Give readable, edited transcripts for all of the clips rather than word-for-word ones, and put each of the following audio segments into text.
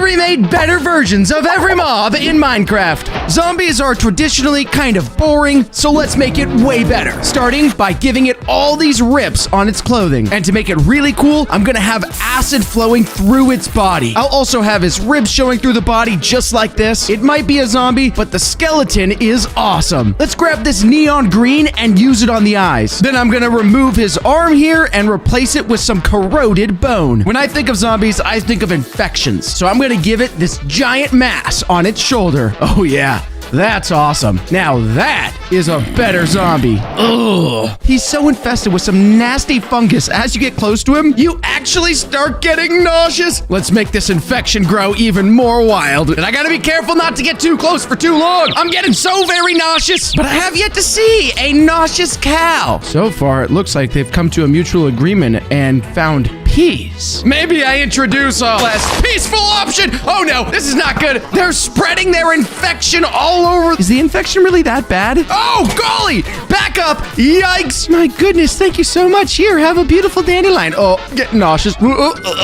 remade better versions of every mob in Minecraft. Zombies are traditionally kind of boring, so let's make it way better. Starting by giving it all these rips on its clothing. And to make it really cool, I'm gonna have acid flowing through its body. I'll also have his ribs showing through the body just like this. It might be a zombie, but the skeleton is awesome. Let's grab this neon green and use it on the eyes. Then I'm gonna remove his arm here and replace it with some corroded bone. When I think of zombies, I think of infections. So I'm gonna give it this giant mass on its shoulder. Oh yeah. That's awesome. Now that is a better zombie. Ugh. He's so infested with some nasty fungus. As you get close to him, you actually start getting nauseous. Let's make this infection grow even more wild. And I gotta be careful not to get too close for too long. I'm getting so very nauseous. But I have yet to see a nauseous cow. So far, it looks like they've come to a mutual agreement and found peace. Maybe I introduce a less peaceful option. Oh no, this is not good. They're spreading their infection all over. Is the infection really that bad? Oh, golly! Back up! Yikes! My goodness, thank you so much. Here, have a beautiful dandelion. Oh, getting nauseous.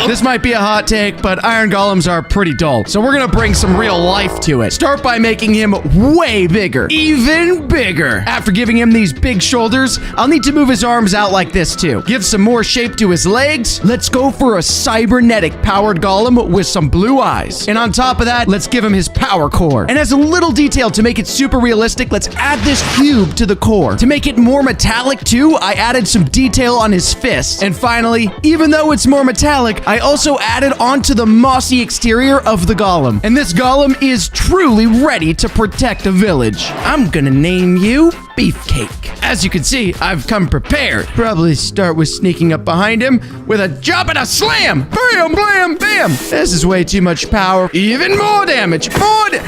This might be a hot take, but iron golems are pretty dull. So we're gonna bring some real life to it. Start by making him way bigger. Even bigger. After giving him these big shoulders, I'll need to move his arms out like this too. Give some more shape to his legs. Let's go for a cybernetic powered golem with some blue eyes. And on top of that, let's give him his power core. And as a little detail to make it super realistic, let's add this cube to the core. To make it more metallic too, I added some detail on his fists. And finally, even though it's more metallic, I also added onto the mossy exterior of the golem. And this golem is truly ready to protect a village. I'm gonna name you Beefcake. As you can see, I've come prepared. Probably start with sneaking up behind him with a jump and a slam. Bam, bam, bam. This is way too much power. Even more damage.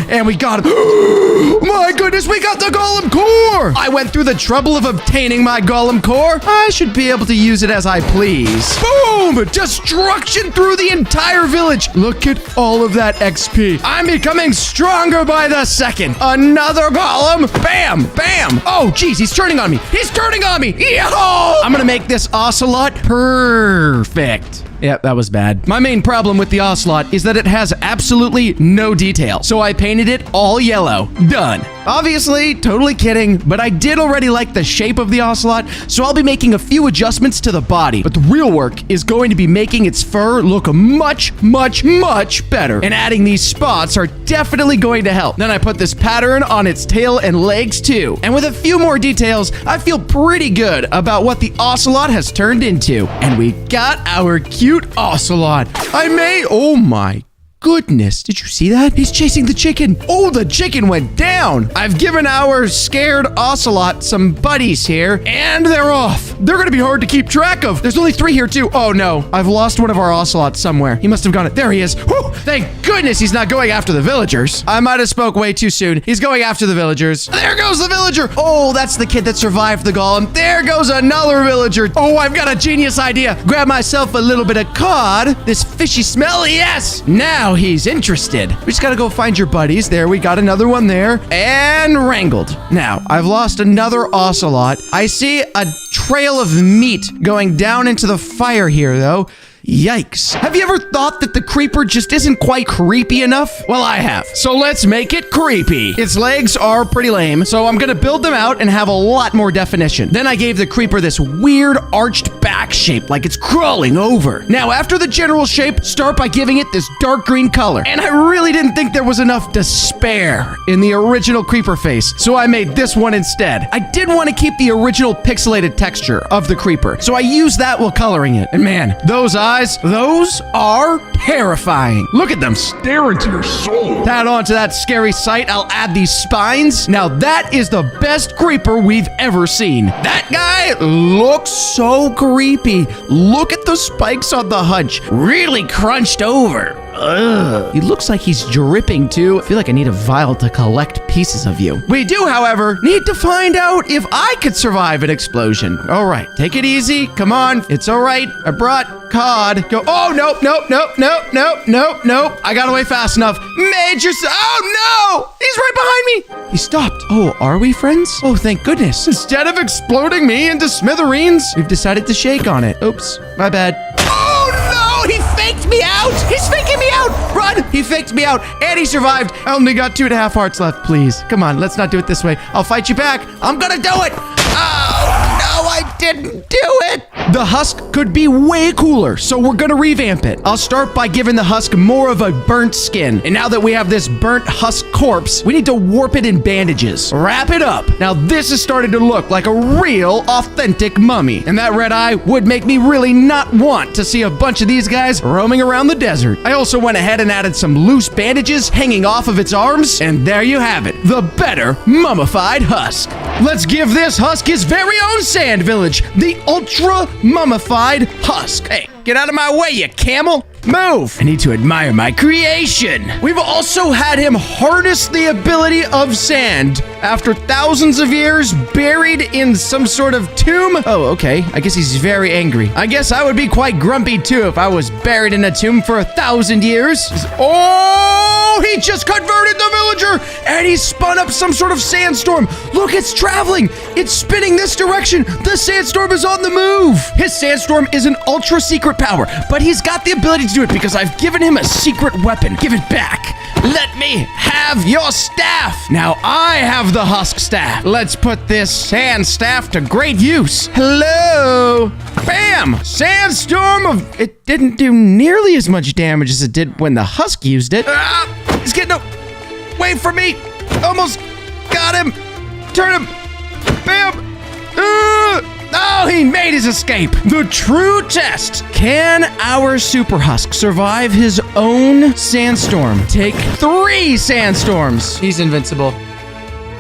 And we got him. My goodness, we got the golem core. I went through the trouble of obtaining my golem core. I should be able to use it as I please. Boom! Destruction through the entire village. Look at all of that XP. I'm becoming stronger by the second. Another golem. Bam, bam. Oh, geez, he's turning on me. He's turning on me. Yo! I'm gonna make this ocelot perfect. Yeah, that was bad. My main problem with the ocelot is that it has absolutely no detail. So I painted it all yellow. Done. Obviously, totally kidding, but I did already like the shape of the ocelot, so I'll be making a few adjustments to the body. But the real work is going to be making its fur look much, much, much better. And adding these spots are definitely going to help. Then I put this pattern on its tail and legs too. And with a few more details, I feel pretty good about what the ocelot has turned into. And we got our cute ocelot. Oh my goodness, did you see that? He's chasing the chicken. Oh, the chicken went down. I've given our scared ocelot some buddies here, and they're off. They're gonna be hard to keep track of. There's only 3 here too. Oh no, I've lost one of our ocelots somewhere. He must have gone. There he is. Whew, thank goodness he's not going after the villagers. I might have spoke way too soon. He's going after the villagers. There goes the villager. Oh, that's the kid that survived the golem. There goes another villager. Oh, I've got a genius idea. Grab myself a little bit of cod. This fishy smell, yes. Now he's interested. We just gotta go find your buddies. There, we got another one there. And wrangled. Now, I've lost another ocelot. I see a trail of meat going down into the fire here, though. Yikes. Have you ever thought that the creeper just isn't quite creepy enough? Well, I have. So let's make it creepy. Its legs are pretty lame, so I'm gonna build them out and have a lot more definition. Then I gave the creeper this weird arched back shape, like it's crawling over. Now, after the general shape, start by giving it this dark green color. And I really didn't think there was enough to spare in the original creeper face, so I made this one instead. I did want to keep the original pixelated texture of the creeper, so I used that while coloring it. And man, those eyes, those are terrifying. Look at them stare into your soul. Add on to that scary sight, I'll add these spines. Now that is the best creeper we've ever seen. That guy looks so creepy. Look at the spikes on the hunch. Really crunched over. Ugh. He looks like he's dripping too. I feel like I need a vial to collect pieces of you. We do, however, need to find out if I could survive an explosion. All right, take it easy. Come on. It's all right. I brought cod. Go. Oh, nope, nope, nope, nope, nope, nope, nope. I got away fast enough. Oh, no. He's right behind me. He stopped. Oh, are we friends? Oh, thank goodness. Instead of exploding me into smithereens, we've decided to shake on it. Oops, my bad. Oh, no. He faked faked me out. He's faking me out. Run. He faked me out and he survived. I only got 2.5 hearts left. Please. Come on. Let's not do it this way. I'll fight you back. I'm gonna do it. Oh, no, I didn't do it. The husk could be way cooler, so we're gonna revamp it. I'll start by giving the husk more of a burnt skin. And now that we have this burnt husk corpse, we need to warp it in bandages. Wrap it up. Now this is starting to look like a real, authentic mummy. And that red eye would make me really not want to see a bunch of these guys roaming around the desert. I also went ahead and added some loose bandages hanging off of its arms, and there you have it, the better mummified husk. Let's give this husk his very own sand village, the ultra mummified husk. Hey, get out of my way, you camel. Move! I need to admire my creation. We've also had him harness the ability of sand after thousands of years buried in some sort of tomb. Oh, okay. I guess he's very angry. I guess I would be quite grumpy too if I was buried in a tomb for 1,000 years. Oh, he just converted the villager and he spun up some sort of sandstorm. Look, it's traveling. It's spinning this direction. The sandstorm is on the move. His sandstorm is an ultra secret power, but he's got the ability to do it because I've given him a secret weapon. Give it back. Let me have your staff. Now I have the husk staff. Let's put this sand staff to great use. Hello. Bam! Sandstorm of... It didn't do nearly as much damage as it did when the husk used it. He's getting away from me. Almost got him. Turn him. Bam. Oh, he made his escape. The true test. Can our super husk survive his own sandstorm? Take 3 sandstorms. He's invincible.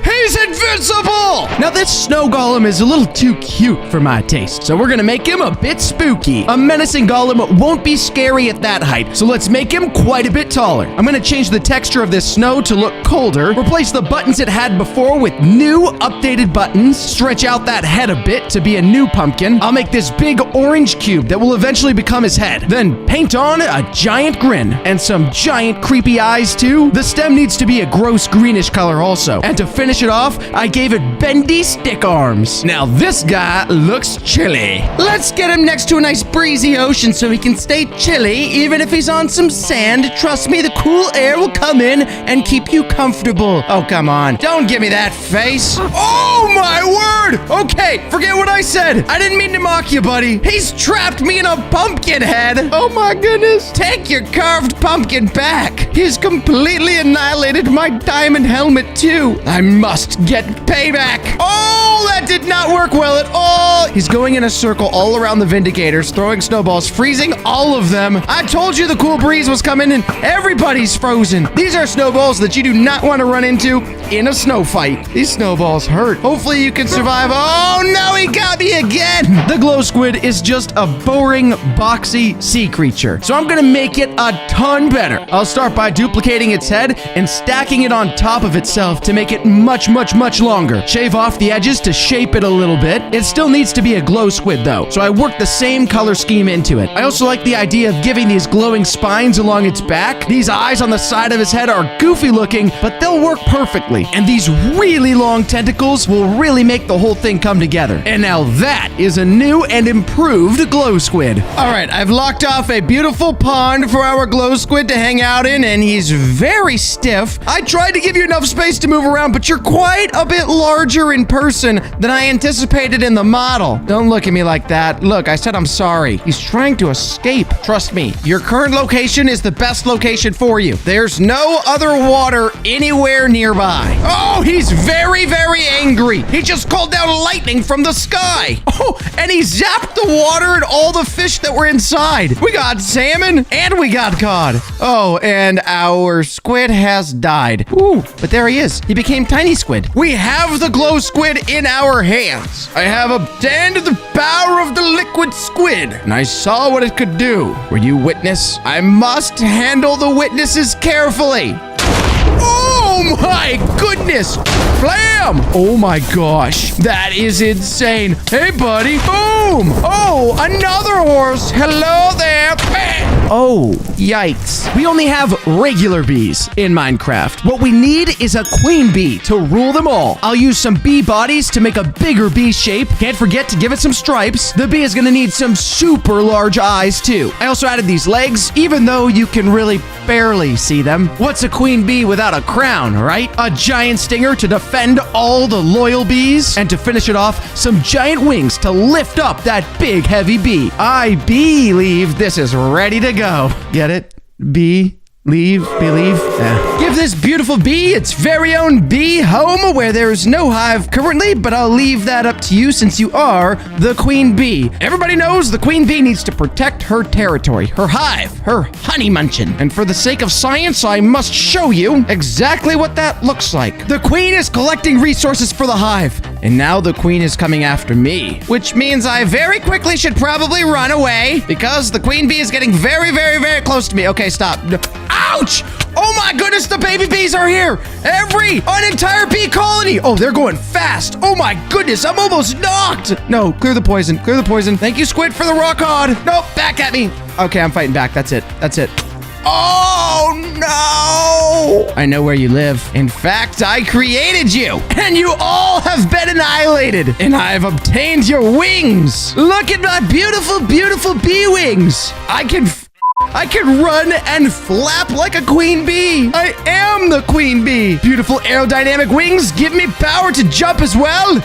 He's invincible! Now this snow golem is a little too cute for my taste, so we're gonna make him a bit spooky. A menacing golem won't be scary at that height, so let's make him quite a bit taller. I'm gonna change the texture of this snow to look colder, replace the buttons it had before with new updated buttons, stretch out that head a bit to be a new pumpkin. I'll make this big orange cube that will eventually become his head. Then paint on a giant grin and some giant creepy eyes too. The stem needs to be a gross greenish color also. And to finish it off, I gave it bendy stick arms. Now this guy looks chilly. Let's get him next to a nice breezy ocean so he can stay chilly even if he's on some sand. Trust me, the cool air will come in and keep you comfortable. Oh, come on. Don't give me that face. Oh my word! Okay, forget what I said. I didn't mean to mock you, buddy. He's trapped me in a pumpkin head. Oh my goodness. Take your carved pumpkin back. He's completely annihilated my diamond helmet too. I must get payback. Oh, that did not work well at all. He's going in a circle all around the Vindicators, throwing snowballs, freezing all of them. I told you the cool breeze was coming and everybody's frozen. These are snowballs that you do not want to run into in a snow fight. These snowballs hurt. Hopefully you can survive. Oh no, he got me again. The glow squid is just a boring, boxy sea creature. So I'm gonna make it a ton better. I'll start by duplicating its head and stacking it on top of itself to make it much longer. Shave off the edges to shape it a little bit. It still needs to be a glow squid though, so I worked the same color scheme into it. I also like the idea of giving these glowing spines along its back. These eyes on the side of his head are goofy looking, but they'll work perfectly. And these really long tentacles will really make the whole thing come together. And now that is a new and improved glow squid. All right, I've locked off a beautiful pond for our glow squid to hang out in, and he's very stiff. I tried to give you enough space to move around, but you're quite a bit larger in person than I anticipated in the model. Don't look at me like that. Look, I said I'm sorry. He's trying to escape. Trust me, your current location is the best location for you. There's no other water anywhere nearby. Oh, he's very angry. He just called down lightning from the sky. Oh, and he zapped the water and all the fish that were inside. We got salmon and we got cod. Oh, and our squid has died. Ooh, but there he is. He became tiny squid. We have the glow squid in our hands. I have obtained the power of the liquid squid, and I saw what it could do. Were you witness? I must handle the witnesses carefully. Oh my goodness! Blam! Oh my gosh, that is insane. Hey buddy, boom! Oh, another horse. Hello there. Bam! Oh, yikes. We only have regular bees in Minecraft. What we need is a queen bee to rule them all. I'll use some bee bodies to make a bigger bee shape. Can't forget to give it some stripes. The bee is gonna need some super large eyes too. I also added these legs, even though you can really barely see them. What's a queen bee without a crown, right? A giant stinger to defend all the loyal bees. And to finish it off, some giant wings to lift up that big heavy bee. I believe this is ready to go. Get it? Believe. Yeah. Give this beautiful bee its very own bee home where there's no hive currently, but I'll leave that up to you since you are the queen bee. Everybody knows the queen bee needs to protect her territory, her hive, her honey munchin'. And for the sake of science, I must show you exactly what that looks like. The queen is collecting resources for the hive, and now the queen is coming after me, which means I very quickly should probably run away because the queen bee is getting very, very, very close to me. Okay, stop. Ouch! Oh my goodness, the baby bees are here! An entire bee colony! Oh, they're going fast! Oh my goodness, I'm almost knocked! No, clear the poison, Thank you, Squid, for the rock hod. Nope, back at me. Okay, I'm fighting back, that's it. Oh no! I know where you live. In fact, I created you, and you all have been annihilated, and I've obtained your wings. Look at my beautiful, beautiful bee wings. I can run and flap like a queen bee. I am the queen bee. Beautiful aerodynamic wings give me power to jump as well.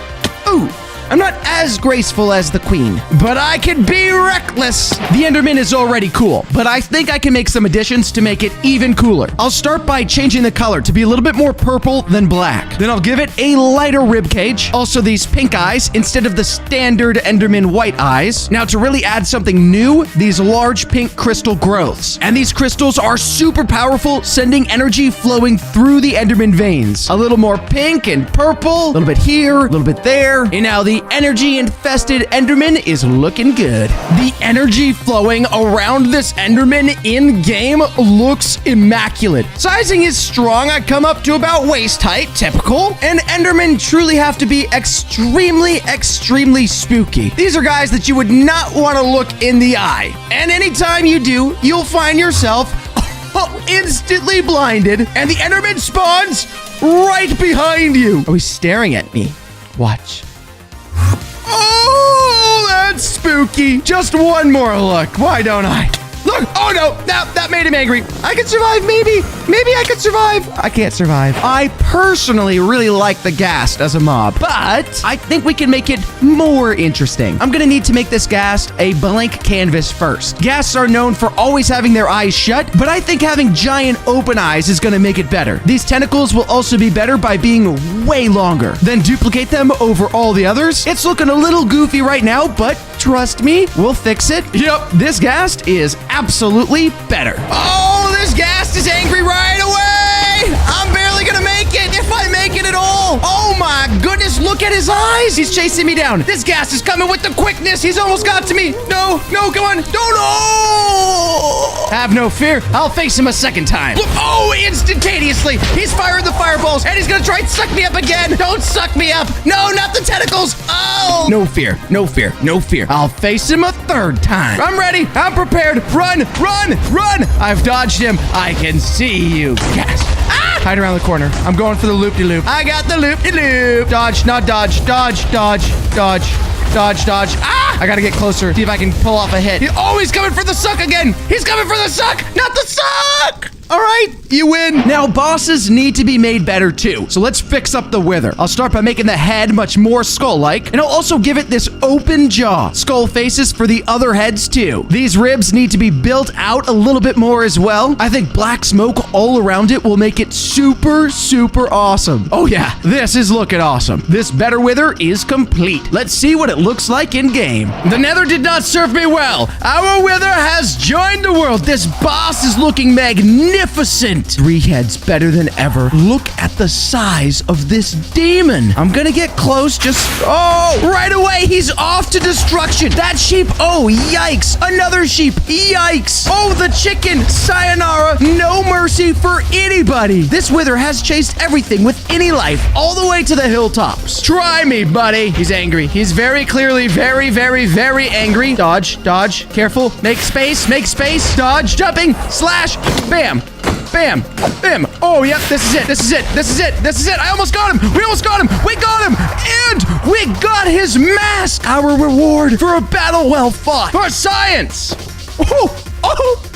Ooh. I'm not as graceful as the queen, but I can be reckless. The Enderman is already cool, but I think I can make some additions to make it even cooler. I'll start by changing the color to be a little bit more purple than black. Then I'll give it a lighter rib cage. Also these pink eyes instead of the standard Enderman white eyes. Now to really add something new, these large pink crystal growths. And these crystals are super powerful, sending energy flowing through the Enderman veins. A little more pink and purple, a little bit here, a little bit there. And now the energy-infested Enderman is looking good. The energy flowing around this Enderman in-game looks immaculate. Sizing is strong. I come up to about waist height, typical. And Endermen truly have to be extremely, extremely spooky. These are guys that you would not want to look in the eye. And anytime you do, you'll find yourself instantly blinded, and the Enderman spawns right behind you. Oh, he's staring at me. Watch. Oh, that's spooky. Just one more look. Why don't I? Look! Oh no! That made him angry. I can survive, maybe. Maybe I could survive. I can't survive. I personally really like the ghast as a mob, but I think we can make it more interesting. I'm gonna need to make this ghast a blank canvas first. Ghasts are known for always having their eyes shut, but I think having giant open eyes is gonna make it better. These tentacles will also be better by being way longer. Then duplicate them over all the others. It's looking a little goofy right now, but trust me, we'll fix it. Yep, this ghast is absolutely better. Oh, this ghast is angry right away. I'm barely gonna make it, if I make it at all. Oh my goodness, look at his eyes. He's chasing me down. This ghast is coming with the quickness. He's almost got to me. No, come on. No. Have no fear. I'll face him a second time. Oh, instantaneously. He's firing the fireballs, and he's gonna try and suck me up again. Don't suck me up. No, not the tentacles. Oh. No fear. I'll face him a third time. I'm ready. I'm prepared. Run. I've dodged him. I can see you. Yes. Ah! Hide around the corner. I'm going for the loop-de-loop. I got the loop-de-loop. Dodge, not dodge. Dodge. Ah! I gotta get closer. See if I can pull off a hit. He's coming for the suck again. He's coming for the suck, not the suck. All right, you win. Now, bosses need to be made better too. So let's fix up the wither. I'll start by making the head much more skull-like, and I'll also give it this open jaw. Skull faces for the other heads too. These ribs need to be built out a little bit more as well. I think black smoke all around it will make it super, super awesome. Oh yeah, this is looking awesome. This better wither is complete. Let's see what it looks like in game. The nether did not serve me well. Our wither has joined the world. This boss is looking magnificent. magnificent. 3 heads better than ever. Look at the size of this demon. I'm gonna get close, oh, right away, he's off to destruction. That sheep, oh, yikes. Another sheep, yikes. Oh, the chicken, sayonara. No mercy for anybody. This wither has chased everything with any life all the way to the hilltops. Try me, buddy. He's angry. He's very clearly very, very, very angry. Dodge, dodge, careful. Make space, dodge, jumping, slash, bam. Bam! Bam! Oh, yep, this is it. I almost got him! We almost got him! We got him! And we got his mask! Our reward for a battle well fought. For science! Oh! Oh!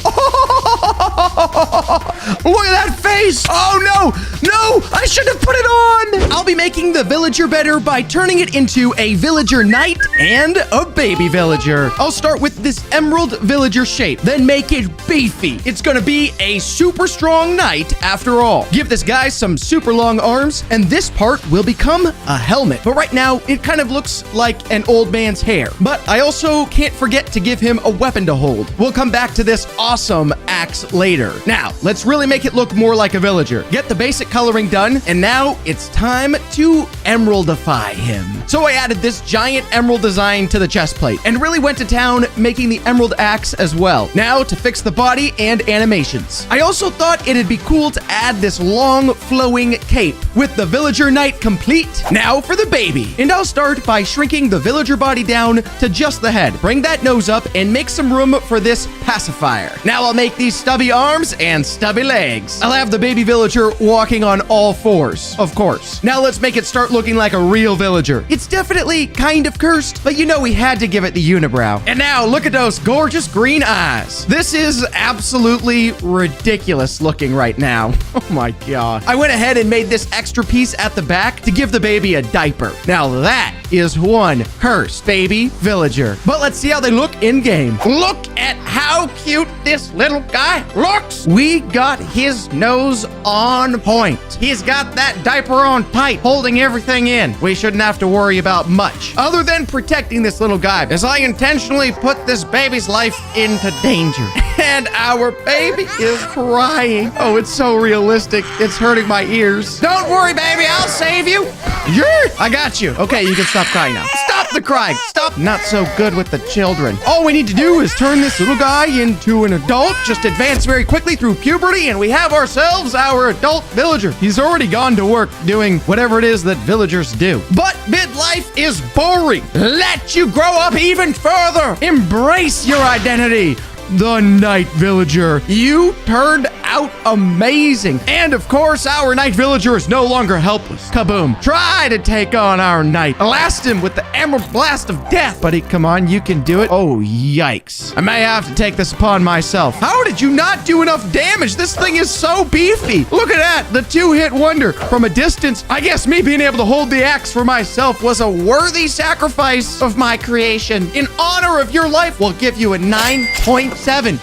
Look at that face! Oh, no! No! I shouldn't have put it on! I'll be making the villager better by turning it into a villager knight and a baby villager. I'll start with this emerald villager shape, then make it beefy. It's gonna be a super strong knight after all. Give this guy some super long arms, and this part will become a helmet. But right now, it kind of looks like an old man's hair. But I also can't forget to give him a weapon to hold. We'll come back to this awesome axe later. Now, let's really make it look more like a villager. Get the basic coloring done, and now it's time to emeraldify him. So I added this giant emerald design to the chest plate, and really went to town making the emerald axe as well. Now to fix the body and animations. I also thought it'd be cool to add this long flowing cape with the villager knight complete. Now for the baby. And I'll start by shrinking the villager body down to just the head. Bring that nose up and make some room for this pacifier. Now I'll make these stubby arms and stubby legs. I'll have the baby villager walking on all fours, of course. Now let's make it start looking like a real villager. It's definitely kind of cursed, but you know we had to give it the unibrow. And now look at those gorgeous green eyes. This is absolutely ridiculous looking right now. Oh my god. I went ahead and made this extra piece at the back to give the baby a diaper. Now that is one cursed baby villager. But let's see how they look in game. Look at how cute this little guy looks. We got his nose on point. He's got that diaper on tight, holding everything in. We shouldn't have to worry about much other than protecting this little guy, as I intentionally put this baby's life into danger. And our baby is crying. Oh, it's so realistic. It's hurting my ears. Don't worry, baby. I'll save you. Yeah, I got you. Okay, you can stop crying now. Stop the crying. Stop. Not so good with the children. All we need to do is turn this little guy into an adult. Just advance very quickly through puberty, and we have ourselves our adult villager. He's already gone to work doing whatever it is that villagers do. But midlife is boring. Let you grow up even further. Embrace your identity. The night villager. You turned out amazing. And of course, our night villager is no longer helpless. Kaboom. Try to take on our knight. Blast him with the emerald blast of death. Buddy, come on, you can do it. Oh, yikes. I may have to take this upon myself. How did you not do enough damage? This thing is so beefy. Look at that. The 2-hit wonder. From a distance, I guess me being able to hold the axe for myself was a worthy sacrifice of my creation. In honor of your life, we'll give you a 9.7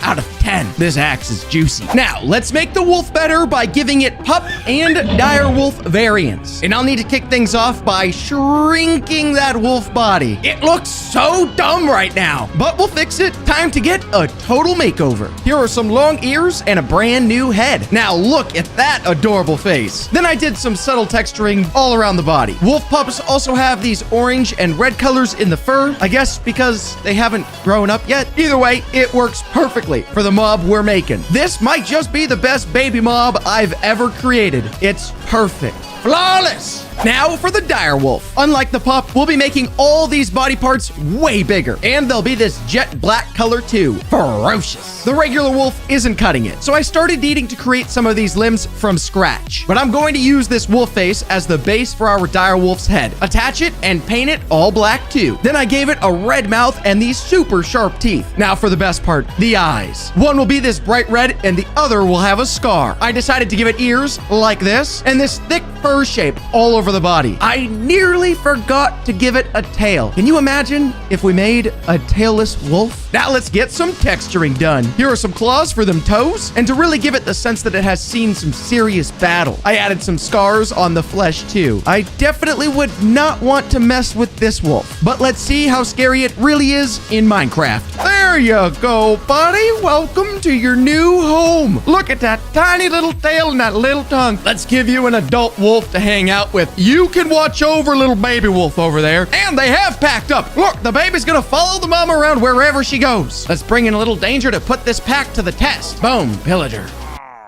out of 10. This axe is juicy. Now, let's make the wolf better by giving it pup and dire wolf variants. And I'll need to kick things off by shrinking that wolf body. It looks so dumb right now, but we'll fix it. Time to get a total makeover. Here are some long ears and a brand new head. Now look at that adorable face. Then I did some subtle texturing all around the body. Wolf pups also have these orange and red colors in the fur, I guess because they haven't grown up yet. Either way, it works perfectly for the mob we're making. This might just be the best baby mob I've ever created. It's perfect. Flawless! Now for the dire wolf. Unlike the pup, we'll be making all these body parts way bigger. And they'll be this jet black color too. Ferocious. The regular wolf isn't cutting it, so I started needing to create some of these limbs from scratch. But I'm going to use this wolf face as the base for our dire wolf's head. Attach it and paint it all black too. Then I gave it a red mouth and these super sharp teeth. Now for the best part, the eyes. One will be this bright red and the other will have a scar. I decided to give it ears like this and this thick fur shape all over the body. I nearly forgot to give it a tail. Can you imagine if we made a tailless wolf? Now let's get some texturing done. Here are some claws for them toes, and to really give it the sense that it has seen some serious battle, I added some scars on the flesh too. I definitely would not want to mess with this wolf, but let's see how scary it really is in Minecraft. There There you go, buddy. Welcome to your new home. Look at that tiny little tail and that little tongue. Let's give you an adult wolf to hang out with. You can watch over little baby wolf over there. And they have packed up. Look, the baby's gonna follow the mama around wherever she goes. Let's bring in a little danger to put this pack to the test. Boom, pillager.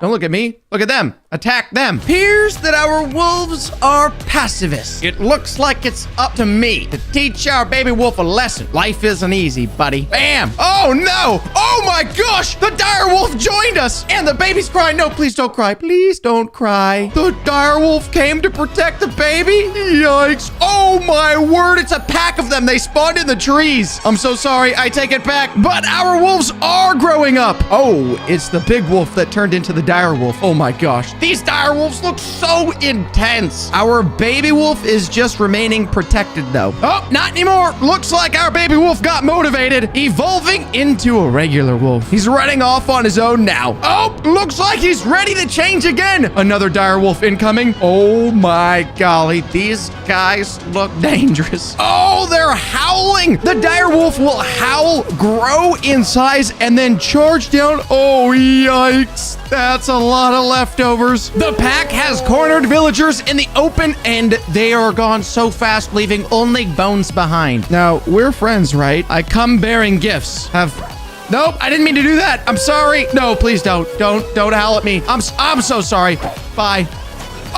Don't look at me. Look at them. Attack them. Appears that our wolves are pacifists. It looks like it's up to me to teach our baby wolf a lesson. Life isn't easy, buddy. Bam! Oh, no! Oh, my gosh! The dire wolf joined us! And the baby's crying. No, please don't cry. Please don't cry. The dire wolf came to protect the baby? Yikes. Oh, my word. It's a pack of them. They spawned in the trees. I'm so sorry. I take it back. But our wolves are growing up. Oh, it's the big wolf that turned into the dire wolf. Oh, my gosh. These dire wolves look so intense. Our baby wolf is just remaining protected, though. Oh, not anymore. Looks like our baby wolf got motivated, evolving into a regular wolf. He's running off on his own now. Oh, looks like he's ready to change again. Another dire wolf incoming. Oh, my golly. These guys look dangerous. Oh, they're howling. The dire wolf will howl, grow in size, and then charge down. Oh, yikes. That's a lot of leftovers. The pack has cornered villagers in the open, and they are gone so fast, leaving only bones behind. Now, we're friends, right? I come bearing gifts. Nope, I didn't mean to do that. I'm sorry. No, please don't. Don't howl at me. I'm so sorry. Bye.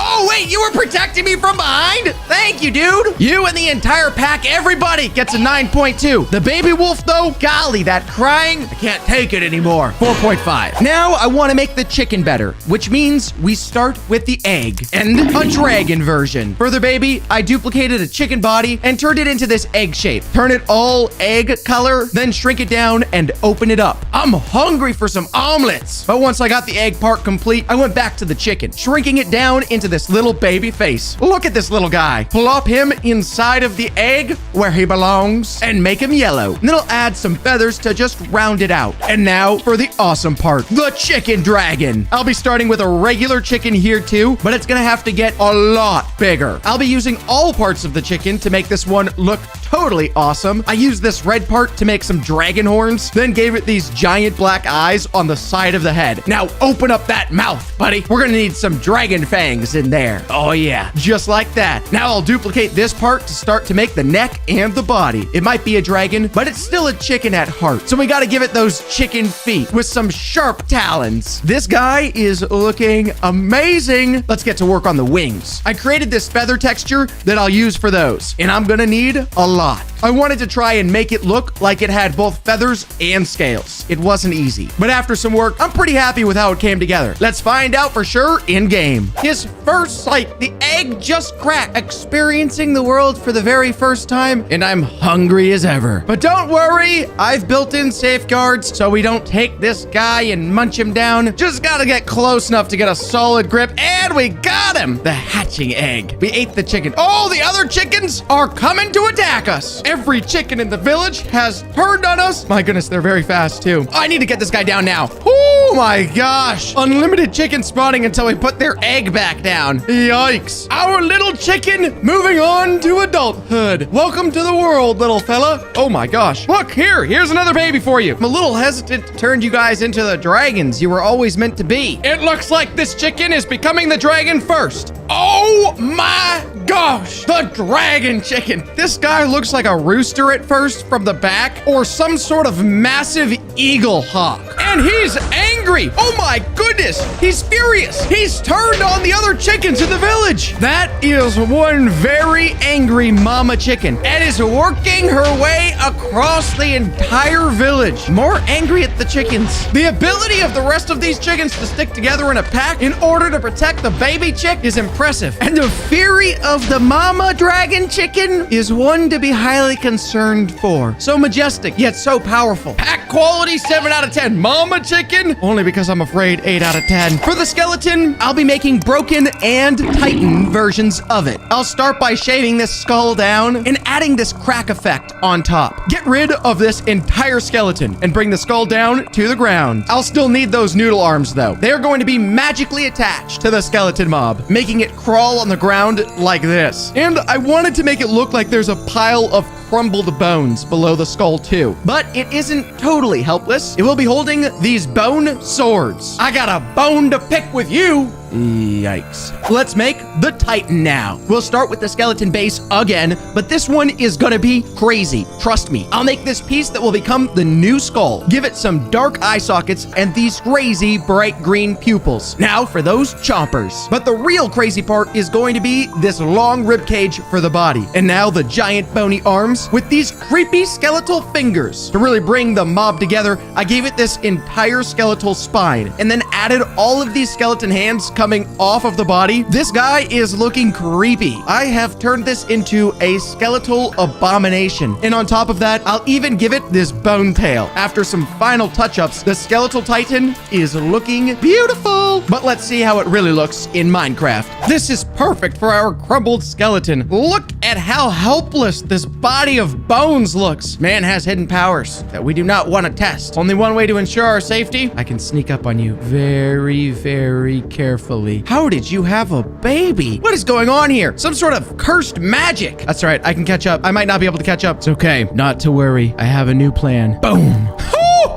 Oh, wait, you were protecting me from behind? Thank you, dude. You and the entire pack, everybody gets a 9.2. The baby wolf, though, golly, that crying, I can't take it anymore. 4.5. Now, I want to make the chicken better, which means we start with the egg and a dragon version. For the baby, I duplicated a chicken body and turned it into this egg shape. Turn it all egg color, then shrink it down and open it up. I'm hungry for some omelets. But once I got the egg part complete, I went back to the chicken, shrinking it down into this little baby face. Look at this little guy. Plop him inside of the egg where he belongs and make him yellow. And then I'll add some feathers to just round it out. And now for the awesome part, the chicken dragon. I'll be starting with a regular chicken here too, but it's gonna have to get a lot bigger. I'll be using all parts of the chicken to make this one look totally awesome. I used this red part to make some dragon horns, then gave it these giant black eyes on the side of the head. Now open up that mouth, buddy. We're gonna need some dragon fangs in there. Oh yeah, just like that. Now I'll duplicate this part to start to make the neck and the body. It might be a dragon, but it's still a chicken at heart. So we gotta give it those chicken feet with some sharp talons. This guy is looking amazing. Let's get to work on the wings. I created this feather texture that I'll use for those, and I'm gonna need a lot. I wanted to try and make it look like it had both feathers and scales. It wasn't easy, but after some work, I'm pretty happy with how it came together. Let's find out for sure in game. His first sight, the egg just cracked, experiencing the world for the very first time, and I'm hungry as ever. But don't worry, I've built in safeguards so we don't take this guy and munch him down. Just gotta get close enough to get a solid grip, and we got him! The hatching egg. We ate the chicken. Oh, the other chickens are coming to attack us. Every chicken in the village has turned on us. My goodness, they're very fast too. I need to get this guy down now. Oh my gosh. Unlimited chicken spawning until we put their egg back down. Yikes. Our little chicken moving on to adulthood. Welcome to the world, little fella. Oh my gosh. Look, here's another baby for you. I'm a little hesitant to turn you guys into the dragons you were always meant to be. It looks like this chicken is becoming the dragon first. Oh my gosh. The dragon chicken. This guy looks like a rooster at first from the back, or some sort of massive eagle hawk. And he's angry. Oh my goodness. He's furious. He's turned on the other chickens in the village. That is one very angry mama chicken and is working her way across the entire village. More angry at the chickens. The ability of the rest of these chickens to stick together in a pack in order to protect the baby chick is impressive. And the fury of the mama dragon chicken is one to be highly concerned for. So majestic, yet so powerful. Pack quality 7 out of 10. Mama chicken, only because I'm afraid 8 out of 10. For the skeleton, I'll be making broken and titan versions of it. I'll start by shaving this skull down and adding this crack effect on top. Get rid of this entire skeleton and bring the skull down to the ground. I'll still need those noodle arms though. They're going to be magically attached to the skeleton mob, making it crawl on the ground like this. And I wanted to make it look like there's a pile of crumbled bones below the skull too. But it isn't totally helpless. It will be holding these bone swords. I got a bone to pick with you. Yikes. Let's make the Titan now. We'll start with the skeleton base again, but this one is gonna be crazy. Trust me. I'll make this piece that will become the new skull. Give it some dark eye sockets and these crazy bright green pupils. Now for those chompers. But the real crazy part is going to be this long rib cage for the body. And now the giant bony arms with these creepy skeletal fingers. To really bring the mob together, I gave it this entire skeletal spine and then added all of these skeleton hands coming off of the body. This guy is looking creepy. I have turned this into a skeletal abomination. And on top of that, I'll even give it this bone tail. After some final touch-ups, the skeletal titan is looking beautiful. But let's see how it really looks in Minecraft. This is perfect for our crumbled skeleton. Look at how helpless this body of bones looks. Man has hidden powers that we do not want to test. Only one way to ensure our safety. I can sneak up on you very, very carefully. How did you have a baby? What is going on here? Some sort of cursed magic. That's right. I can catch up. I might not be able to catch up. It's okay. Not to worry. I have a new plan. Boom.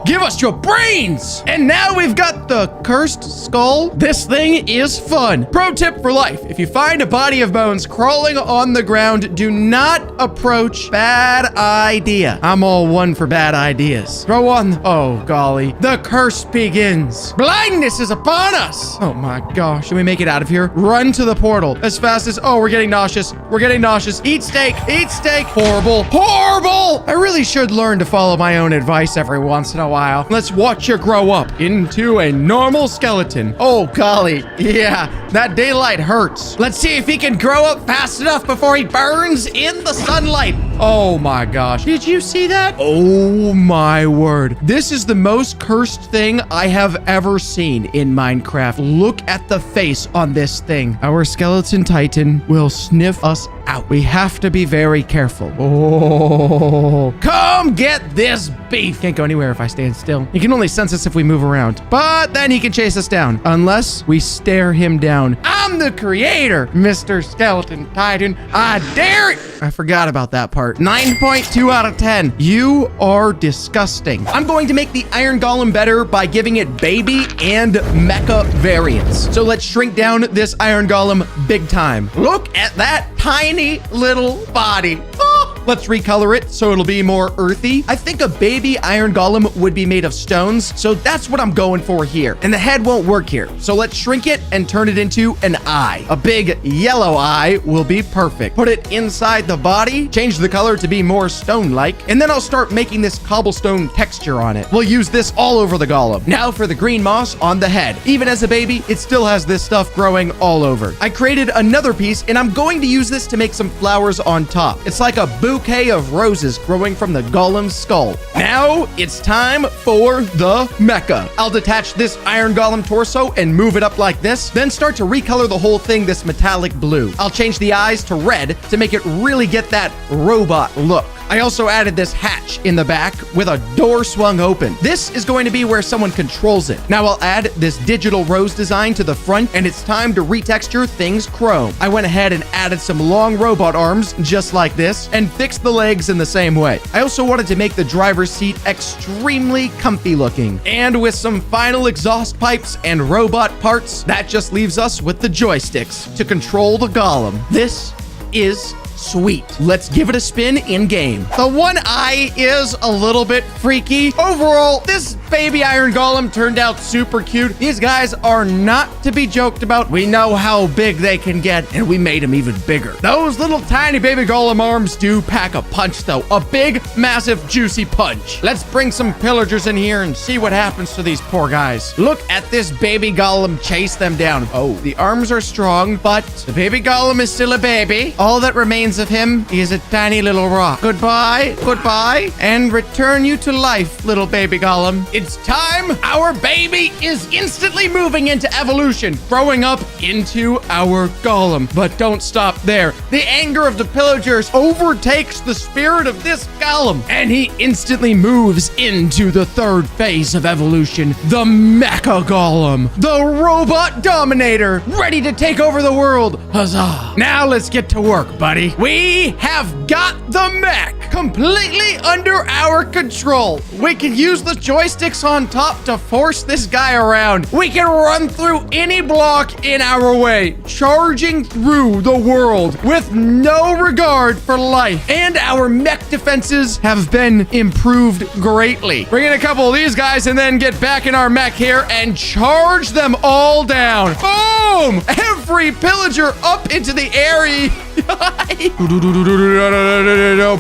Give us your brains! And now we've got the cursed skull. This thing is fun. Pro tip for life. If you find a body of bones crawling on the ground, do not approach. Bad idea. I'm all one for bad ideas. Throw on. Oh, golly. The curse begins. Blindness is upon us. Oh my gosh. Can we make it out of here? Run to the portal as fast as... Oh, we're getting nauseous. We're getting nauseous. Eat steak. Eat steak. Horrible. Horrible! I really should learn to follow my own advice every once in a while. Let's watch you grow up into a normal skeleton. Oh, golly. Yeah, that daylight hurts. Let's see if he can grow up fast enough before he burns in the sunlight. Oh my gosh. Did you see that? Oh my word. This is the most cursed thing I have ever seen in Minecraft. Look at the face on this thing. Our skeleton titan will sniff us out. We have to be very careful. Oh, come get this beef. Can't go anywhere if I stand still. He can only sense us if we move around, but then he can chase us down unless we stare him down. I'm the creator, Mr. Skeleton Titan. I dare it. I forgot about that part. 9.2 out of 10. You are disgusting. I'm going to make the Iron Golem better by giving it baby and mecha variants. So let's shrink down this Iron Golem big time. Look at that tiny little body. Let's recolor it so it'll be more earthy. I think a baby Iron Golem would be made of stones, so that's what I'm going for here. And the head won't work here, so let's shrink it and turn it into an eye. A big yellow eye will be perfect. Put it inside the body, change the color to be more stone-like, and then I'll start making this cobblestone texture on it. We'll use this all over the golem. Now for the green moss on the head. Even as a baby, it still has this stuff growing all over. I created another piece, and I'm going to use this to make some flowers on top. It's like a bouquet of roses growing from the golem's skull. Now it's time for the mecha. I'll detach this Iron Golem torso and move it up like this, then start to recolor the whole thing this metallic blue. I'll change the eyes to red to make it really get that robot look. I also added this hatch in the back with a door swung open. This is going to be where someone controls it. Now I'll add this digital rose design to the front, and it's time to retexture things chrome. I went ahead and added some long robot arms just like this and fixed the legs in the same way. I also wanted to make the driver's seat extremely comfy looking. And with some final exhaust pipes and robot parts, that just leaves us with the joysticks to control the golem. This is sweet. Let's give it a spin in game. The one eye is a little bit freaky. Overall, this baby Iron Golem turned out super cute. These guys are not to be joked about. We know how big they can get, and we made them even bigger. Those little tiny baby Golem arms do pack a punch, though. A big, massive, juicy punch. Let's bring some pillagers in here and see what happens to these poor guys. Look at this baby Golem chase them down. Oh, the arms are strong, but the baby Golem is still a baby. All that remains of him is a tiny little rock. Goodbye, goodbye, and return you to life, little baby Golem. It's time. Our baby is instantly moving into evolution, growing up into our Golem. But don't stop there. The anger of the pillagers overtakes the spirit of this Golem, and he instantly moves into the third phase of evolution, the Mecha Golem, the robot dominator, ready to take over the world. Huzzah. Now let's get to work, buddy. We have got the mech completely under our control. We can use the joysticks on top to force this guy around. We can run through any block in our way, charging through the world with no regard for life. And our mech defenses have been improved greatly. Bring in a couple of these guys and then get back in our mech here and charge them all down. Boom! Every pillager up into the area.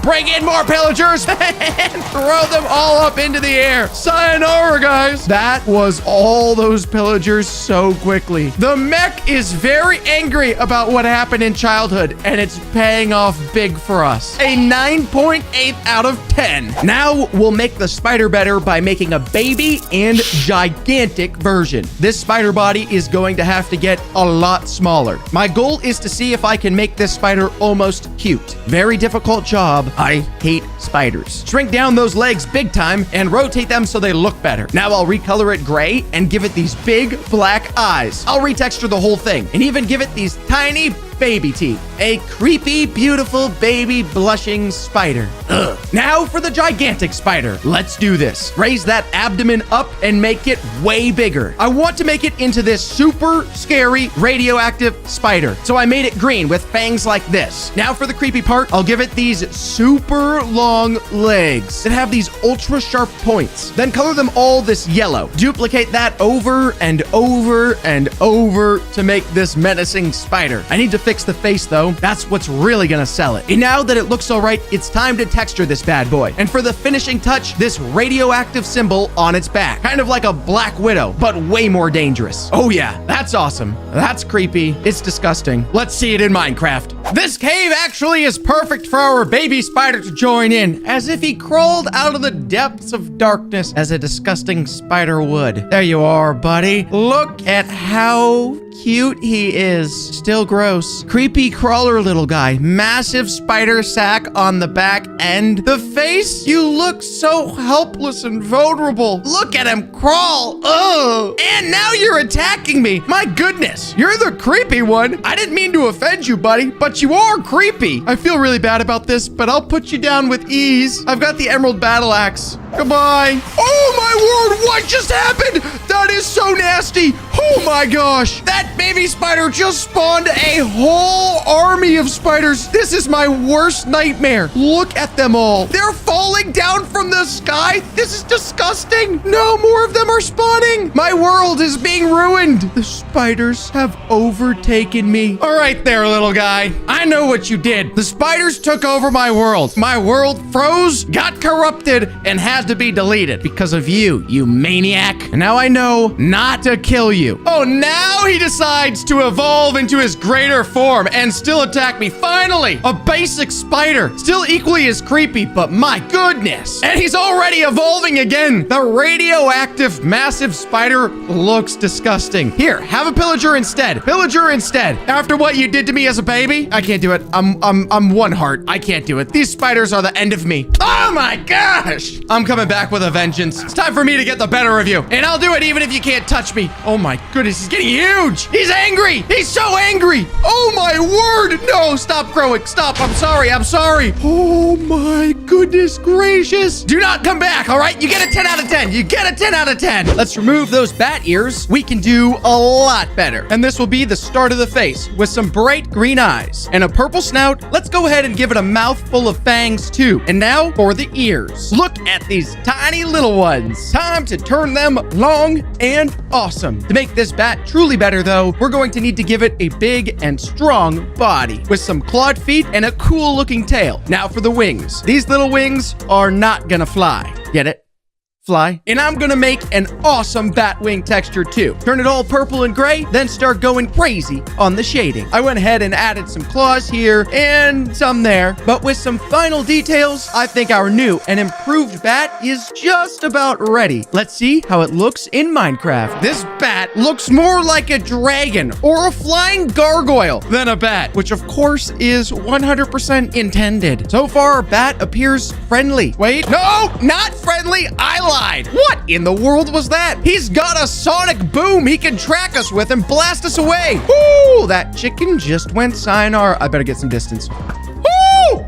Bring in more pillagers and throw them all up into the air. Sayonara, guys. That was all those pillagers so quickly. The mech is very angry about what happened in childhood, and it's paying off big for us. A 9.8 out of 10. Now we'll make the spider better by making a baby and gigantic version. This spider body is going to have to get a lot smaller. My goal is to see if I can make this spider almost cute. Very difficult job. I hate spiders. Shrink down those legs big time and rotate them so they look better. Now I'll recolor it gray and give it these big black eyes. I'll retexture the whole thing and even give it these tiny baby teeth. A creepy, beautiful, baby, blushing spider. Ugh. Now for the gigantic spider. Let's do this. Raise that abdomen up and make it way bigger. I want to make it into this super scary radioactive spider. So I made it green with fangs like this. Now for the creepy part, I'll give it these super long legs that have these ultra sharp points. Then color them all this yellow. Duplicate that over and over and over to make this menacing spider. I need to fix the face though. That's what's really gonna sell it. And now that it looks all right, it's time to texture this bad boy. And for the finishing touch, this radioactive symbol on its back. Kind of like a black widow, but way more dangerous. Oh yeah, that's awesome. That's creepy. It's disgusting. Let's see it in Minecraft. This cave actually is perfect for our baby spider to join in, as if he crawled out of the depths of darkness as a disgusting spider would. There you are, buddy. Look at how cute he is. Still gross. Creepy crawler little guy. Massive spider sack on the back end. The face? You look so helpless and vulnerable. Look at him crawl. Ugh. And now you're attacking me. My goodness. You're the creepy one. I didn't mean to offend you, buddy, but you are creepy. I feel really bad about this, but I'll put you down with ease. I've got the emerald battle axe. Goodbye. Oh my word, what just happened? That is so nasty. Oh my gosh. That baby spider just spawned a whole army of spiders. This is my worst nightmare. Look at them all. They're falling down from the sky. This is disgusting. No, more of them are spawning. My world is being ruined. The spiders have overtaken me. All right there, little guy. I know what you did. The spiders took over my world. My world froze, got corrupted, and had to be deleted because of you, you maniac. And now I know not to kill you. Oh, now he decides to evolve into his greater form and still attack me. Finally, a basic spider. Still equally as creepy, but my goodness. And he's already evolving again. The radioactive massive spider looks disgusting. Here, have a pillager instead. Pillager instead. After what you did to me as a baby, I can't do it. I'm one heart. I can't do it. These spiders are the end of me. Oh my gosh. I'm coming back with a vengeance. It's time for me to get the better of you. And I'll do it even if you can't touch me. Oh my goodness, he's getting huge. He's angry. He's so angry. Oh my word. No, stop growing. Stop. I'm sorry. I'm sorry. Oh my goodness gracious. Do not come back, all right? You get a 10 out of 10. You get a 10 out of 10. Let's remove those bat ears. We can do a lot better. And this will be the start of the face with some bright green eyes and a purple snout. Let's go ahead and give it a mouthful of fangs too. And now for the ears. Look at these tiny little ones. Time to turn them long and awesome. To make this bat truly better though, we're going to need to give it a big and strong body with some clawed feet and a cool looking tail. Now for the wings. These little wings are not gonna fly. Get it? Fly. And I'm gonna make an awesome bat wing texture too. Turn it all purple and gray, then start going crazy on the shading. I went ahead and added some claws here and some there, but with some final details, I think our new and improved bat is just about ready. Let's see how it looks in Minecraft. This bat looks more like a dragon or a flying gargoyle than a bat, which of course is 100% intended. So far, our bat appears friendly. Wait, no, not friendly. I lied. What in the world was that? He's got a sonic boom he can track us with and blast us away. Ooh, that chicken just went sayonara. I better get some distance. Ooh!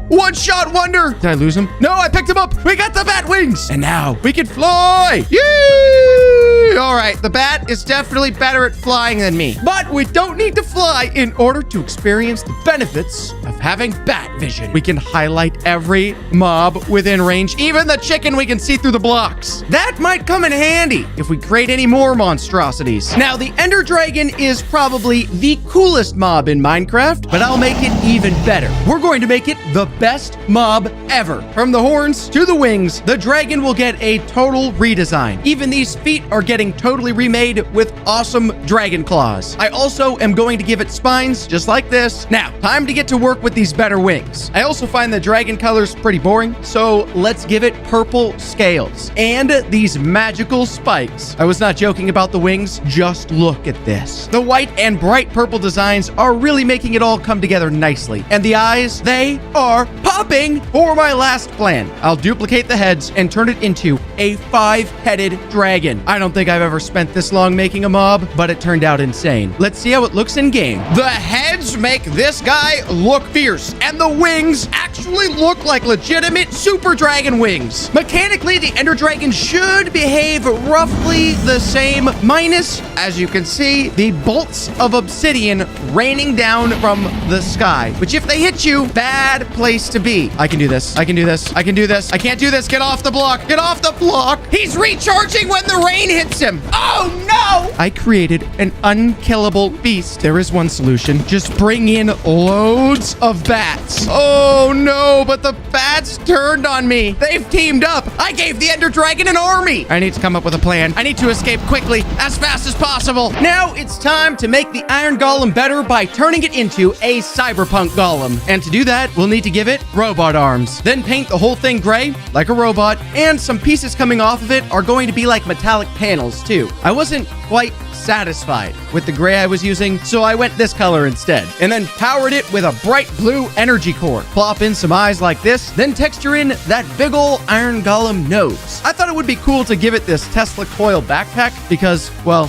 One-shot wonder. Did I lose him? No, I picked him up. We got the bat wings. And now we can fly. Yay! All right, the bat is definitely better at flying than me. But we don't need to fly in order to experience the benefits of having bat vision. We can highlight every mob within range, even the chicken we can see through the blocks. That might come in handy if we create any more monstrosities. Now, the Ender Dragon is probably the coolest mob in Minecraft, but I'll make it even better. We're going to make it the best mob ever. From the horns to the wings, the dragon will get a total redesign. Even these feet are getting totally remade with awesome dragon claws. I also am going to give it spines just like this. Now, time to get to work with these better wings. I also find the dragon colors pretty boring, so let's give it purple scales and these magical spikes. I was not joking about the wings. Just look at this. The white and bright purple designs are really making it all come together nicely. And the eyes, they are popping. For my last plan, I'll duplicate the heads and turn it into a 5-headed dragon. I don't think I've ever spent this long making a mob, but it turned out insane. Let's see how it looks in game. The heads make this guy look fierce, and the wings actually look like legitimate super dragon wings. Mechanically, the Ender Dragon should behave roughly the same, minus, as you can see, the bolts of obsidian raining down from the sky, which if they hit you, bad place to be. I can do this. I can do this. I can do this. I can't do this. Get off the block. Get off the block. He's recharging when the rain hits him. Oh, no. I created an unkillable beast. There is one solution. Just bring in loads of bats. Oh, no, but the bats turned on me. They've teamed up. I gave the Ender Dragon an army. I need to come up with a plan. I need to escape quickly, as fast as possible. Now it's time to make the Iron Golem better by turning it into a cyberpunk golem. And to do that, we'll need to give it robot arms. Then paint the whole thing gray, like a robot, and some pieces coming off of it are going to be like metallic panels, too. I wasn't quite satisfied with the gray I was using, so I went this color instead, and then powered it with a bright blue energy core. Plop in some eyes like this, then texture in that big ol' Iron Golem nose. I thought it would be cool to give it this Tesla coil backpack because, well,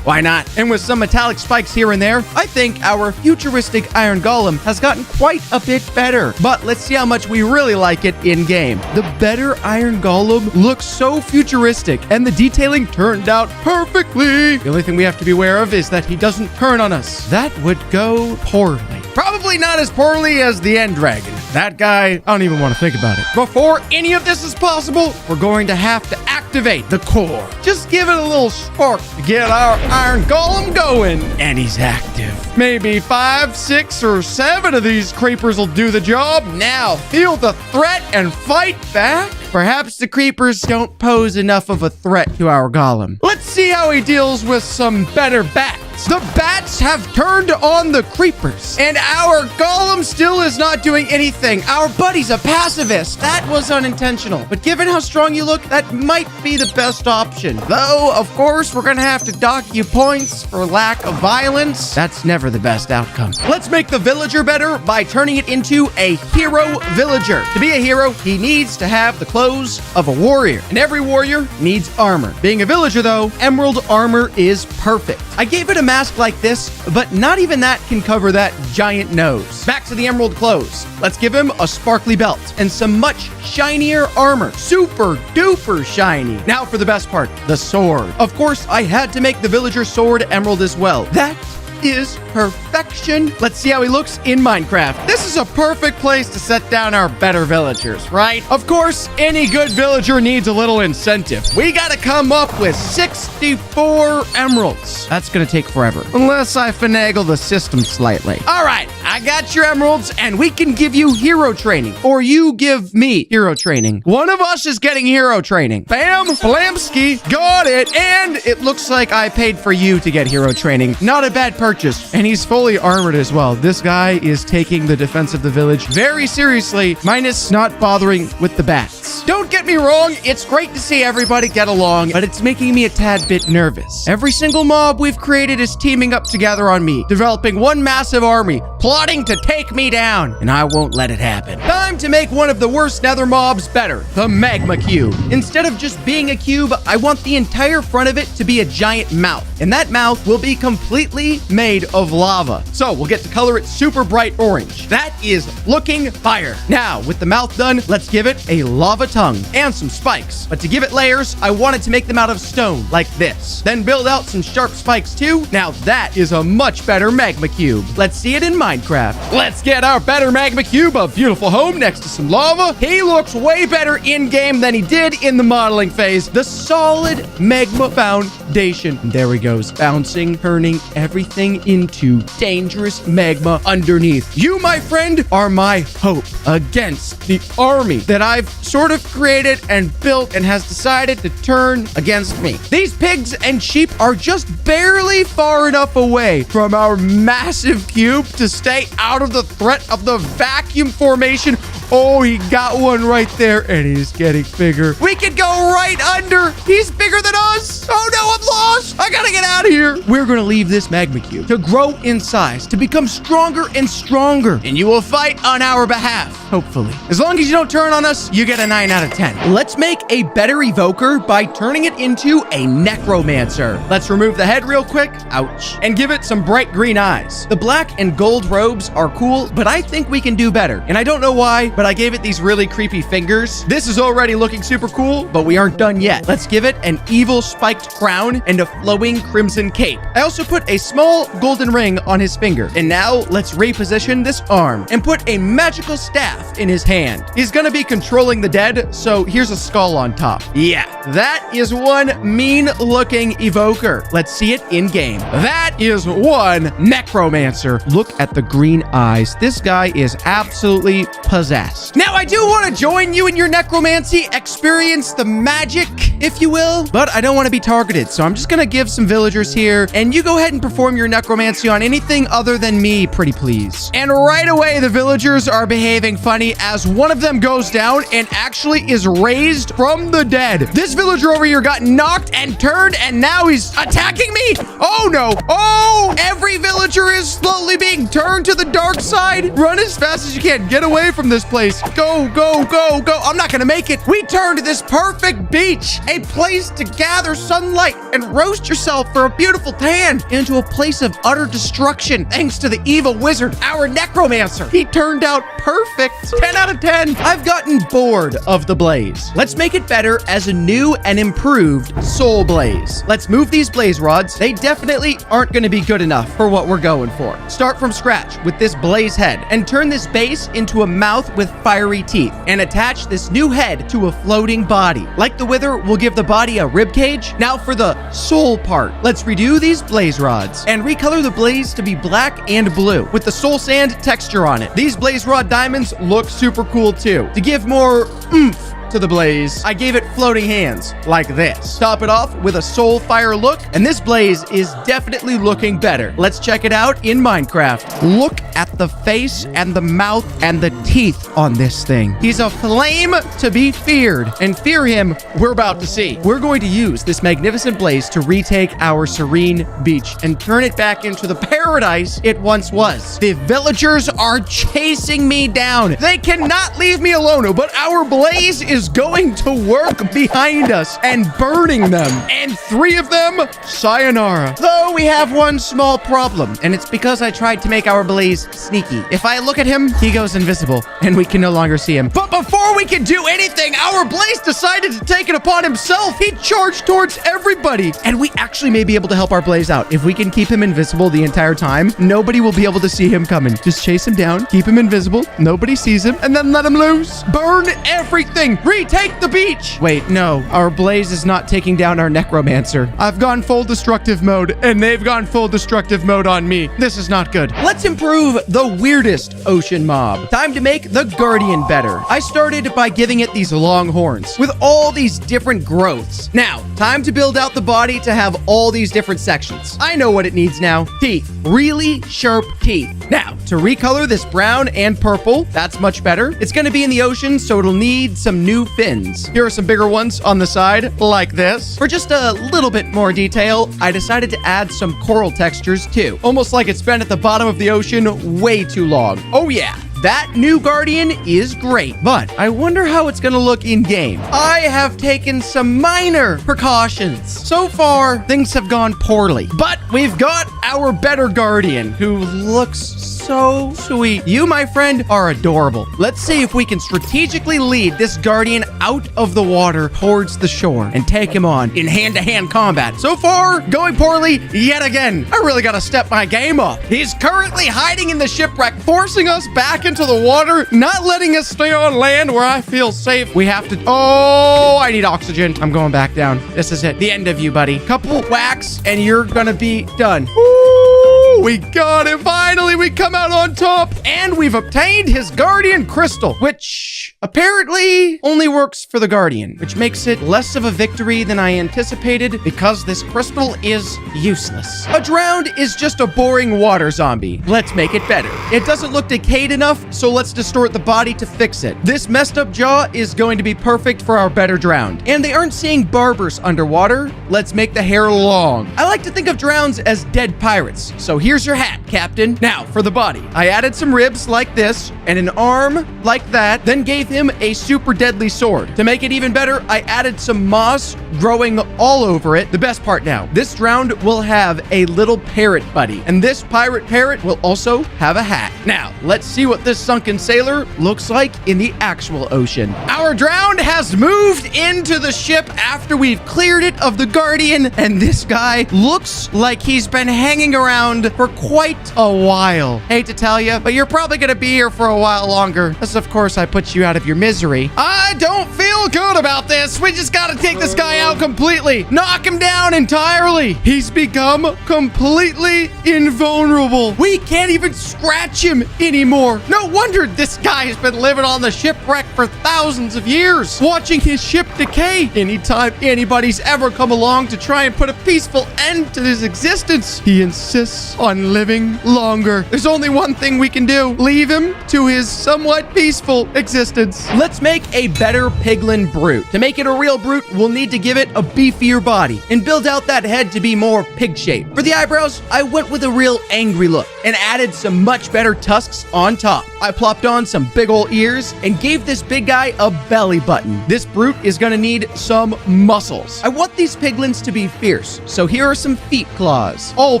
why not? And with some metallic spikes here and there, I think our futuristic Iron Golem has gotten quite a bit better. But let's see how much we really like it in-game. The better Iron Golem looks so futuristic, and the detailing turned out perfectly. The only thing we have to be aware of is that he doesn't turn on us. That would go poorly. Probably not as poorly as the End Dragon. That guy, I don't even want to think about it. Before any of this is possible, we're going to have to activate the core. Just give it a little spark to get our Iron Golem going. And he's active. Maybe 5, 6, or 7 of these creepers will do the job. Now, feel the threat and fight back. Perhaps the creepers don't pose enough of a threat to our golem. Let's see how he deals with some better bats. The bats have turned on the creepers, and our golem still is not doing anything. Our buddy's a pacifist. That was unintentional. But given how strong you look, that might be the best option. Though, of course, we're gonna have to dock you points for lack of violence. That's never the best outcome. Let's make the villager better by turning it into a hero villager. To be a hero, he needs to have the clothes of a warrior, and every warrior needs armor. Being a villager, though, emerald armor is perfect. I gave it a mask like this, but not even that can cover that giant nose. Back to the emerald clothes. Let's give him a sparkly belt and some much shinier armor. Super duper shiny. Now for the best part, the sword. Of course, I had to make the villager sword emerald as well. That is perfection. Let's see how he looks in Minecraft. This is a perfect place to set down our better villagers, right? Of course, any good villager needs a little incentive. We gotta come up with 64 emeralds. That's gonna take forever, unless I finagle the system slightly. All right, I got your emeralds, and we can give you hero training, or you give me hero training. One of us is getting hero training. Bam, blamski, got it. And it looks like I paid for you to get hero training. Not a bad purchase. And he's fully armored as well. This guy is taking the defense of the village very seriously, minus not bothering with the bats. Don't get me wrong, it's great to see everybody get along, but it's making me a tad bit nervous. Every single mob we've created is teaming up together on me, developing one massive army, plotting to take me down, and I won't let it happen. Time to make one of the worst nether mobs better, the magma cube. Instead of just being a cube, I want the entire front of it to be a giant mouth, and that mouth will be completely made of lava. So we'll get to color it super bright orange. That is looking fire. Now, with the mouth done, let's give it a lava tongue and some spikes. But to give it layers, I wanted to make them out of stone, like this. Then build out some sharp spikes too. Now that is a much better magma cube. Let's see it in Minecraft. Let's get our better magma cube a beautiful home next to some lava. He looks way better in-game than he did in the modeling phase. The solid magma foundation. And there he goes, bouncing, turning everything into dangerous magma underneath. You, my friend, are my hope against the army that I've sort of created and built and has decided to turn against me. These pigs and sheep are just barely far enough away from our massive cube to stay out of the threat of the vacuum formation. Oh, he got one right there, and he's getting bigger. We could go right under. He's bigger than us. Oh, no, I'm lost. I gotta get out of here. We're gonna leave this magma cube to grow in size, to become stronger and stronger, and you will fight on our behalf, hopefully. As long as you don't turn on us, you get a 9 out of 10. Let's make a better evoker by turning it into a necromancer. Let's remove the head real quick. Ouch. And give it some bright green eyes. The black and gold robes are cool, but I think we can do better. And I don't know why, but I gave it these really creepy fingers. This is already looking super cool, but we aren't done yet. Let's give it an evil spiked crown and a flowing crimson cape. I also put a small golden ring on his finger. And now let's reposition this arm and put a magical staff in his hand. He's gonna be controlling the dead, so here's a skull on top. Yeah, that is one mean looking evoker. Let's see it in game. That is one necromancer. Look at the green eyes. This guy is absolutely possessed. Now, I do want to join you in your necromancy, experience the magic, if you will, but I don't want to be targeted, so I'm just going to give some villagers here, and you go ahead and perform your necromancy on anything other than me, pretty please. And right away, the villagers are behaving funny as one of them goes down and actually is raised from the dead. This villager over here got knocked and turned, and now he's attacking me. Oh, no. Oh, every villager is slowly being turned to the dark side. Run as fast as you can. Get away from this place. Go, go, go, go. I'm not gonna make it. We turned this perfect beach, a place to gather sunlight and roast yourself for a beautiful tan, into a place of utter destruction thanks to the evil wizard, our necromancer. He turned out perfect. 10 out of 10. I've gotten bored of the blaze. Let's make it better as a new and improved soul blaze. Let's move these blaze rods. They definitely aren't going to be good enough for what we're going for. Start from scratch with this blaze head and turn this base into a mouth with fiery teeth, and attach this new head to a floating body. Like the wither, we'll give the body a rib cage. Now for the soul part, let's redo these blaze rods and recolor the blaze to be black and blue with the soul sand texture on it. These blaze rod diamonds look super cool too. To give more oomph to the blaze, I gave it floating hands like this. Top it off with a soul fire look, and this blaze is definitely looking better. Let's check it out in Minecraft. Look at the face and the mouth and the teeth on this thing. He's a flame to be feared, and fear him we're about to see. We're going to use this magnificent blaze to retake our serene beach and turn it back into the paradise it once was. The villagers are chasing me down. They cannot leave me alone, but our blaze is going to work behind us and burning them. And 3 of them, sayonara. Though we have one small problem, and it's because I tried to make our blaze sneaky. If I look at him, he goes invisible, and we can no longer see him. But before we can do anything, our blaze decided to take it upon himself. He charged towards everybody, and we actually may be able to help our blaze out. If we can keep him invisible the entire time, nobody will be able to see him coming. Just chase him down, keep him invisible, nobody sees him, and then let him loose. Burn everything. Retake the beach. Wait, no. Our blaze is not taking down our necromancer. I've gone full destructive mode, and they've gone full destructive mode on me. This is not good. Let's improve the weirdest ocean mob. Time to make the guardian better. I started by giving it these long horns with all these different growths. Now, time to build out the body to have all these different sections. I know what it needs now. Teeth. Really sharp teeth. Now, to recolor this brown and purple, that's much better. It's going to be in the ocean, so it'll need some new fins. Here are some bigger ones on the side, like this. For just a little bit more detail, I decided to add some coral textures too. Almost like it's been at the bottom of the ocean way too long. Oh yeah, that new Guardian is great, but I wonder how it's gonna look in-game. I have taken some minor precautions. So far, things have gone poorly, but we've got our better Guardian, who looks so sweet. You, my friend, are adorable. Let's see if we can strategically lead this Guardian out of the water towards the shore and take him on in hand-to-hand combat. So far, going poorly yet again. I really gotta step my game up. He's currently hiding in the shipwreck, forcing us back into the water, not letting us stay on land where I feel safe. We have to... Oh, I need oxygen. I'm going back down. This is it. The end of you, buddy. Couple whacks, and you're gonna be done. Ooh, we got him. Finally, we come out on top, and we've obtained his Guardian Crystal, which apparently only works for the Guardian, which makes it less of a victory than I anticipated because this crystal is useless. A drowned is just a boring water zombie. Let's make it better. It doesn't look decayed enough, so let's distort the body to fix it. This messed up jaw is going to be perfect for our better drowned. And they aren't seeing barbers underwater. Let's make the hair long. I like to think of drowns as dead pirates. So here's your hat, Captain. Now, for the body. I added some ribs like this and an arm like that, then gave him a super deadly sword. To make it even better, I added some moss growing all over it. The best part now, this drowned will have a little parrot buddy, and this pirate parrot will also have a hat. Now, let's see what this sunken sailor looks like in the actual ocean. Our drowned has moved into the ship after we've cleared it of the Guardian, and this guy looks like he's been hanging around for quite a while. Hate to tell you, but you're probably gonna be here for a while longer. Unless, of course, I put you out of your misery. I don't feel good about this. We just gotta take this guy out completely. Knock him down entirely. He's become completely invulnerable. We can't even scratch him anymore. No wonder this guy has been living on the shipwreck for thousands of years, watching his ship decay. Anytime anybody's ever come along to try and put a peaceful end to his existence, he insists on living longer. There's only one thing we can do. Leave him to his somewhat peaceful existence. Let's make a better piglin brute. To make it a real brute, we'll need to give it a beefier body and build out that head to be more pig-shaped. For the eyebrows, I went with a real angry look and added some much better tusks on top. I plopped on some big ol' ears and gave this big guy a belly button. This brute is gonna need some muscles. I want these piglins to be fierce, so here are some feet claws. All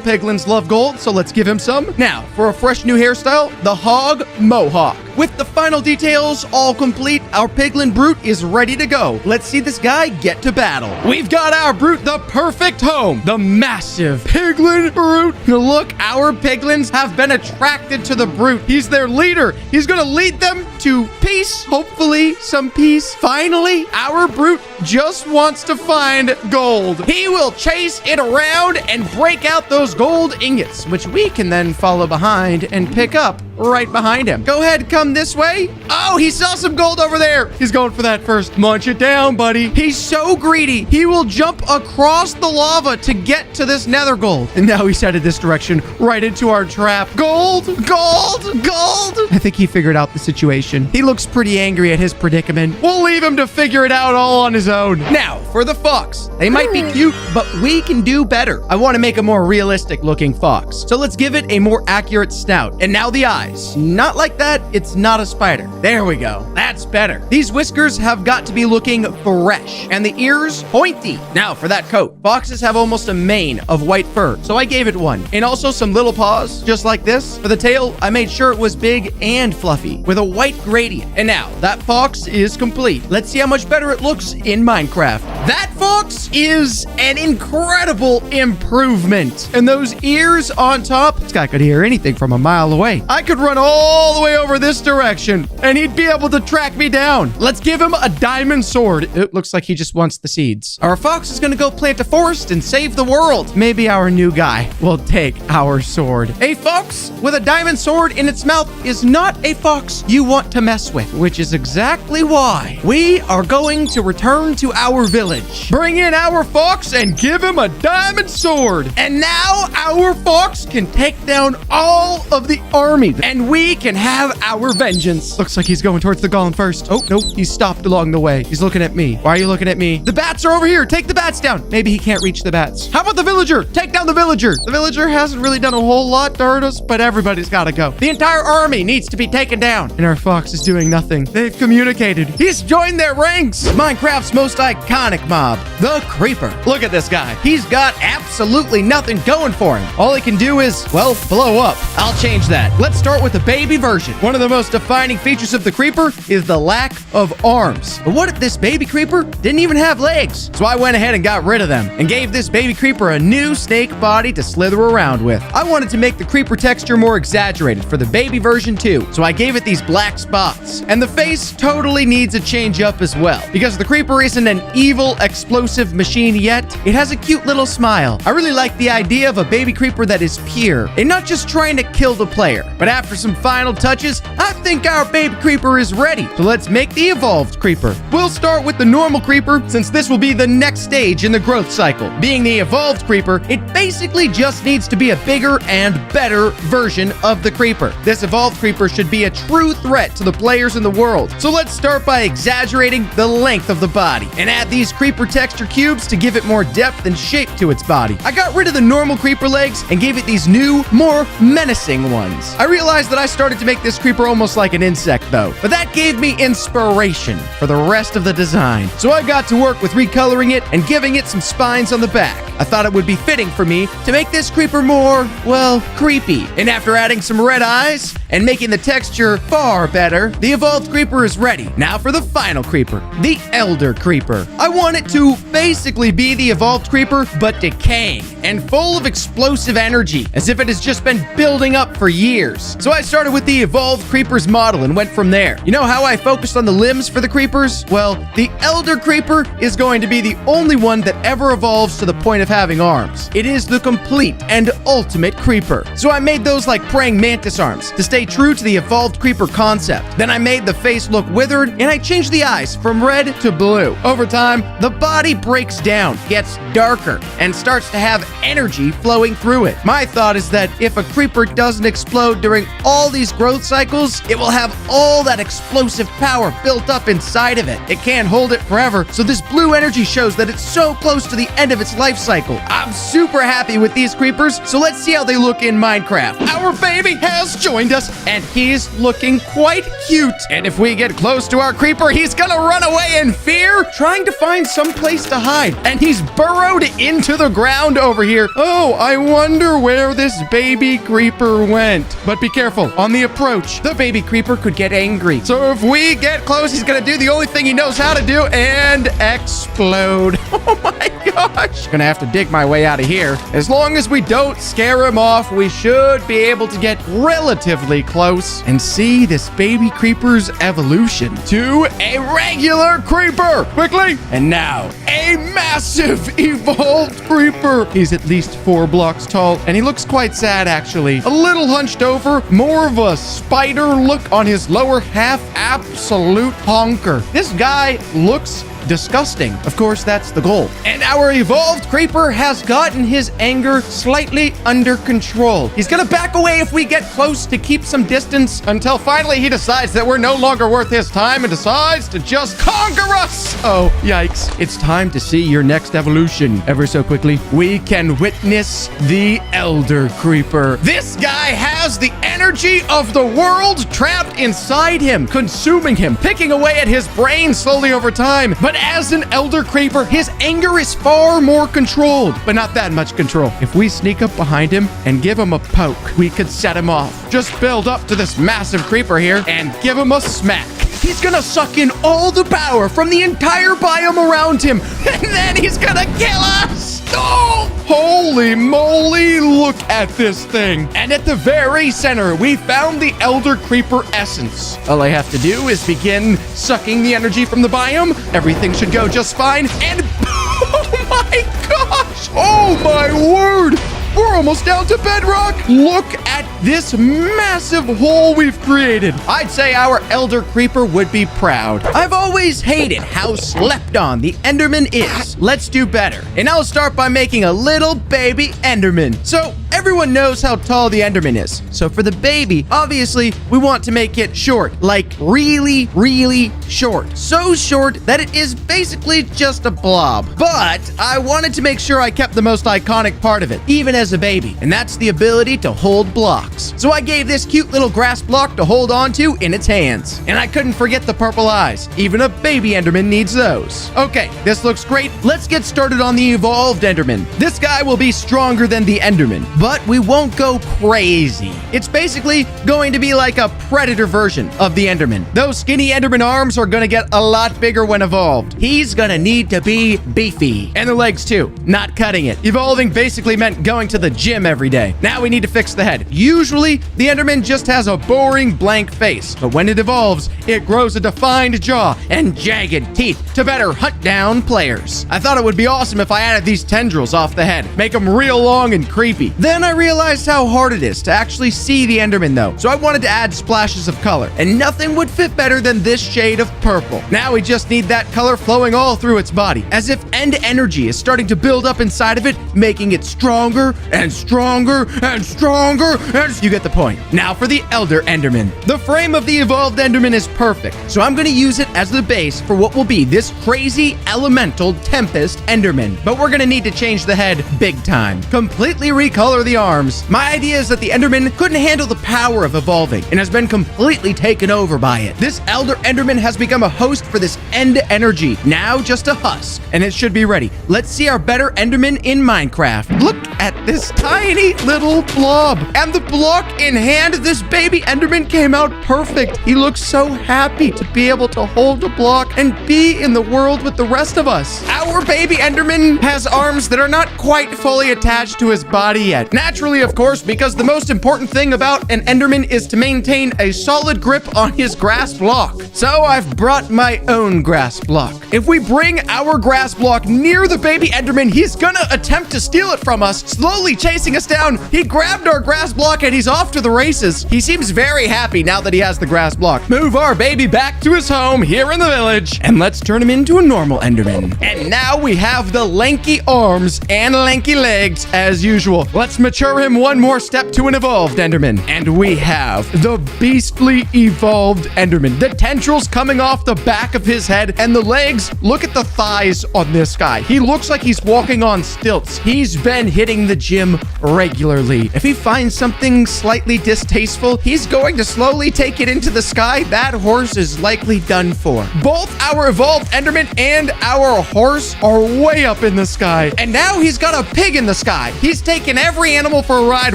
piglins love gold, so let's give him some. Now, for a fresh new hairstyle, the hog mohawk. With the final details all complete, our piglin brute is ready to go. Let's see this guy get to battle. We've got our brute the perfect home, the massive piglin brute. Look, our piglins have been attracted to the brute. He's their leader. He's gonna lead them to peace, hopefully some peace. Finally, our brute just wants to find gold. He will chase it around and break out those gold ingots, which we can then follow behind and pick up right behind him. Go ahead, come this way. Oh, he saw some gold over there. He's going for that first. Munch it down, buddy. He's so greedy. He will jump across the lava to get to this nether gold. And now he's headed this direction, right into our trap. Gold, gold, gold. I think he figured out the situation. He looks pretty angry at his predicament. We'll leave him to figure it out all on his own. Now, for the fox. They might be cute, but we can do better. I want to make a more realistic looking fox. So let's give it a more accurate snout. And now the eyes. Not like that. It's not a spider. There we go. That's better. These whiskers have got to be looking fresh, and the ears pointy. Now for that coat. Foxes have almost a mane of white fur, so I gave it one. And also some little paws, just like this. For the tail, I made sure it was big and fluffy, with a white gradient. And now, that fox is complete. Let's see how much better it looks in Minecraft. That fox is an incredible improvement. And those ears on top, this guy could hear anything from a mile away. I could run all the way over this direction, and he'd be able to track me down. Let's give him a diamond sword. It looks like he just wants the seeds. Our fox is gonna go plant a forest and save the world. Maybe our new guy will take our sword. A fox with a diamond sword in its mouth is not a fox you want to mess with, which is exactly why we are going to return to our village. Bring in our fox and give him a diamond sword. And now our fox can take down all of the army, and we can have our vengeance. Looks like he's he's going towards the golem first. Oh, nope. He stopped along the way. He's looking at me. Why are you looking at me? The bats are over here. Take the bats down. Maybe he can't reach the bats. How about the villager? Take down the villager. The villager hasn't really done a whole lot to hurt us, but everybody's got to go. The entire army needs to be taken down. And our fox is doing nothing. They've communicated. He's joined their ranks. Minecraft's most iconic mob, the creeper. Look at this guy. He's got absolutely nothing going for him. All he can do is, well, blow up. I'll change that. Let's start with the baby version. One of the most defining features of the creeper is the lack of arms. But what if this baby creeper didn't even have legs? So I went ahead and got rid of them and gave this baby creeper a new snake body to slither around with. I wanted to make the creeper texture more exaggerated for the baby version too, so I gave it these black spots. And the face totally needs a change up as well, because the creeper isn't an evil, explosive machine yet. It has a cute little smile. I really like the idea of a baby creeper that is pure and not just trying to kill the player. But after some final touches, I think our baby creeper is ready. So let's make the evolved creeper. We'll start with the normal creeper, since this will be the next stage in the growth cycle. Being the evolved creeper, it basically just needs to be a bigger and better version of the creeper. This evolved creeper should be a true threat to the players in the world. So let's start by exaggerating the length of the body and add these creeper texture cubes to give it more depth and shape to its body. I got rid of the normal creeper legs and gave it these new, more menacing ones. I realized that I started to make this creeper almost like an insect though, but that gave me inspiration for the rest of the design. So I got to work with recoloring it and giving it some spines on the back. I thought it would be fitting for me to make this creeper more, well, creepy. And after adding some red eyes and making the texture far better, the evolved creeper is ready. Now for the final creeper, the elder creeper. I want it to basically be the evolved creeper, but decaying and full of explosive energy, as if it has just been building up for years. So I started with the evolved creeper's model and went from there. You know how I focused on the limbs for the creepers? Well, the elder creeper is going to be the only one that ever evolves to the point of having arms. It is the complete and ultimate creeper. So I made those like praying mantis arms to stay true to the evolved creeper concept. Then I made the face look withered and I changed the eyes from red to blue. Over time, the body breaks down, gets darker, and starts to have energy flowing through it. My thought is that if a creeper doesn't explode during all these growth cycles, it will have all that explosive power built up inside of it. It can't hold it forever, so this blue energy shows that it's so close to the end of its life cycle. I'm super happy with these creepers, so let's see how they look in Minecraft. Our baby has joined us, and he's looking quite cute. And if we get close to our creeper, he's gonna run away in fear, trying to find some place to hide. And he's burrowed into the ground over here. Oh, I wonder where this baby creeper went. But be careful, on the approach, the baby creeper could get angry. So if we get close, he's gonna do the only thing he knows how to do and explode. Oh my gosh. Gonna have to dig my way out of here. As long as we don't scare him off, we should be able to get relatively close and see this baby creeper's evolution to a regular creeper. Quickly. And now, a massive evolved creeper. He's at least 4 blocks tall, and he looks quite sad, actually. A little hunched over, more of a spider look on his lower half. Absolute honker. This guy looks disgusting. Of course, that's the goal. And our evolved creeper has gotten his anger slightly under control. He's gonna back away if we get close to keep some distance until finally he decides that we're no longer worth his time and decides to just conquer us. Oh, yikes. It's time to see your next evolution. Ever so quickly, we can witness the elder creeper. This guy has the energy of the world trapped inside him, consuming him, picking away at his brain slowly over time. But as an elder creeper, his anger is far more controlled, but not that much control. If we sneak up behind him and give him a poke, we could set him off. Just build up to this massive creeper here and give him a smack. He's gonna suck in all the power from the entire biome around him, and then he's gonna kill us! Oh! Holy moly, look at this thing. And at the very center, we found the Elder Creeper essence. All I have to do is begin sucking the energy from the biome. Everything should go just fine, and oh my gosh! Oh my word! We're almost down to bedrock. Look at this massive hole we've created. I'd say our Elder Creeper would be proud. I've always hated how slept on the Enderman is. Let's do better. And I'll start by making a little baby Enderman. So everyone knows how tall the Enderman is. So for the baby, obviously, we want to make it short, like really, really short. So short that it is basically just a blob. But I wanted to make sure I kept the most iconic part of it, even as a baby, and that's the ability to hold blocks. So I gave this cute little grass block to hold on to in its hands. And I couldn't forget the purple eyes. Even a baby Enderman needs those. Okay, this looks great. Let's get started on the evolved Enderman. This guy will be stronger than the Enderman, but we won't go crazy. It's basically going to be like a predator version of the Enderman. Those skinny Enderman arms are going to get a lot bigger when evolved. He's going to need to be beefy. And the legs too, not cutting it. Evolving basically meant going to the gym every day. Now we need to fix the head. Usually, the Enderman just has a boring blank face, but when it evolves, it grows a defined jaw and jagged teeth to better hunt down players. I thought it would be awesome if I added these tendrils off the head, make them real long and creepy. Then I realized how hard it is to actually see the Enderman though, so I wanted to add splashes of color, and nothing would fit better than this shade of purple. Now we just need that color flowing all through its body, as if end energy is starting to build up inside of it, making it stronger and stronger and stronger, and you get the point. Now for the Elder Enderman. The frame of the evolved Enderman is perfect, so I'm going to use it as the base for what will be this crazy elemental Tempest Enderman. But we're going to need to change the head big time. Completely recolor the arms. My idea is that the Enderman couldn't handle the power of evolving and has been completely taken over by it. This Elder Enderman has become a host for this end energy, now just a husk, and it should be ready. Let's see our better Enderman in Minecraft. Look at this tiny little blob. And the block in hand, this baby Enderman came out perfect. He looks so happy to be able to hold a block and be in the world with the rest of us. Our baby Enderman has arms that are not quite fully attached to his body yet. Naturally, of course, because the most important thing about an Enderman is to maintain a solid grip on his grass block. So I've brought my own grass block. If we bring our grass block near the baby Enderman, he's gonna attempt to steal it from us, slowly chasing us down. He grabbed our grass block and he's off to the races. He seems very happy now that he has the grass block. Move our baby back to his home here in the village, and let's turn him into a normal Enderman. And now we have the lanky arms and lanky legs as usual. Let's mature him one more step to an evolved Enderman. And we have the beastly evolved Enderman. The tendrils coming off the back of his head and the legs. Look at the thighs on this guy. He looks like he's walking on stilts. He's been hitting the gym regularly. If he finds something slightly distasteful, he's going to slowly take it into the sky. That horse is likely done for. Both our evolved Enderman and our horse are way up in the sky. And now he's got a pig in the sky. He's taken every animal for a ride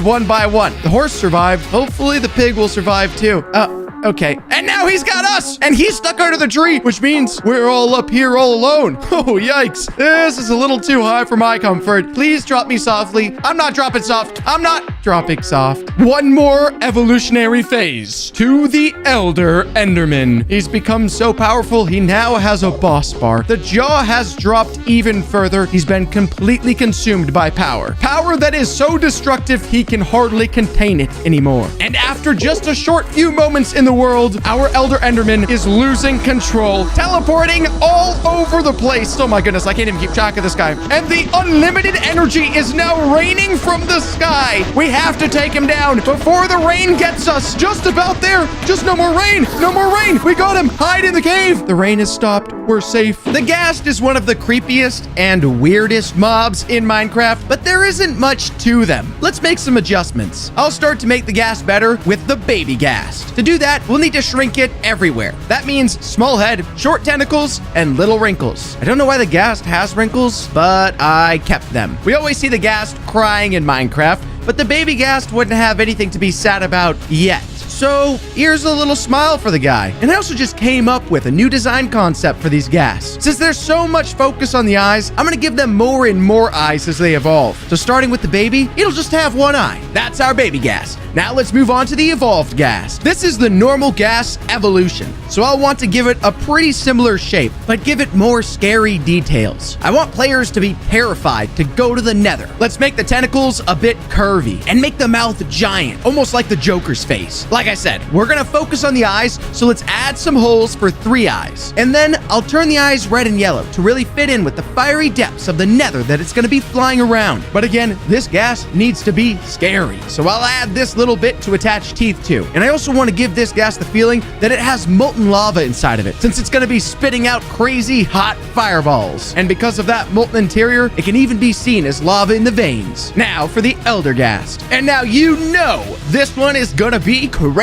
one by one. The horse survived. Hopefully the pig will survive too. Okay. And now he's got us! And he's stuck under the tree, which means we're all up here all alone. Oh, yikes. This is a little too high for my comfort. Please drop me softly. I'm not dropping soft. I'm not dropping soft. One more evolutionary phase to the Elder Enderman. He's become so powerful, he now has a boss bar. The jaw has dropped even further. He's been completely consumed by power. Power that is so destructive, he can hardly contain it anymore. And after just a short few moments in the world, our Elder Enderman is losing control, teleporting all over the place. Oh my goodness, I can't even keep track of this guy. And the unlimited energy is now raining from the sky. We have to take him down before the rain gets us. Just about there. Just no more rain. No more rain. We got him. Hide in the cave. The rain has stopped. We're safe. The ghast is one of the creepiest and weirdest mobs in Minecraft, but there isn't much to them. Let's make some adjustments. I'll start to make the ghast better with the baby ghast. To do that, we'll need to shrink it everywhere. That means small head, short tentacles, and little wrinkles. I don't know why the ghast has wrinkles, but I kept them. We always see the ghast crying in Minecraft, but the baby ghast wouldn't have anything to be sad about yet. So here's a little smile for the guy. And I also just came up with a new design concept for these ghasts. Since there's so much focus on the eyes, I'm gonna give them more and more eyes as they evolve. So starting with the baby, it'll just have one eye. That's our baby ghast. Now let's move on to the evolved ghast. This is the normal ghast evolution. So I'll want to give it a pretty similar shape, but give it more scary details. I want players to be terrified to go to the nether. Let's make the tentacles a bit curvy and make the mouth giant, almost like the Joker's face. Like like I said, we're gonna focus on the eyes, so let's add some holes for 3 eyes. And then I'll turn the eyes red and yellow to really fit in with the fiery depths of the nether that it's gonna be flying around. But again, this gas needs to be scary, so I'll add this little bit to attach teeth to. And I also want to give this gas the feeling that it has molten lava inside of it, since it's gonna be spitting out crazy hot fireballs. And because of that molten interior, it can even be seen as lava in the veins. Now for the Elder Ghast. And now you know this one is gonna be crazy.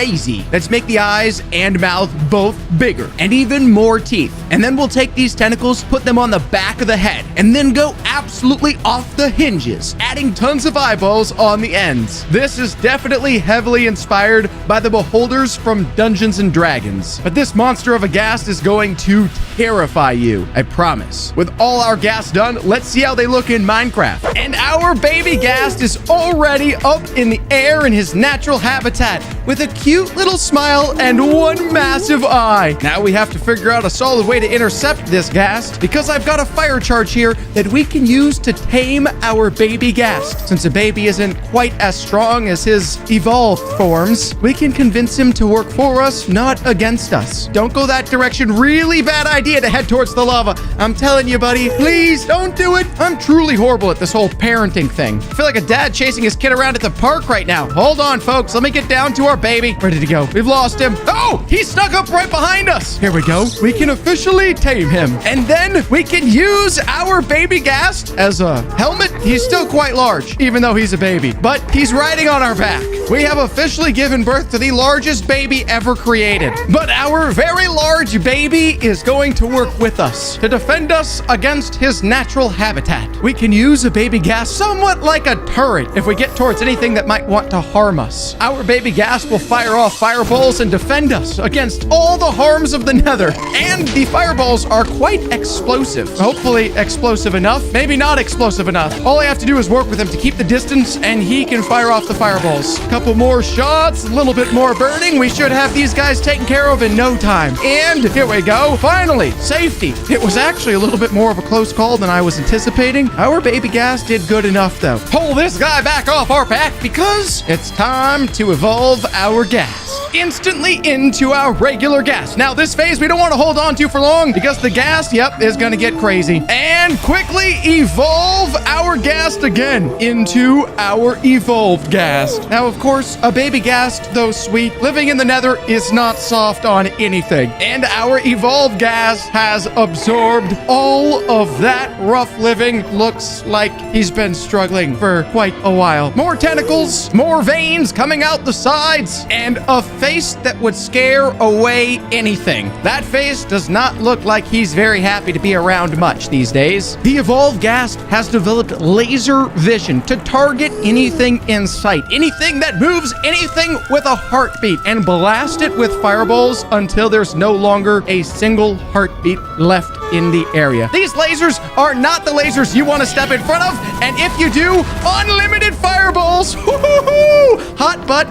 Let's make the eyes and mouth both bigger and even more teeth. And then we'll take these tentacles, put them on the back of the head, and then go absolutely off the hinges, adding tons of eyeballs on the ends. This is definitely heavily inspired by the beholders from Dungeons and Dragons. But this monster of a ghast is going to terrify you, I promise. With all our ghast done, let's see how they look in Minecraft. And our baby ghast is already up in the air in his natural habitat with a cute little smile and one massive eye. Now we have to figure out a solid way to intercept this ghast, because I've got a fire charge here that we can use to tame our baby ghast. Since a baby isn't quite as strong as his evolved forms, we can convince him to work for us, not against us. Don't go that direction. Really bad idea to head towards the lava. I'm telling you, buddy, please don't do it. I'm truly horrible at this whole parenting thing. I feel like a dad chasing his kid around at the park right now. Hold on, folks. Let me get down to our baby. Where did he go? We've lost him. Oh, he snuck up right behind us. Here we go. We can officially tame him. And then we can use our baby ghast as a helmet. He's still quite large, even though he's a baby, but he's riding on our back. We have officially given birth to the largest baby ever created. But our very large baby is going to work with us to defend us against his natural habitat. We can use a baby ghast somewhat like a turret if we get towards anything that might want to harm us. Our baby ghast will fire off fireballs and defend us against all the harms of the nether. And the fireballs are quite explosive. Hopefully explosive enough. Maybe not explosive enough. All I have to do is work with him to keep the distance, and he can fire off the fireballs. Couple more shots, a little bit more burning. We should have these guys taken care of in no time. And here we go. Finally, safety. It was actually a little bit more of a close call than I was anticipating. Our baby ghast did good enough, though. Pull this guy back off our back, because it's time to evolve our ghast instantly into our regular ghast. Now, this phase we don't want to hold on to for long, because the ghast, yep, is going to get crazy. And quickly evolve our ghast again into our evolved ghast. Now, of course, a baby ghast, though sweet, living in the nether is not soft on anything. And our evolved ghast has absorbed all of that rough living. Looks like he's been struggling for quite a while. More tentacles, more veins coming out the sides, and a face that would scare away anything. That face does not look like he's very happy to be around much these days. The evolved ghast has developed laser vision to target anything in sight, anything that moves, anything with a heartbeat, and blast it with fireballs until there's no longer a single heartbeat left in the area. These lasers are not the lasers you want to step in front of, and if you do, unlimited fireballs. Hot butt,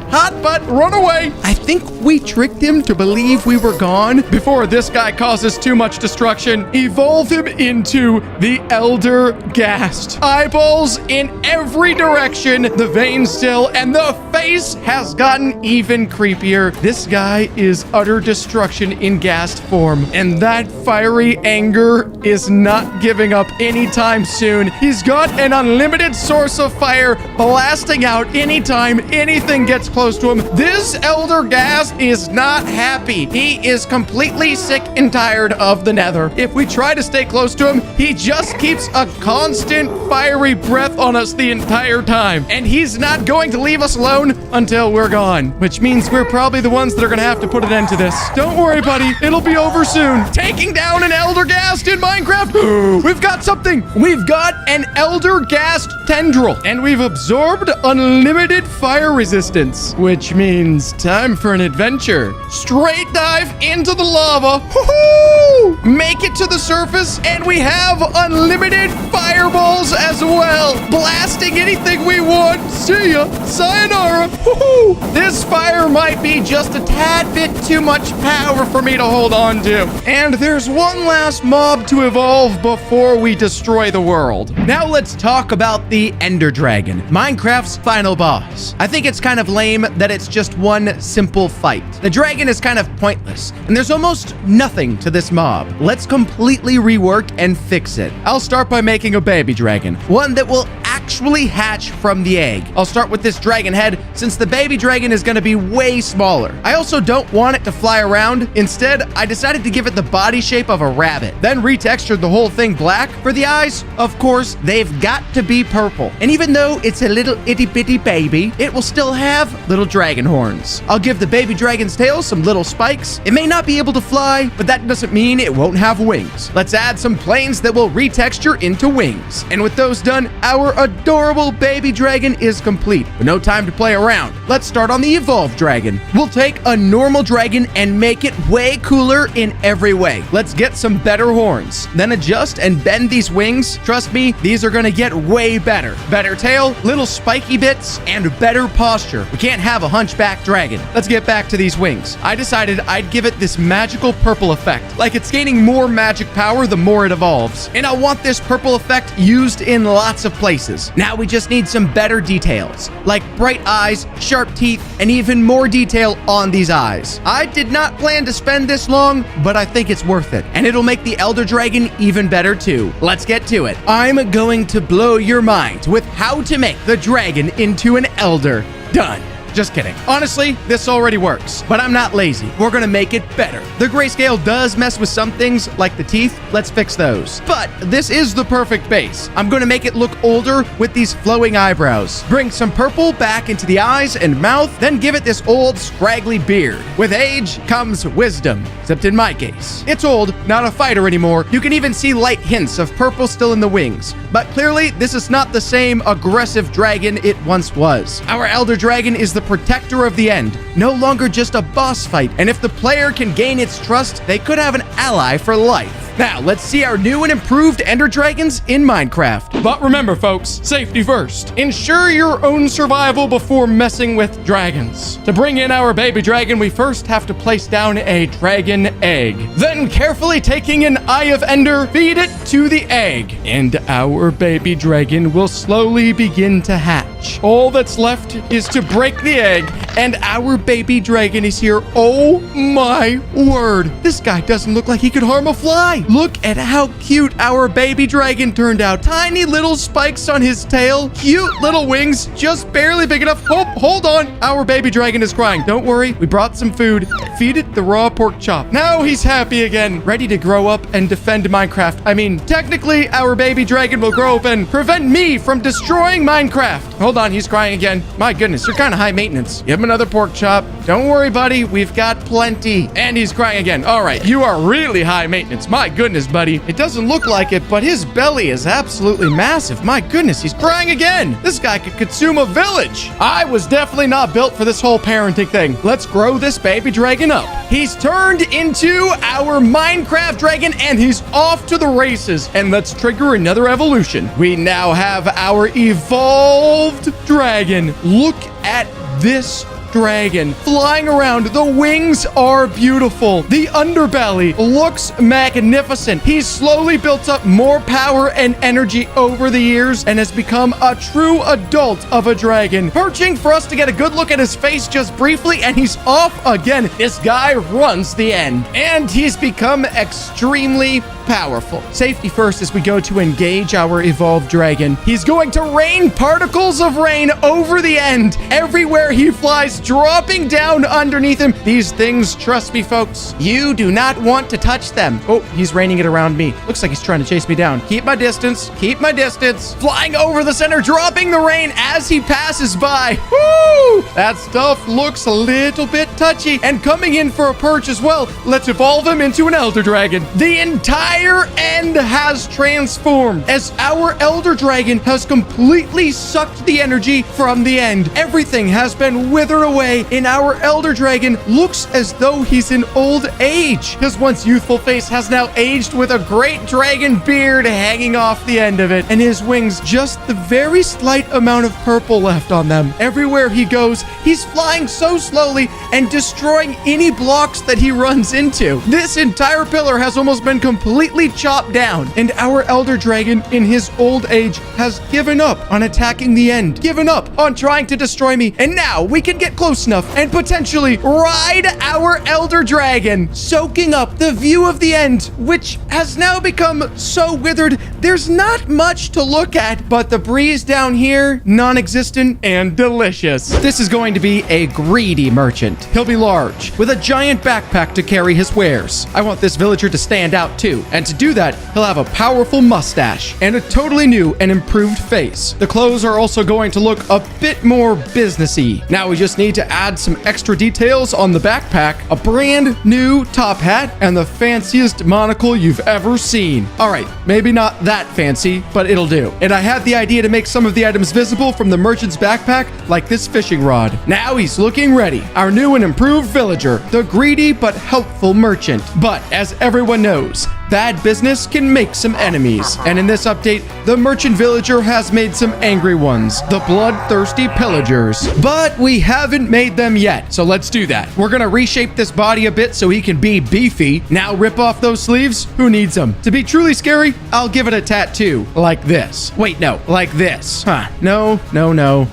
run away. I think we tricked him to believe we were gone before this guy causes too much destruction. Evolve him into the Elder Ghast. Eyeballs in every direction, the veins still, and the face has gotten even creepier. This guy is utter destruction in ghast form, and that fiery anger is not giving up anytime soon. He's got an unlimited source of fire blasting out anytime anything gets close to him. This Elder Ghast is not happy. He is completely sick and tired of the nether. If we try to stay close to him, he just keeps a constant fiery breath on us the entire time. And he's not going to leave us alone until we're gone, which means we're probably the ones that are going to have to put an end to this. Don't worry, buddy. It'll be over soon. Taking down an Elder Ghast in Minecraft. We've got something. We've got an Elder Ghast tendril, and we've absorbed unlimited fire resistance, which means time for an adventure. Straight dive into the lava. Woohoo! Make it to the surface, and we have unlimited fireballs as well, blasting anything we want. See ya. Sayonara. Woohoo! This fire might be just a tad bit too much power for me to hold on to. And there's one last mob to evolve before we destroy the world. Now let's talk about the Ender Dragon, Minecraft's final boss. I think it's kind of lame that it's just one simple fight. The dragon is kind of pointless, and there's almost nothing to this mob. Let's completely rework and fix it. I'll start by making a baby dragon, one that will actually hatch from the egg. I'll start with this dragon head since the baby dragon is going to be way smaller. I also don't want it to fly around. Instead, I decided to give it the body shape of a rabbit, then retextured the whole thing black. For the eyes, of course, they've got to be purple. And even though it's a little itty bitty baby, it will still have little dragon horns. I'll give the baby dragon's tail some little spikes. It may not be able to fly, but that doesn't mean it won't have wings. Let's add some planes that will retexture into wings. And with those done, our adorable baby dragon is complete. But no time to play around. Let's start on the evolved dragon. We'll take a normal dragon and make it way cooler in every way. Let's get some better horns, then adjust and bend these wings. Trust me, these are gonna get way better. Better tail, little spiky bits, and better posture. We can't have a hunchback dragon. Let's get back to these wings. I decided I'd give it this magical purple effect, like it's gaining more magic power the more it evolves. And I want this purple effect used in lots of places. Now we just need some better details, like bright eyes, sharp teeth, and even more detail on these eyes. I did not plan to spend this long, but I think it's worth it. And it'll make the Elder Dragon even better too. Let's get to it. I'm going to blow your mind with how to make the dragon into an elder. Done. Just kidding. Honestly, this already works, but I'm not lazy. We're gonna make it better. The grayscale does mess with some things, like the teeth. Let's fix those. But this is the perfect base. I'm gonna make it look older with these flowing eyebrows. Bring some purple back into the eyes and mouth, then give it this old, scraggly beard. With age comes wisdom, except in my case. It's old, not a fighter anymore. You can even see light hints of purple still in the wings. But clearly, this is not the same aggressive dragon it once was. Our Elder Dragon is the protector of the end, no longer just a boss fight, and if the player can gain its trust, they could have an ally for life. Now, let's see our new and improved Ender Dragons in Minecraft. But remember, folks, safety first. Ensure your own survival before messing with dragons. To bring in our baby dragon, we first have to place down a dragon egg. Then, carefully taking an Eye of Ender, feed it to the egg. And our baby dragon will slowly begin to hatch. All that's left is to break the egg, and our baby dragon is here. Oh my word. This guy doesn't look like he could harm a fly. Look at how cute our baby dragon turned out. Tiny little spikes on his tail. Cute little wings, just barely big enough. Oh, hold on. Our baby dragon is crying. Don't worry, we brought some food. Feed it the raw pork chop. Now he's happy again, ready to grow up and defend Minecraft. I mean, technically, our baby dragon will grow up and prevent me from destroying Minecraft. Hold on, he's crying again. My goodness, you're kind of high maintenance. Give him another pork chop. Don't worry, buddy. We've got plenty. And he's crying again. All right, you are really high maintenance. My goodness, buddy. It doesn't look like it, but his belly is absolutely massive. My goodness, he's crying again. This guy could consume a village. I was definitely not built for this whole parenting thing. Let's grow this baby dragon up. He's turned into our Minecraft dragon, and he's off to the races. And let's trigger another evolution. We now have our evolved dragon. Look at this dragon flying around. The wings are beautiful. The underbelly looks magnificent. He's slowly built up more power and energy over the years and has become a true adult of a dragon. Perching for us to get a good look at his face just briefly, and he's off again. This guy runs the end, and he's become extremely powerful. Safety first as we go to engage our evolved dragon. He's going to rain particles of rain over the end everywhere he flies, dropping down underneath him. These things, trust me, folks, you do not want to touch them. Oh, he's raining it around me. Looks like he's trying to chase me down. Keep my distance. Keep my distance. Flying over the center, dropping the rain as he passes by. Woo! That stuff looks a little bit touchy. And coming in for a perch as well. Let's evolve him into an Elder Dragon. The entire end has transformed as our Elder Dragon has completely sucked the energy from the end. Everything has been withered away, and our Elder Dragon looks as though he's in old age. His once youthful face has now aged with a great dragon beard hanging off the end of it, and his wings just the very slight amount of purple left on them. Everywhere he goes, he's flying so slowly and destroying any blocks that he runs into. This entire pillar has almost been completely completely chopped down, and our elder dragon in his old age has given up on attacking the end, given up on trying to destroy me, and now we can get close enough and potentially ride our elder dragon, soaking up the view of the end, which has now become so withered there's not much to look at, but the breeze down here, non-existent and delicious. This is going to be a greedy merchant. He'll be large, with a giant backpack to carry his wares. I want this villager to stand out too, and to do that, he'll have a powerful mustache and a totally new and improved face. The clothes are also going to look a bit more businessy. Now we just need to add some extra details on the backpack, a brand new top hat, and the fanciest monocle you've ever seen. All right, maybe not that fancy, but it'll do. And I had the idea to make some of the items visible from the merchant's backpack, like this fishing rod. Now he's looking ready. Our new and improved villager, the greedy but helpful merchant. But as everyone knows, bad business can make some enemies. And in this update, the merchant villager has made some angry ones, the bloodthirsty pillagers. But we haven't made them yet, so let's do that. We're gonna reshape this body a bit so he can be beefy. Now rip off those sleeves. Who needs them? To be truly scary, I'll give it a tattoo like this. Wait, no, like this. No,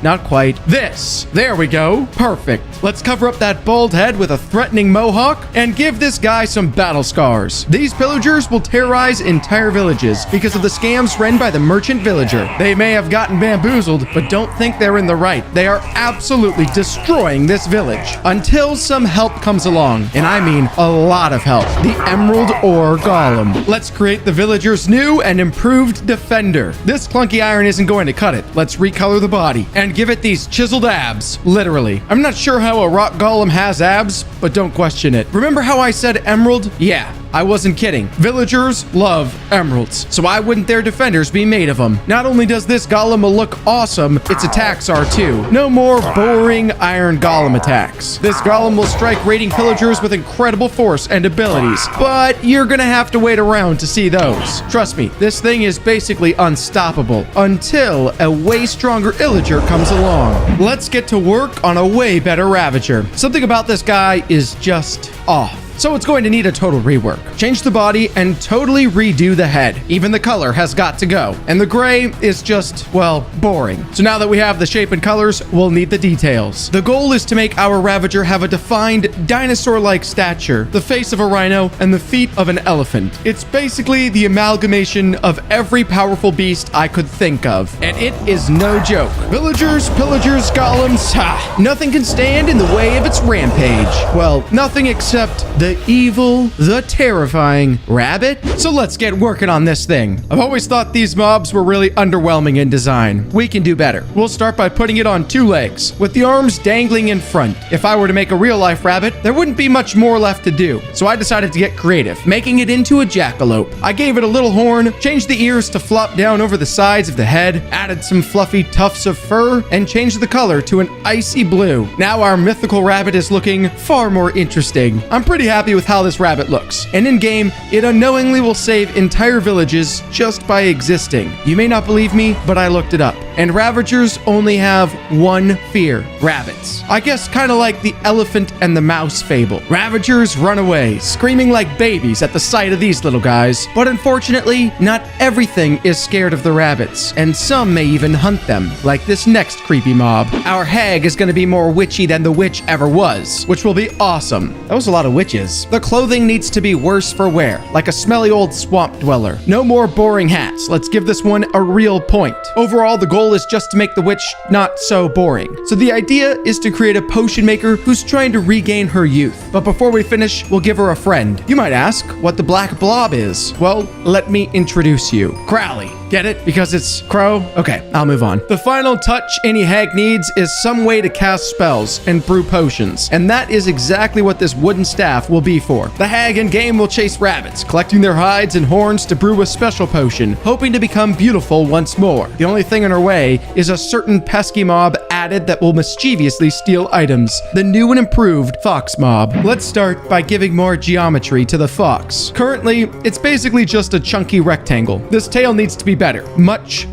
not quite. This. There we go. Perfect. Let's cover up that bald head with a threatening mohawk and give this guy some battle scars. These pillagers will terrorize entire villages because of the scams run by the merchant villager. They may have gotten bamboozled, but don't think they're in the right. They are absolutely destroying this village until some help comes along. And I mean a lot of help. The Emerald Ore Golem. Let's create the villager's new and improved defender. This clunky iron isn't going to cut it. Let's recolor the body and give it these chiseled abs. Literally. I'm not sure how a rock golem has abs, but don't question it. Remember how I said emerald? Yeah, I wasn't kidding. Villagers love emeralds, so why wouldn't their defenders be made of them? Not only does this golem look awesome, its attacks are too. No more boring iron golem attacks. This golem will strike raiding pillagers with incredible force and abilities, but you're gonna have to wait around to see those. Trust me, this thing is basically unstoppable until a way stronger illager comes along. Let's get to work on a way better ravager. Something about this guy is just off. So it's going to need a total rework. Change the body and totally redo the head. Even the color has got to go. And the gray is just, well, boring. So now that we have the shape and colors, we'll need the details. The goal is to make our Ravager have a defined dinosaur-like stature, the face of a rhino, and the feet of an elephant. It's basically the amalgamation of every powerful beast I could think of. And it is no joke. Villagers, pillagers, golems, nothing can stand in the way of its rampage. Well, nothing except the evil, the terrifying rabbit. So let's get working on this thing. I've always thought these mobs were really underwhelming in design. We can do better. We'll start by putting it on 2 legs, with the arms dangling in front. If I were to make a real-life rabbit, there wouldn't be much more left to do. So I decided to get creative, making it into a jackalope. I gave it a little horn, changed the ears to flop down over the sides of the head, added some fluffy tufts of fur, and changed the color to an icy blue. Now our mythical rabbit is looking far more interesting. I'm pretty happy with how this rabbit looks, and in game, it unknowingly will save entire villages just by existing. You may not believe me, but I looked it up, and Ravagers only have one fear: rabbits. I guess kind of like the elephant and the mouse fable. Ravagers run away, screaming like babies at the sight of these little guys, but unfortunately, not everything is scared of the rabbits, and some may even hunt them, like this next creepy mob. Our hag is going to be more witchy than the witch ever was, which will be awesome. That was a lot of witches. The clothing needs to be worse for wear, like a smelly old swamp dweller. No more boring hats. Let's give this one a real point. Overall, the goal is just to make the witch not so boring. So the idea is to create a potion maker who's trying to regain her youth. But before we finish, we'll give her a friend. You might ask what the black blob is. Well, let me introduce you. Crowley. Get it? Because it's crow? Okay, I'll move on. The final touch any hag needs is some way to cast spells and brew potions. And that is exactly what this wooden staff will be for. The hag in game will chase rabbits, collecting their hides and horns to brew a special potion, hoping to become beautiful once more. The only thing in her way is a certain pesky mob added that will mischievously steal items. The new and improved Fox Mob. Let's start by giving more geometry to the fox. Currently, it's basically just a chunky rectangle. This tail needs to be better. Much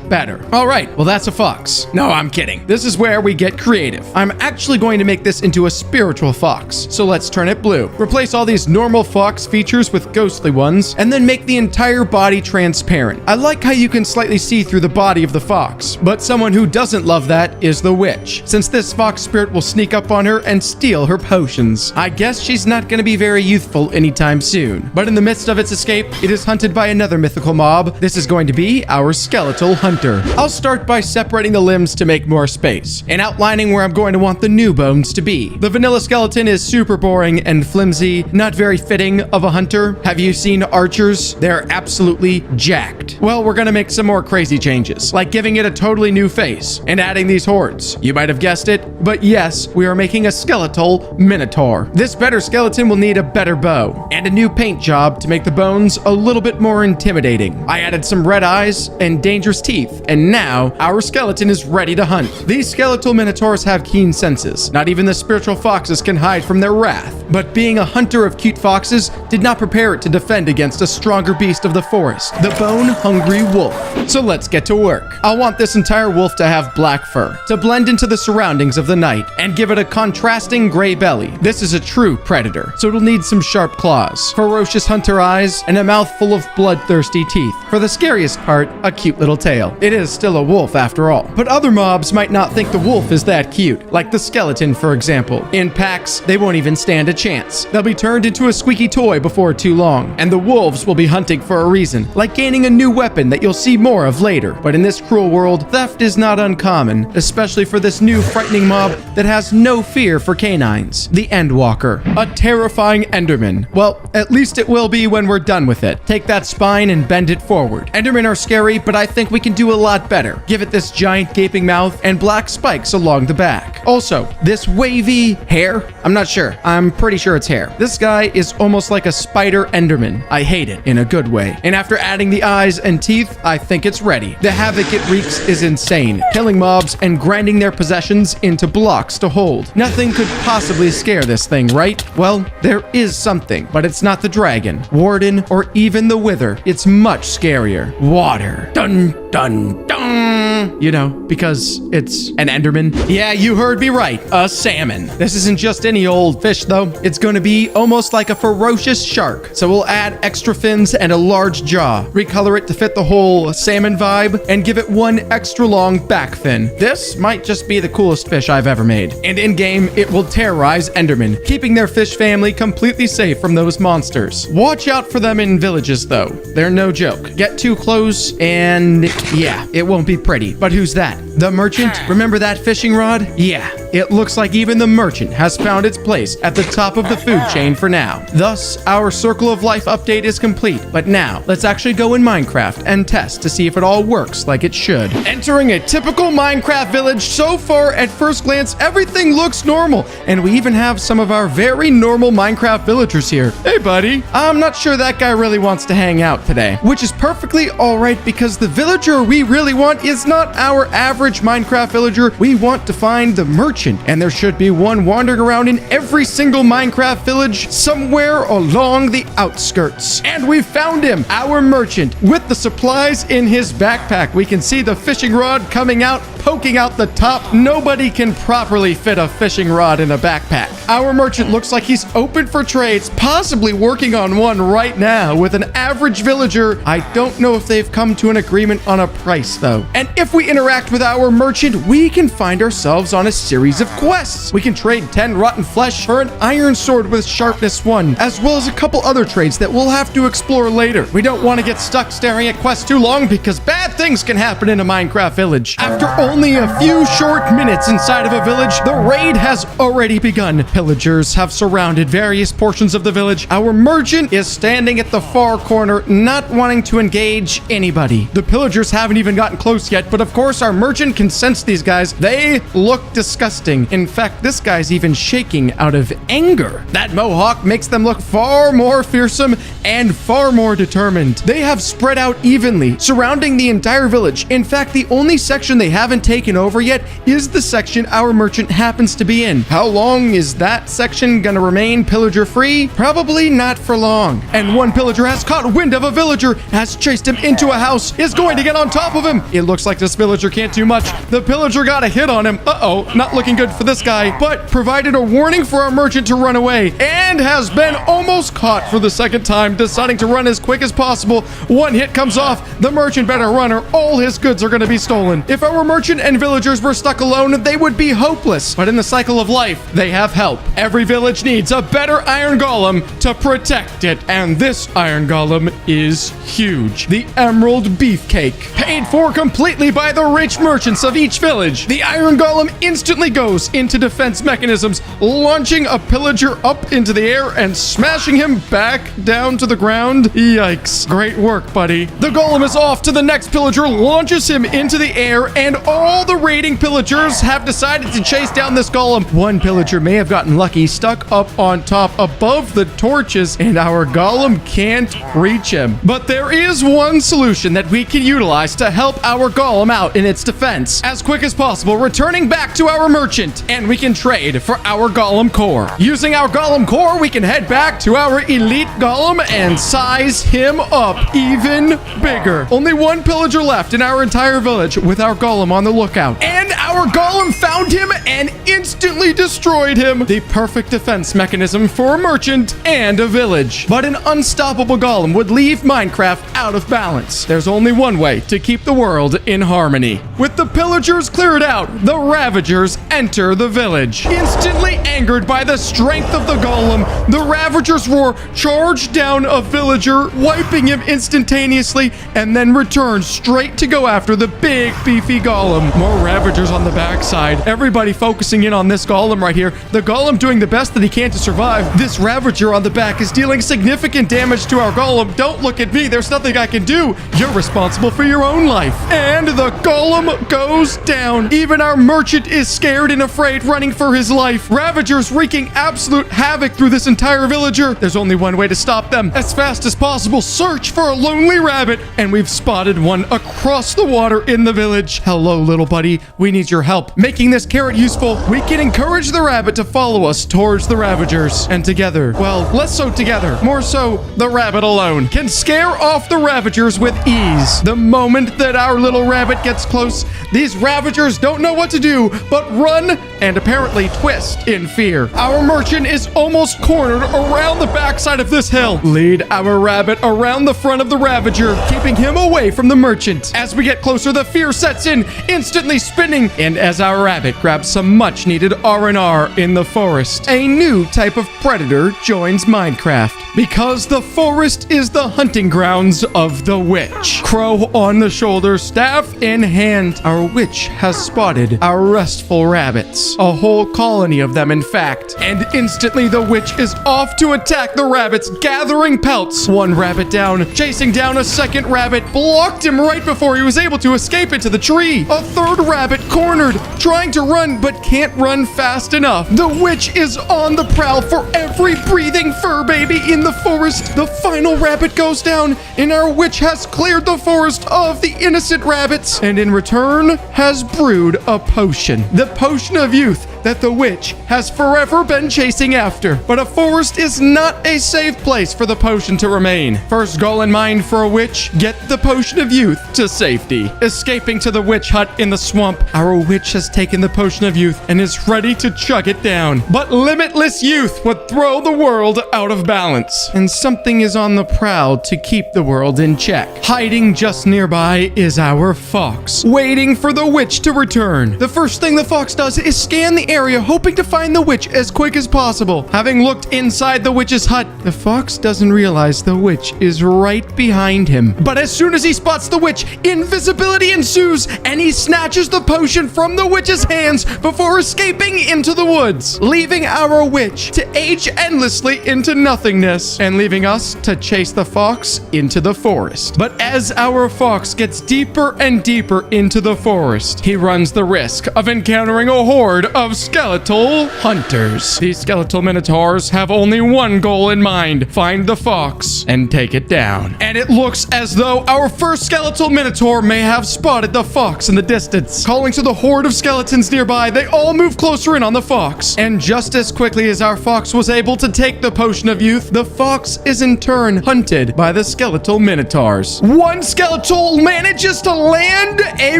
better. All right, well that's a fox. No, I'm kidding. This is where we get creative. I'm actually going to make this into a spiritual fox. So let's turn it blue. Replace all these normal fox features with ghostly ones, and then make the entire body transparent. I like how you can slightly see through the body of the fox, but someone who doesn't love that is the witch, since this fox spirit will sneak up on her and steal her potions. I guess she's not going to be very youthful anytime soon. But in the midst of its escape, it is hunted by another mythical mob. This is going to be our skeletal hunter. I'll start by separating the limbs to make more space, and outlining where I'm going to want the new bones to be. The vanilla skeleton is super boring and flimsy, not very fitting of a hunter. Have you seen archers? They're absolutely jacked. Well, we're gonna make some more crazy changes, like giving it a totally new face and adding these horns. You might have guessed it, but yes, we are making a skeletal minotaur. This better skeleton will need a better bow and a new paint job to make the bones a little bit more intimidating. I added some red eyes and dangerous teeth, and now our skeleton is ready to hunt. These skeletal minotaurs have keen senses. Not even the spiritual foxes can hide from their wrath. But being a hunter of cute foxes did not prepare it to defend against a stronger beast of the forest, the bone-hungry wolf. So let's get to work. I'll want this entire wolf to have black fur, to blend into the surroundings of the night, and give it a contrasting gray belly. This is a true predator, so it'll need some sharp claws, ferocious hunter eyes, and a mouth full of bloodthirsty teeth. For the scariest part, a cute little tail. It is still a wolf after all. But other mobs might not think the wolf is that cute, like the skeleton, for example. In packs, they won't even stand a chance. They'll be turned into a squeaky toy before too long, and the wolves will be hunting for a reason, like gaining a new weapon that you'll see more of later. But in this cruel world, theft is not uncommon, especially for this new frightening mob that has no fear for canines. The Endwalker, a terrifying Enderman. Well, at least it will be when we're done with it. Take that spine and bend it forward. Endermen are scary, but I think we can do a lot better. Give it this giant gaping mouth and black spikes along the back. Also, this wavy hair, I'm not sure. I'm pretty sure it's hair. This guy is almost like a spider Enderman. I hate it in a good way. And after adding the eyes and teeth, I think it's ready. The havoc it wreaks is insane, killing mobs and grinding their possessions into blocks to hold. Nothing could possibly scare this thing, right? Well, there is something, but it's not the dragon, warden, or even the wither. It's much scarier. Water. Dun, dun, dun. You know, because it's an Enderman. Yeah, you heard me right. A salmon. This isn't just any old fish, though. It's going to be almost like a ferocious shark. So we'll add extra fins and a large jaw, recolor it to fit the whole salmon vibe, and give it one extra long back fin. This might just be the coolest fish I've ever made. And in-game, it will terrorize Endermen, keeping their fish family completely safe from those monsters. Watch out for them in villages, though. They're no joke. Get too close, and yeah, it won't be pretty. But who's that? The merchant? Remember that fishing rod? Yeah, it looks like even the merchant has found its place at the top of the food chain for now. Thus, our Circle of Life update is complete. But now, let's actually go in Minecraft and test to see if it all works like it should. Entering a typical Minecraft village. So far, at first glance, everything looks normal. And we even have some of our very normal Minecraft villagers here. Hey, buddy. I'm not sure that guy really wants to hang out today. Which is perfectly alright, because the villager we really want is not our average Minecraft villager. We want to find the merchant. And there should be one wandering around in every single Minecraft village somewhere along the outskirts. And we found him, our merchant, with the supplies in his backpack. We can see the fishing rod coming out, poking out the top. Nobody can properly fit a fishing rod in a backpack. Our merchant looks like he's open for trades, possibly working on one right now with an average villager. I don't know if they've come to an agreement on a price, though. And if we interact with our merchant, we can find ourselves on a series of quests. We can trade 10 rotten flesh for an iron sword with sharpness 1, as well as a couple other trades that we'll have to explore later. We don't want to get stuck staring at quests too long, because bad things can happen in a Minecraft village. After only a few short minutes inside of a village, the raid has already begun. pillagers have surrounded various portions of the village. Our merchant is standing at the far corner, not wanting to engage anybody. The pillagers haven't even gotten close yet, but of course our merchant can sense these guys. They look disgusting. In fact, this guy's even shaking out of anger. That mohawk makes them look far more fearsome and far more determined. They have spread out evenly, surrounding the entire village. In fact, the only section they haven't taken over yet is the section our merchant happens to be in. How long is that section gonna remain pillager free? Probably not for long. And one pillager has caught wind of a villager, has chased him into a house, is going to get on top of him. It looks like this villager can't do much. The pillager got a hit on him. Uh-oh, not looking good for this guy, but provided a warning for our merchant to run away and has been almost caught for the second time, deciding to run as quick as possible. One hit comes off. The merchant better run or all his goods are going to be stolen. If our merchant and villagers were stuck alone, they would be hopeless. But in the cycle of life, they have help. Every village needs a better iron golem to protect it. And this iron golem is huge. The Emerald Beefcake. Paid for completely by the rich merchants of each village. The iron golem instantly goes into defense mechanisms, launching a pillager up into the air and smashing him back down to the ground. Yikes. Great work, buddy. The golem is off to the next pillager, launches him into the air, and all the raiding pillagers have decided to chase down this golem. One pillager may have gotten lucky, stuck up on top above the torches, and our golem can't reach him. But there is one solution that we can utilize to help our golem out in its defense as quick as possible, returning back to our merchant, and we can trade for our golem core. Using our golem core, we can head back to our elite golem and size him up even bigger. Only one pillager left in our entire village with our golem on the lookout, and our golem found him and instantly destroyed him. The perfect defense mechanism for a merchant and a village. But an unstoppable golem would leave Minecraft out of balance. There's only one way to keep the world in harmony. With the pillagers cleared out, the ravagers enter the village. Instantly angered by the strength of the golem, the ravagers roar, charge down a villager, wiping him instantaneously, and then return straight to go after the big beefy golem. More ravagers on the backside. Everybody focusing in on this golem right here. The golem doing the best that he can to survive. This ravager on the back is dealing significant damage to our golem. Don't look at me. There's nothing I can do. You're responsible for your own life. And the golem goes down. Even our merchant is scared and afraid, running for his life. Ravagers wreaking absolute havoc through this entire villager. There's only one way to stop them. As fast as possible, search for a lonely rabbit. And we've spotted one across the water in the village. Hello, little buddy. We need your help. Making this carrot useful, we can encourage the rabbit to follow us towards the ravagers. And together, well, less so together, more so the rabbit alone, can scare off the ravagers with ease. The moment that our little rabbit gets close, these ravagers don't know what to do but run and apparently twist in fear. Our merchant is almost cornered around the backside of this hill. Lead our rabbit around the front of the ravager, keeping him away from the merchant. As we get closer, the fear sets in, instantly spinning, and as our rabbit grabs some much needed R&R in the forest, a new type of predator joins Minecraft. Because the forest is the hunting grounds of the witch. Crow on the shoulder, staff in hand, our witch has spotted our restful rabbits. A whole colony of them, in fact. And instantly the witch is off to attack the rabbits, gathering pelts. One rabbit down, chasing down a second rabbit, blocked him right before he was able to escape into the tree. A third rabbit cornered, trying to run but can't run fast enough. The witch is on the prowl for every breathing fur baby in the forest. The final rabbit goes down, and our witch has cleared the forest of the innocent rabbits, and in return has brewed a potion. The potion of youth that the witch has forever been chasing after. But a forest is not a safe place for the potion to remain. First goal in mind for a witch, get the potion of youth to safety. Escaping to the witch hut in the swamp, our witch has taken the potion of youth and is ready to chug it down. But limitless youth would throw the world out of balance. And something is on the prowl to keep the world in check. Hiding just nearby is our fox, waiting for the witch to return. The first thing the fox does is scan the area hoping to find the witch as quick as possible. Having looked inside the witch's hut, the fox doesn't realize the witch is right behind him. But as soon as he spots the witch, invisibility ensues and he snatches the potion from the witch's hands before escaping into the woods, leaving our witch to age endlessly into nothingness and leaving us to chase the fox into the forest. But as our fox gets deeper and deeper into the forest, he runs the risk of encountering a horde of skeletal hunters. These skeletal minotaurs have only one goal in mind: find the fox and take it down. And it looks as though our first skeletal minotaur may have spotted the fox in the distance. Calling to the horde of skeletons nearby, they all move closer in on the fox. And just as quickly as our fox was able to take the potion of youth, the fox is in turn hunted by the skeletal minotaurs. One skeletal manages to land a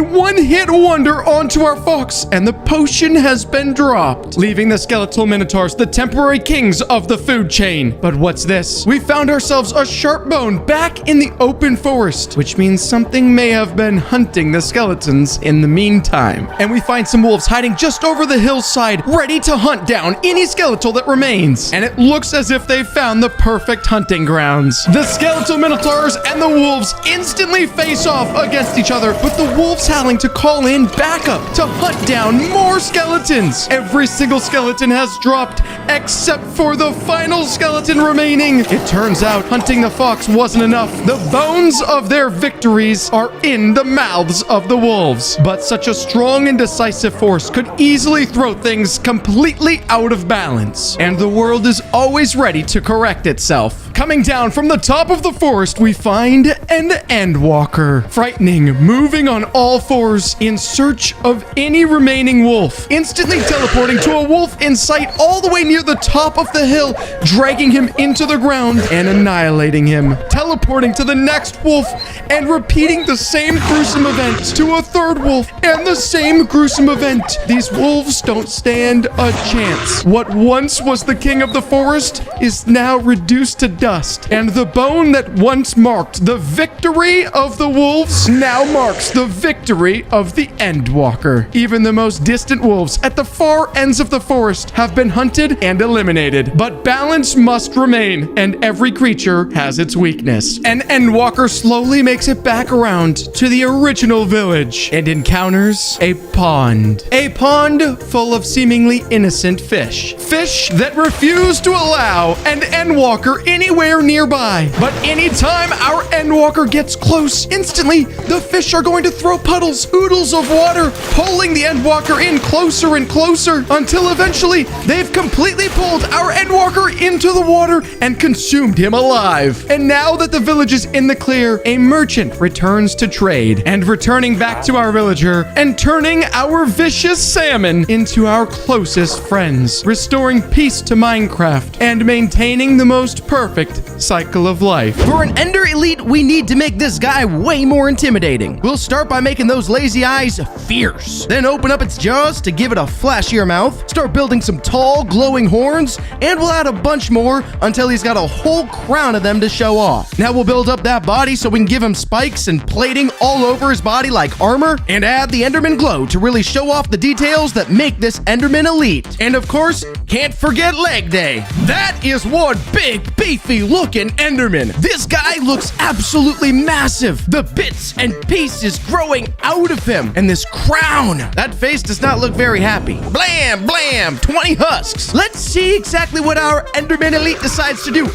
one-hit wonder onto our fox, and the potion has been dropped, leaving the skeletal minotaurs the temporary kings of the food chain. But what's this? We found ourselves a sharp bone back in the open forest, which means something may have been hunting the skeletons in the meantime. And we find some wolves hiding just over the hillside, ready to hunt down any skeletal that remains. And it looks as if they found the perfect hunting grounds. The skeletal minotaurs and the wolves instantly face off against each other, with the wolves howling to call in backup to hunt down more skeletons. Every single skeleton has dropped except for the final skeleton remaining. It turns out hunting the fox wasn't enough. The bones of their victories are in the mouths of the wolves. But such a strong and decisive force could easily throw things completely out of balance. And the world is always ready to correct itself. Coming down from the top of the forest, we find an Endwalker. Frightening, moving on all fours in search of any remaining wolf. Instantly teleporting to a wolf in sight all the way near the top of the hill, dragging him into the ground and annihilating him. Teleporting to the next wolf and repeating the same gruesome event to a third wolf and the same gruesome event. These wolves don't stand a chance. What once was the king of the forest is now reduced to dust, and the bone that once marked the victory of the wolves now marks the victory of the Endwalker. Even the most distant wolves at the far ends of the forest have been hunted and eliminated, but balance must remain, and every creature has its weakness. An Endwalker slowly makes it back around to the original village and encounters a pond. A pond full of seemingly innocent fish. Fish that refuse to allow an Endwalker anywhere nearby. But anytime our Endwalker gets close, instantly the fish are going to throw puddles, oodles of water, pulling the Endwalker in closer and closer until eventually they've completely pulled our Endwalker into the water and consumed him alive. And now that the village is in the clear, a merchant returns to trade, and returning back to our villager and turning our vicious salmon into our closest friends, restoring peace to Minecraft and maintaining the most perfect cycle of life. For an Ender Elite, we need to make this guy way more intimidating. We'll start by making those lazy eyes fierce, then open up its jaws to give it a flashier mouth, start building some tall, glowing horns, and we'll add a bunch more until he's got a whole crown of them to show off. Now we'll build up that body so we can give him spikes and plating all over his body like armor, and add the Enderman glow to really show off the details that make this Enderman elite. And of course, can't forget leg day. That is one big, beefy looking Enderman. This guy looks absolutely massive. The bits and pieces growing out of him, and this crown. That face does not look very happy. Blam, blam, 20 husks. Let's see exactly what our Enderman elite decides to do.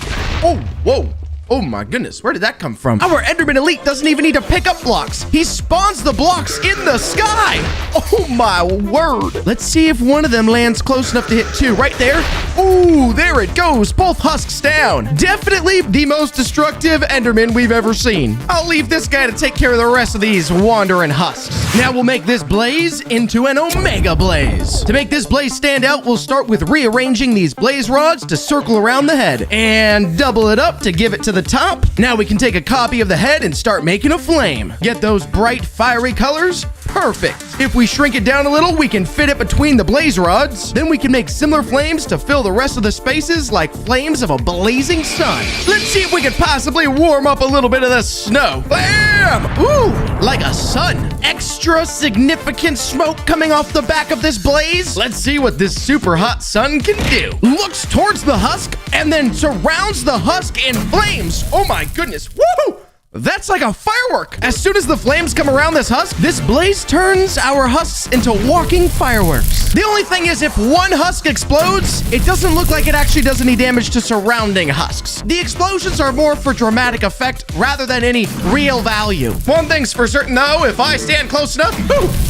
Oh, whoa. Oh my goodness, where did that come from? Our Enderman Elite doesn't even need to pick up blocks. He spawns the blocks in the sky. Oh my word. Let's see if one of them lands close enough to hit two. Right there. Ooh, there it goes. Both husks down. Definitely the most destructive Enderman we've ever seen. I'll leave this guy to take care of the rest of these wandering husks. Now we'll make this blaze into an Omega Blaze. To make this blaze stand out, we'll start with rearranging these blaze rods to circle around the head and double it up to give it to the top. Now we can take a copy of the head and start making a flame. Get those bright fiery colors, perfect. If we shrink it down a little, we can fit it between the blaze rods. Then we can make similar flames to fill the rest of the spaces like flames of a blazing sun. Let's see if we can possibly warm up a little bit of the snow. Bam! Ooh, like a sun. Extra significant smoke coming off the back of this blaze. Let's see what this super hot sun can do. Looks towards the husk and then surrounds the husk in flames. Oh my goodness. Woo! That's like a firework. As soon as the flames come around this husk, this blaze turns our husks into walking fireworks. The only thing is, if one husk explodes, it doesn't look like it actually does any damage to surrounding husks. The explosions are more for dramatic effect rather than any real value. One thing's for certain though, if I stand close enough,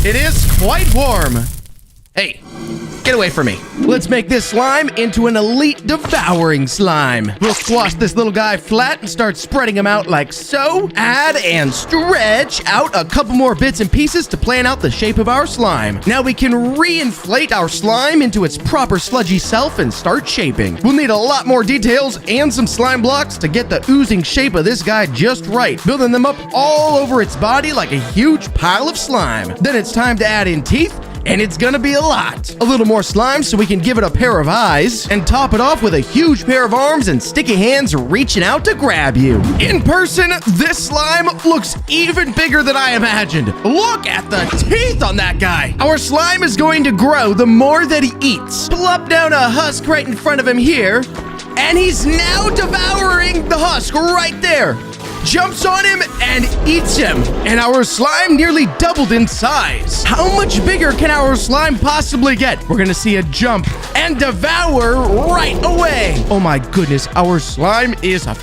it is quite warm. Hey, get away from me. Let's make this slime into an elite devouring slime. We'll squash this little guy flat and start spreading him out like so. Add and stretch out a couple more bits and pieces to plan out the shape of our slime. Now we can reinflate our slime into its proper sludgy self and start shaping. We'll need a lot more details and some slime blocks to get the oozing shape of this guy just right, building them up all over its body like a huge pile of slime. Then it's time to add in teeth, and it's gonna be a lot. A little more slime so we can give it a pair of eyes, and top it off with a huge pair of arms and sticky hands reaching out to grab you. In person, this slime looks even bigger than I imagined. Look at the teeth on that guy. Our slime is going to grow the more that he eats. Plop down a husk right in front of him here, and he's now devouring the husk right there. Jumps on him and eats him, and our slime nearly doubled in size. How much bigger can our slime possibly get? We're gonna see a jump and devour right away. Oh my goodness, our slime is a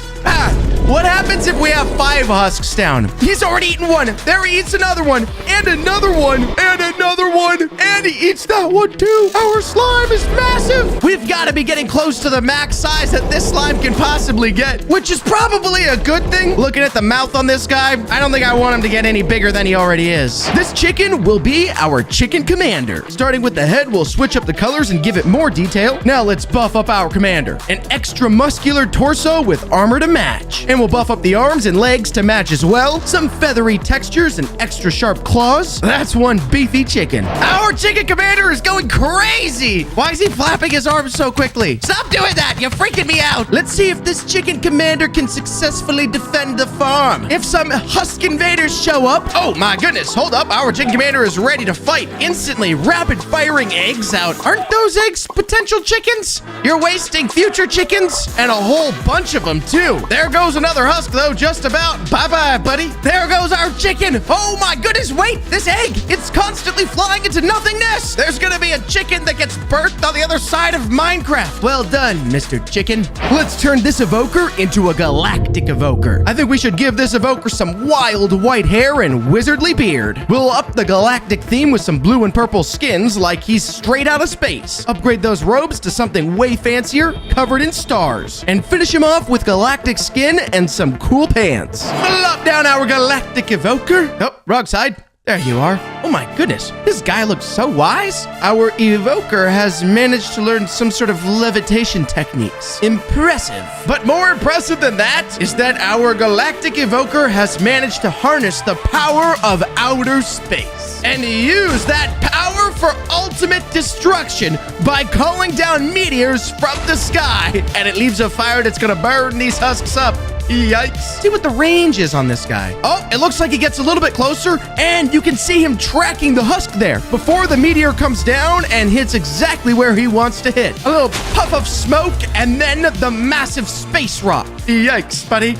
what happens if we have 5 husks down? He's already eaten one. There he eats another one, and another one, and another one, and he eats that one too. Our slime is massive. We've got to be getting close to the max size that this slime can possibly get, which is probably a good thing. Looking at the mouth on this guy, I don't think I want him to get any bigger than he already is. This chicken will be our chicken commander. Starting with the head, we'll switch up the colors and give it more detail. Now let's buff up our commander. An extra muscular torso with armor to match. And we'll buff up the arms and legs to match as well. Some feathery textures and extra sharp claws. That's one beefy chicken. Our chicken commander is going crazy. Why is he flapping his arms so quickly? Stop doing that. You're freaking me out. Let's see if this chicken commander can successfully defend the farm. If some husk invaders show up, oh my goodness, hold up. Our chicken commander is ready to fight. Instantly rapid firing eggs out. Aren't those eggs potential chickens? You're wasting future chickens and a whole bunch of them too. There goes another husk though, just about. Bye-bye, buddy. There goes our chicken. Oh my goodness, wait, this egg, it's constantly flying into nothingness. There's gonna be a chicken that gets birthed on the other side of Minecraft. Well done, Mr. Chicken. Let's turn this evoker into a galactic evoker. I think we should give this evoker some wild white hair and wizardly beard. We'll up the galactic theme with some blue and purple skins like he's straight out of space. Upgrade those robes to something way fancier, covered in stars. And finish him off with galactic skin and some cool pants. Plop down our galactic evoker. Oh, wrong side. There you are. Oh my goodness, this guy looks so wise. Our evoker has managed to learn some sort of levitation techniques. Impressive. But more impressive than that is that our galactic evoker has managed to harness the power of outer space and use that power for ultimate destruction by calling down meteors from the sky. And it leaves a fire that's gonna burn these husks up. Yikes. See what the range is on this guy. Oh, it looks like he gets a little bit closer, and you can see him tracking the husk there before the meteor comes down and hits exactly where he wants to hit. A little puff of smoke, and then the massive space rock. Yikes, buddy.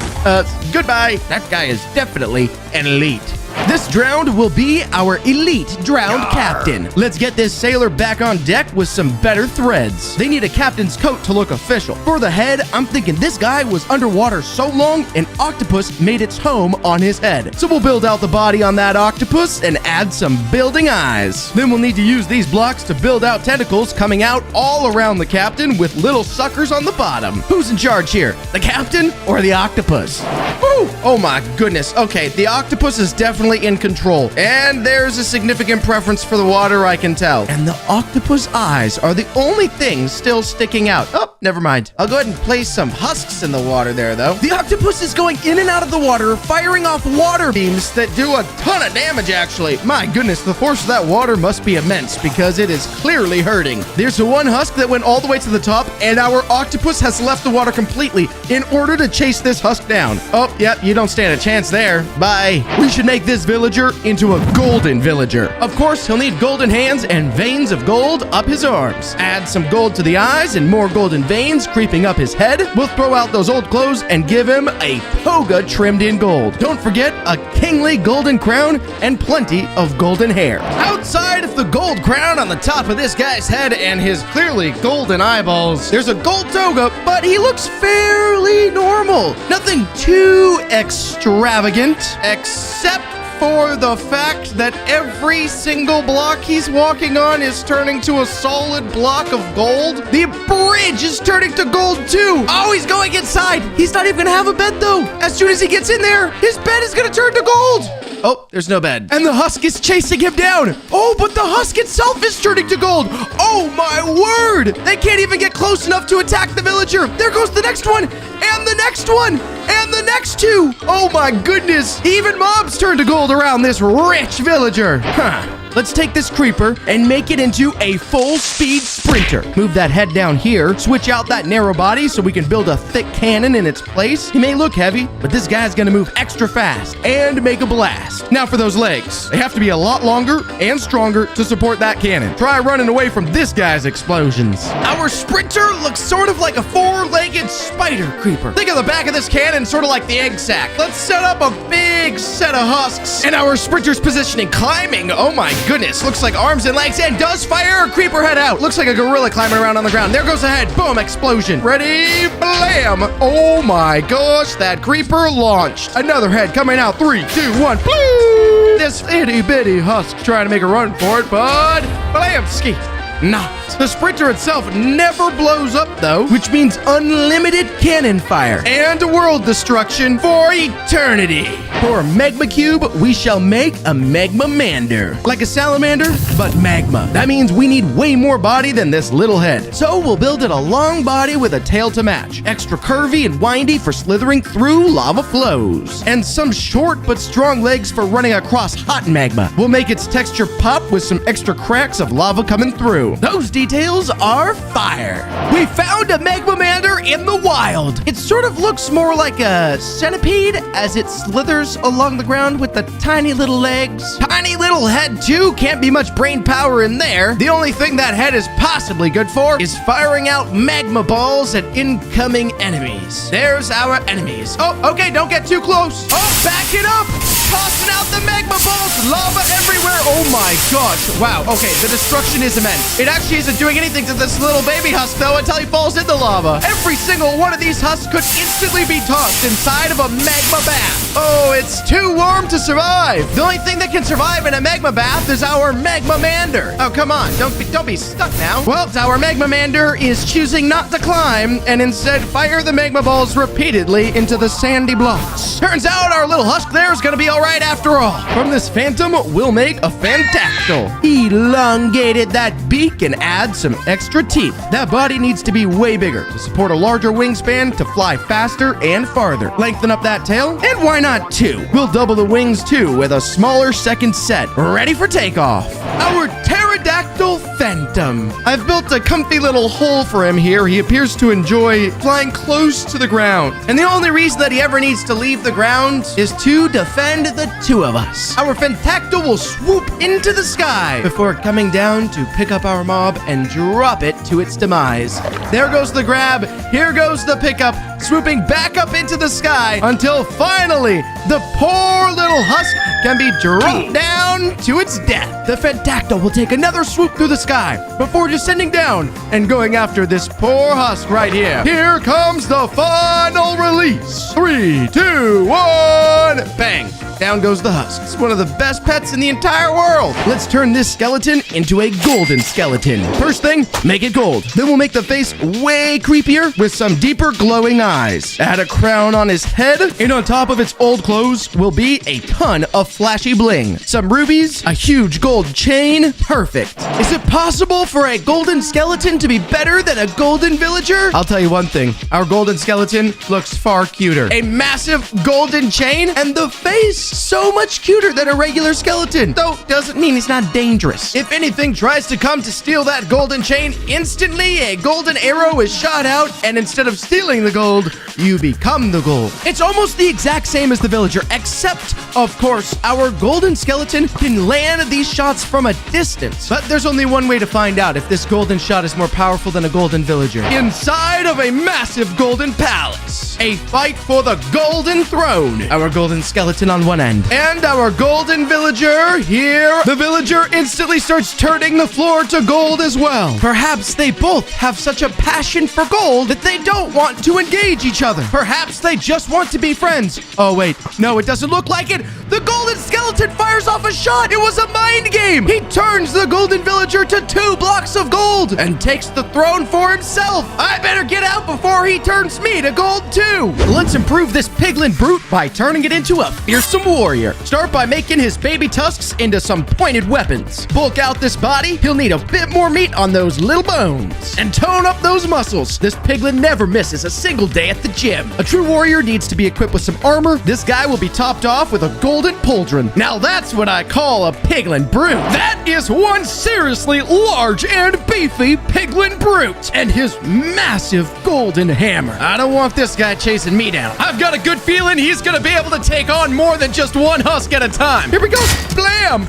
Goodbye. That guy is definitely an elite. This drowned will be our elite drowned captain. Let's get this sailor back on deck with some better threads. They need a captain's coat to look official. For the head, I'm thinking this guy was underwater so long, an octopus made its home on his head. So we'll build out the body on that octopus and add some building eyes. Then we'll need to use these blocks to build out tentacles coming out all around the captain with little suckers on the bottom. Who's in charge here? The captain or the octopus? Woo! Oh my goodness. Okay, the octopus is definitely in control, and there's a significant preference for the water, I can tell. And the octopus eyes are the only things still sticking out. Oh, never mind. I'll go ahead and place some husks in the water there, though. The octopus is going in and out of the water, firing off water beams that do a ton of damage, actually. My goodness, the force of that water must be immense because it is clearly hurting. There's the one husk that went all the way to the top, and our octopus has left the water completely in order to chase this husk down. Oh, yep, you don't stand a chance there. Bye. We should make this villager into a golden villager. Of course, he'll need golden hands and veins of gold up his arms. Add some gold to the eyes and more golden veins creeping up his head. We'll throw out those old clothes and give him a toga trimmed in gold. Don't forget a kingly golden crown and plenty of golden hair. Outside of the gold crown on the top of this guy's head and his clearly golden eyeballs, there's a gold toga, but he looks fairly normal. Nothing too extravagant, except for the fact that every single block he's walking on is turning to a solid block of gold. The bridge is turning to gold too. Oh, he's going inside. He's not even gonna have a bed though. As soon as he gets in there, his bed is gonna turn to gold. Oh, there's no bed. And the husk is chasing him down. Oh, but the husk itself is turning to gold. Oh my word. They can't even get close enough to attack the villager. There goes the next one. And the next one. And the next two. Oh my goodness. Even mobs turn to gold around this rich villager. Huh. Let's take this creeper and make it into a full-speed sprinter. Move that head down here, switch out that narrow body so we can build a thick cannon in its place. He may look heavy, but this guy's gonna move extra fast and make a blast. Now for those legs. They have to be a lot longer and stronger to support that cannon. Try running away from this guy's explosions. Our sprinter looks sort of like a four-legged spider creeper. Think of the back of this cannon sort of like the egg sac. Let's set up a big set of husks. And our sprinter's positioning, climbing. Oh my goodness, looks like arms and legs, and does fire a creeper head out. Looks like a gorilla climbing around on the ground. There goes the head. Boom, explosion. Ready, blam. Oh my gosh, that creeper launched. Another head coming out. 3, 2, 1. Bloop. This itty bitty husk trying to make a run for it, but blamski. Not. The sprinter itself never blows up though, which means unlimited cannon fire and world destruction for eternity. For a magma cube, we shall make a magma-mander. Like a salamander, but magma. That means we need way more body than this little head. So we'll build it a long body with a tail to match. Extra curvy and windy for slithering through lava flows. And some short but strong legs for running across hot magma. We'll make its texture pop with some extra cracks of lava coming through. Those details are fire. We found a magma-mander in the wild. It sort of looks more like a centipede as it slithers along the ground with the tiny little legs. Tiny little head too, can't be much brain power in there. The only thing that head is possibly good for is firing out magma balls at incoming enemies. There's our enemies. Oh, okay, don't get too close. Oh, back it up. Tossing out the magma balls, lava everywhere. Oh my gosh, wow, okay, the destruction is immense. It actually isn't doing anything to this little baby husk though until he falls in the lava. Every single one of these husks could instantly be tossed inside of a magma bath. Oh, it's too warm to survive. The only thing that can survive in a magma bath is our magma-mander. Oh, come on, don't be stuck now. Well, our magma-mander is choosing not to climb and instead fire the magma balls repeatedly into the sandy blocks. Turns out our little husk there is gonna be all right after all. From this phantom, we'll make a fantactyl. Elongated that beak and add some extra teeth. That body needs to be way bigger to support a larger wingspan to fly faster and farther. Lengthen up that tail, and why not 2? We'll double the wings too with a smaller second set. Ready for takeoff. Our pterodactyl phantom. I've built a comfy little hole for him here. He appears to enjoy flying close to the ground. And the only reason that he ever needs to leave the ground is to defend the two of us. Our fantactyl will swoop into the sky before coming down to pick up our mob and drop it to its demise. There goes the grab. Here goes the pickup, swooping back up into the sky until finally the poor little husk can be dropped down to its death. The fantactyl will take another swoop through the sky before descending down and going after this poor husk right here. Here comes the final release. 3, 2, 1, bang. Down goes the husk. It's one of the best pets in the entire world. Let's turn this skeleton into a golden skeleton. First thing, make it gold. Then we'll make the face way creepier with some deeper glowing eyes. Add a crown on his head, and on top of its old clothes will be a ton of flashy bling. Some rubies, a huge gold chain. Perfect. Is it possible for a golden skeleton to be better than a golden villager? I'll tell you one thing. Our golden skeleton looks far cuter. A massive golden chain and the face so much cuter than a regular skeleton. Though doesn't mean he's not dangerous. If anything tries to come to steal that golden chain, instantly a golden arrow is shot out, and instead of stealing the gold, you become the gold. It's almost the exact same as the villager, except, of course, our golden skeleton can land these shots from a distance. But there's only one way to find out if this golden shot is more powerful than a golden villager. Inside of a massive golden palace, a fight for the golden throne. Our golden skeleton on one end, and our golden villager here. The villager instantly starts turning the floor to gold as well. Perhaps they both have such a passion for gold that they don't want to engage each other. Perhaps they just want to be friends. Oh wait, no, it doesn't look like it. The golden skeleton fires off a shot. It was a mind game. He turns the golden villager to 2 blocks of gold and takes the throne for himself. I better get out before he turns me to gold too. Let's improve this piglin brute by turning it into a fearsome warrior. Start by making his baby tusks into some pointed weapons. Bulk out this body. He'll need a bit more meat on those little bones. And tone up those muscles. This piglin never misses a single day at the gym. A true warrior needs to be equipped with some armor. This guy will be topped off with a golden pauldron. Now that's what I call a piglin brute. That is one seriously large and beefy piglin brute. And his massive golden hammer. I don't want this guy chasing me down. I've got a good feeling he's gonna be able to take on more than just one husk at a time. Here we go. Blam!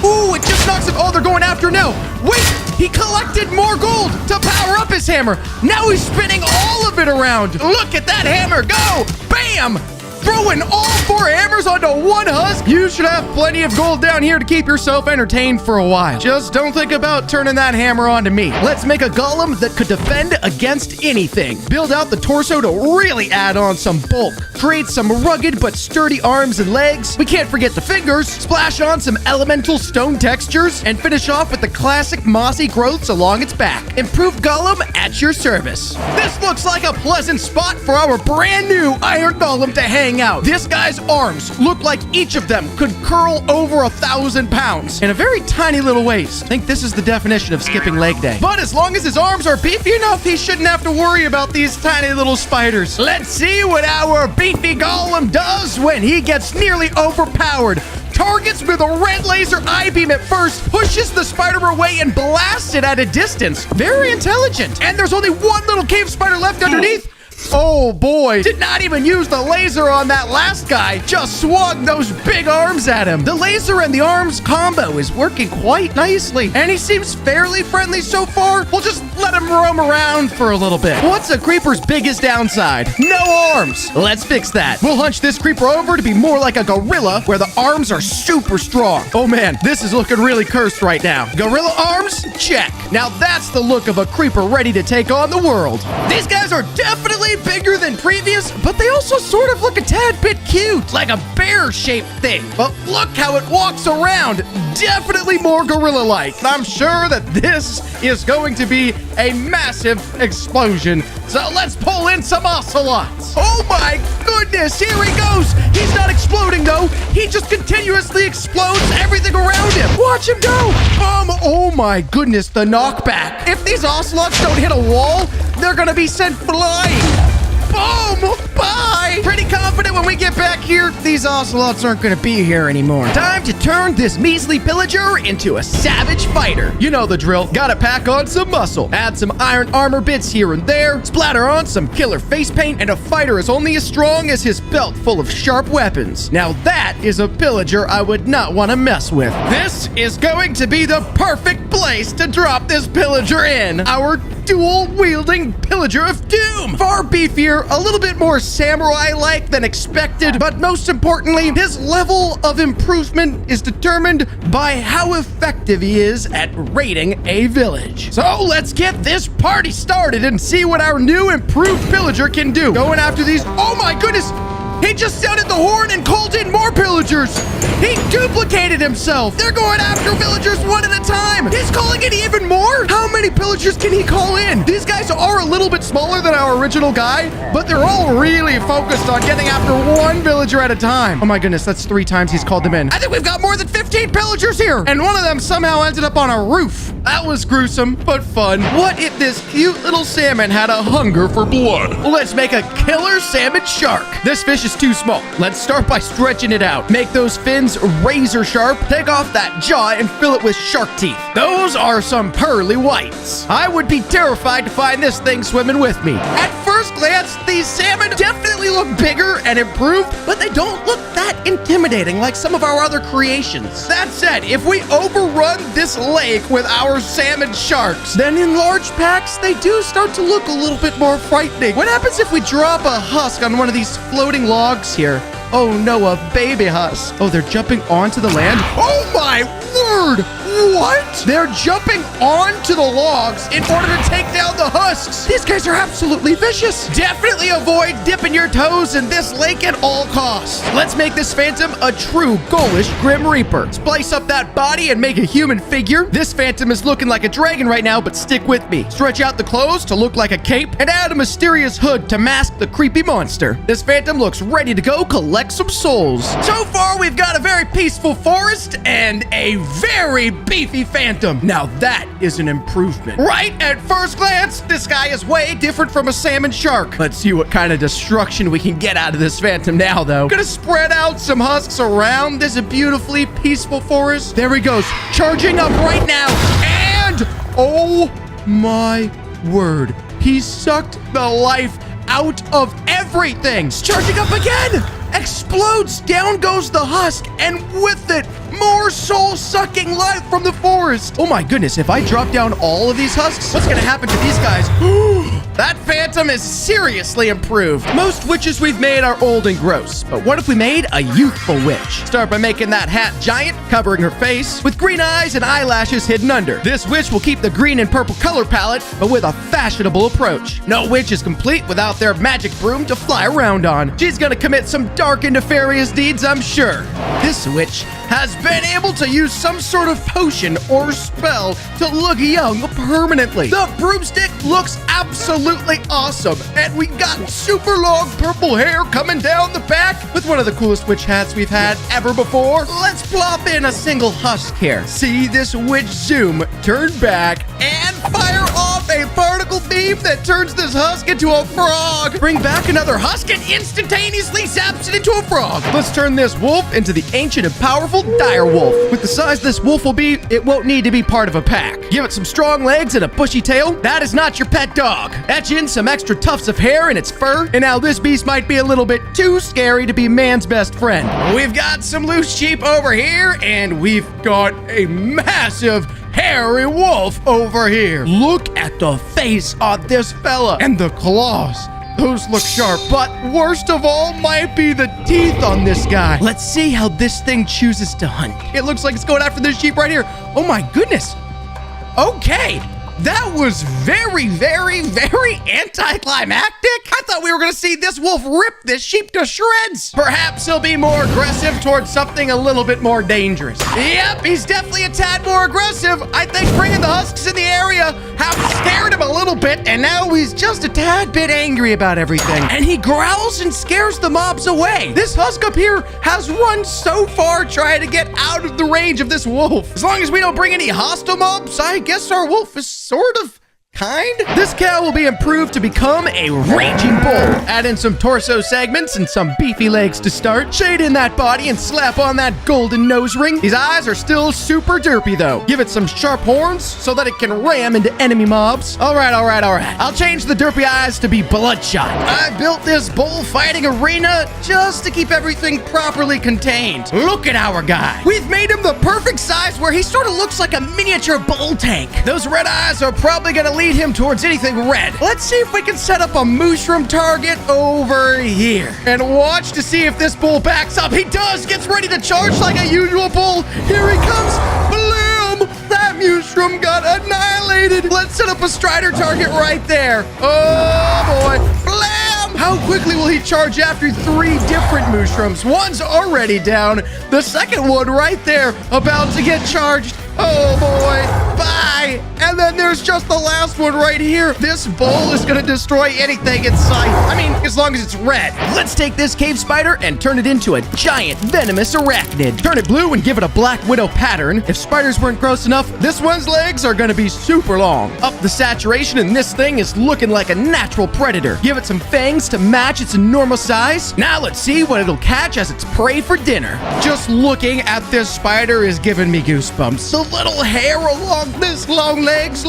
Ooh, it just knocks him. Oh, they're going after now. Wait, he collected more gold to power up his hammer. Now he's spinning all of it around. Look at that hammer go. Bam! Throwing all 4 hammers onto one husk. You should have plenty of gold down here to keep yourself entertained for a while. Just don't think about turning that hammer onto me. Let's make a golem that could defend against anything. Build out the torso to really add on some bulk. Create some rugged but sturdy arms and legs. We can't forget the fingers. Splash on some elemental stone textures and finish off with the classic mossy growths along its back. Improved golem at your service. This looks like a pleasant spot for our brand new iron golem to hang out. This guy's arms look like each of them could curl over 1,000 pounds in a very tiny little waist. I think this is the definition of skipping leg day. But as long as his arms are beefy enough, he shouldn't have to worry about these tiny little spiders. Let's see what our beefy golem does when he gets nearly overpowered. Targets with a red laser eye beam at first, pushes the spider away and blasts it at a distance. Very intelligent. And there's only one little cave spider left underneath. Oh boy, did not even use the laser on that last guy, just swung those big arms at him. The laser and the arms combo is working quite nicely, and he seems fairly friendly so far. We'll just let him roam around for a little bit. What's a creeper's biggest downside? No arms. Let's fix that. We'll hunch this creeper over to be more like a gorilla, where the arms are super strong. Oh man, this is looking really cursed right now. Gorilla arms? Check. Now that's the look of a creeper ready to take on the world. These guys are definitely bigger than previous, but they also sort of look a tad bit cute, like a bear-shaped thing. But look how it walks around. Definitely more gorilla-like. I'm sure that this is going to be a massive explosion. So let's pull in some ocelots. Oh my goodness, here he goes. He's not exploding though. He just continuously explodes everything around him. Watch him go. Oh my goodness, the knockback. If these ocelots don't hit a wall, they're gonna be sent flying. Boom! Bye! Pretty confident when we get back here, these ocelots aren't gonna be here anymore. Time to turn this measly pillager into a savage fighter. You know the drill. Gotta pack on some muscle. Add some iron armor bits here and there. Splatter on some killer face paint, and a fighter is only as strong as his belt full of sharp weapons. Now that is a pillager I would not want to mess with. This is going to be the perfect place to drop this pillager in. Our dual-wielding pillager of doom. Far beefier, a little bit more samurai-like than expected, but most importantly, his level of improvement is determined by how effective he is at raiding a village. So let's get this party started and see what our new improved pillager can do. Going after these, oh my goodness! He just sounded the horn and called in more more pillagers. He duplicated himself. They're going after villagers one at a time. He's calling in even more. How many pillagers can he call in? These guys are a little bit smaller than our original guy, but they're all really focused on getting after one villager at a time. Oh my goodness, that's 3 times he's called them in. I think we've got more than 15 pillagers here, and one of them somehow ended up on a roof. That was gruesome, but fun. What if this cute little salmon had a hunger for blood? Let's make a killer salmon shark. This fish is too small. Let's start by stretching it out. Make those fins razor sharp. Take off that jaw and fill it with shark teeth. Those are some pearly whites. I would be terrified to find this thing swimming with me. At first glance, these salmon definitely look bigger and improved, but they don't look that intimidating like some of our other creations. That said, if we overrun this lake with our salmon sharks, then in large packs, they do start to look a little bit more frightening. What happens if we drop a husk on one of these floating logs here? Oh no, a baby husk. Oh, they're jumping onto the land. Oh my word! What? They're jumping onto the logs in order to take down the husks. These guys are absolutely vicious. Definitely avoid dipping your toes in this lake at all costs. Let's make this phantom a true ghoulish Grim Reaper. Splice up that body and make a human figure. This phantom is looking like a dragon right now, but stick with me. Stretch out the clothes to look like a cape and add a mysterious hood to mask the creepy monster. This phantom looks ready to go collect some souls. So far, we've got a very peaceful forest and a very beefy phantom. Now that is an improvement. Right at first glance, this guy is way different from a salmon shark. Let's see what kind of destruction we can get out of this phantom now, though. Gonna spread out some husks around this beautifully peaceful forest. There he goes, charging up right now. And, oh my word, he sucked the life out of everything. It's charging up again. Explodes, down goes the husk, and with it, more soul-sucking life from the forest. Oh my goodness, if I drop down all of these husks, what's gonna happen to these guys? That phantom is seriously improved. Most witches we've made are old and gross, but what if we made a youthful witch? Start by making that hat giant, covering her face, with green eyes and eyelashes hidden under. This witch will keep the green and purple color palette, but with a fashionable approach. No witch is complete without their magic broom to fly around on. She's gonna commit some dark and nefarious deeds, I'm sure. This witch has been able to use some sort of potion or spell to look young permanently. The broomstick looks absolutely awesome, and we got super long purple hair coming down the back with one of the coolest witch hats we've had ever before. Let's plop in a single husk here. See this witch zoom, turn back, and fire off a particle beam that turns this husk into a frog. Bring back another husk and instantaneously zaps it into a frog. Let's turn this wolf into the ancient and powerful dire wolf. With the size this wolf will be, it won't need to be part of a pack. Give it some strong legs and a bushy tail. That is not your pet dog. Etch in some extra tufts of hair in its fur, and now this beast might be a little bit too scary to be man's best friend. We've got some loose sheep over here, and we've got a massive hairy wolf over here. Look at the face on this fella and the claws. Those look sharp, but worst of all might be the teeth on this guy. Let's see how this thing chooses to hunt. It looks like it's going after this sheep right here. Oh my goodness. Okay. That was very, very, very anticlimactic. I thought we were going to see this wolf rip this sheep to shreds. Perhaps he'll be more aggressive towards something a little bit more dangerous. Yep, he's definitely a tad more aggressive. I think bringing the husks in the area have scared him a little bit, and now he's just a tad bit angry about everything. And he growls and scares the mobs away. This husk up here has run so far trying to get out of the range of this wolf. As long as we don't bring any hostile mobs, I guess our wolf is sort of kind. This cow will be improved to become a raging bull. Add in some torso segments and some beefy legs to start. Shade in that body and slap on that golden nose ring. These eyes are still super derpy though. Give it some sharp horns so that it can ram into enemy mobs. All right. I'll change the derpy eyes to be bloodshot. I built this bullfighting arena just to keep everything properly contained. Look at our guy. We've made him the perfect size where he sort of looks like a miniature bull tank. Those red eyes are probably gonna lead him towards anything red. Let's see if we can set up a mushroom target over here and watch to see if this bull backs up. He does. Gets ready to charge like a usual bull. Here he comes. Blam! That mushroom got annihilated. Let's set up a strider target right there. Oh boy. Blam! How quickly will he charge after 3 different mushrooms? One's already down. The second one right there, about to get charged. Oh boy, bye. And then there's just the last one right here. This bowl is gonna destroy anything in sight. I mean, as long as it's red. Let's take this cave spider and turn it into a giant venomous arachnid. Turn it blue and give it a black widow pattern. If spiders weren't gross enough, this one's legs are gonna be super long. Up the saturation and this thing is looking like a natural predator. Give it some fangs to match its enormous size. Now let's see what it'll catch as its prey for dinner. Just looking at this spider is giving me goosebumps. The little hair along this long legs,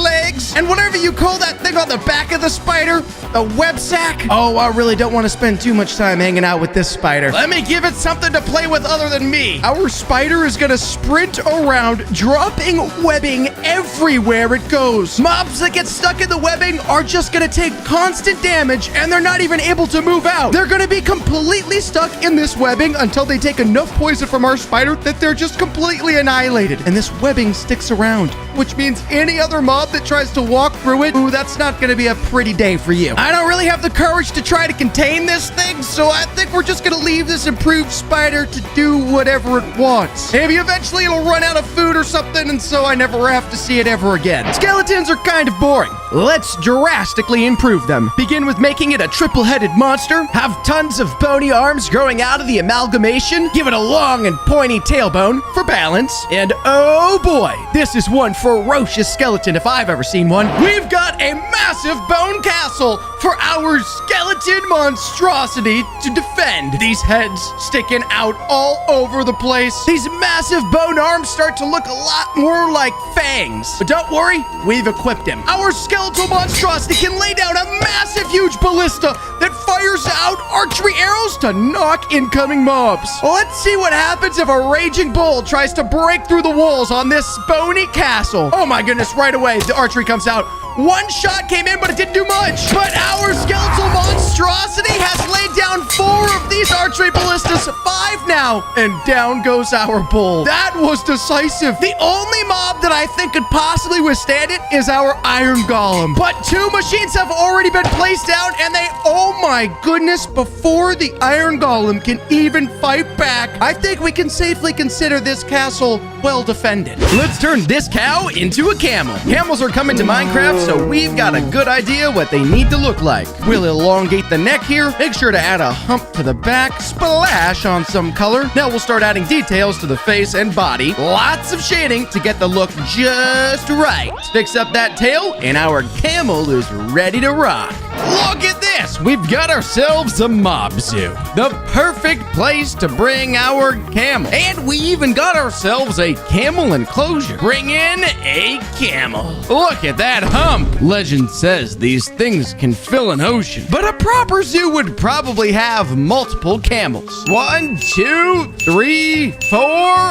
and whatever you call that thing on the back of the spider, a web sack. Oh, I really don't want to spend too much time hanging out with this spider. Let me give it something to play with other than me. Our spider is gonna sprint around, dropping webbing everywhere it goes. Mobs that get stuck in the webbing are just gonna take constant damage, and they're not even able to move out. They're gonna be completely stuck in this webbing until they take enough poison from our spider that they're just completely annihilated. And this webbing sticks around, which means any other mob that tries to walk through it, ooh, that's not gonna be a pretty day for you. I don't really have the courage to try to contain this thing, so I think we're just gonna leave this improved spider to do whatever it wants. Maybe eventually it'll run out of food or something, and so I never have to see it ever again. Skeletons are kind of boring. Let's drastically improve them. Begin with making it a triple-headed monster, have tons of bony arms growing out of the amalgamation, give it a long and pointy tailbone for balance, and oh boy, this is one ferocious skeleton if I've ever seen one. We've got a massive bone castle for our skeleton monstrosity to defend. These heads sticking out all over the place. These massive bone arms start to look a lot more like fangs. But don't worry, we've equipped him. Our skeletal monstrosity can lay down a massive, huge ballista that fires out archery arrows to knock incoming mobs. Let's see what happens if a raging bull tries to break through the walls on this bony castle. Oh my goodness, right away, the archery comes out. One shot came in, but it didn't do much. But our skeletal monstrosity has laid down 4 of these archery ballistas, 5 now, and down goes our bull. That was decisive. The only mob that I think could possibly withstand it is our iron golem. But 2 machines have already been placed down, and they, oh my goodness, before the iron golem can even fight back, I think we can safely consider this castle well defended. Let's turn this cow into a camel. Camels are coming to Minecraft, so we've got a good idea what they need to look like. We'll elongate the neck here, make sure to add a hump to the back, splash on some color. Now we'll start adding details to the face and body. Lots of shading to get the look just right. Fix up that tail, and our camel is ready to rock. Look at this! We've got ourselves a mob zoo. The perfect place to bring our camel. And we even got ourselves a camel enclosure. Bring in a camel. Look at that hump. Legend says these things can fill an ocean. But a proper zoo would probably have multiple camels. 1, 2, 3, 4,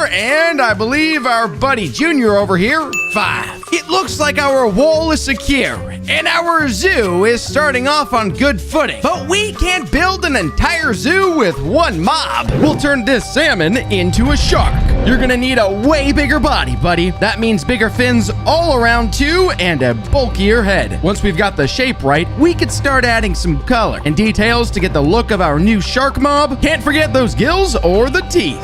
and I believe our buddy Junior over here, 5. It looks like our wall is secure, and our zoo is starting off on good footing. But we can't build an entire zoo with one mob. We'll turn this salmon into a shark. You're gonna need a way bigger body, buddy. That means bigger fins all around too, and a bulkier head. Once we've got the shape right, we could start adding some color and details to get the look of our new shark mob. Can't forget those gills or the teeth.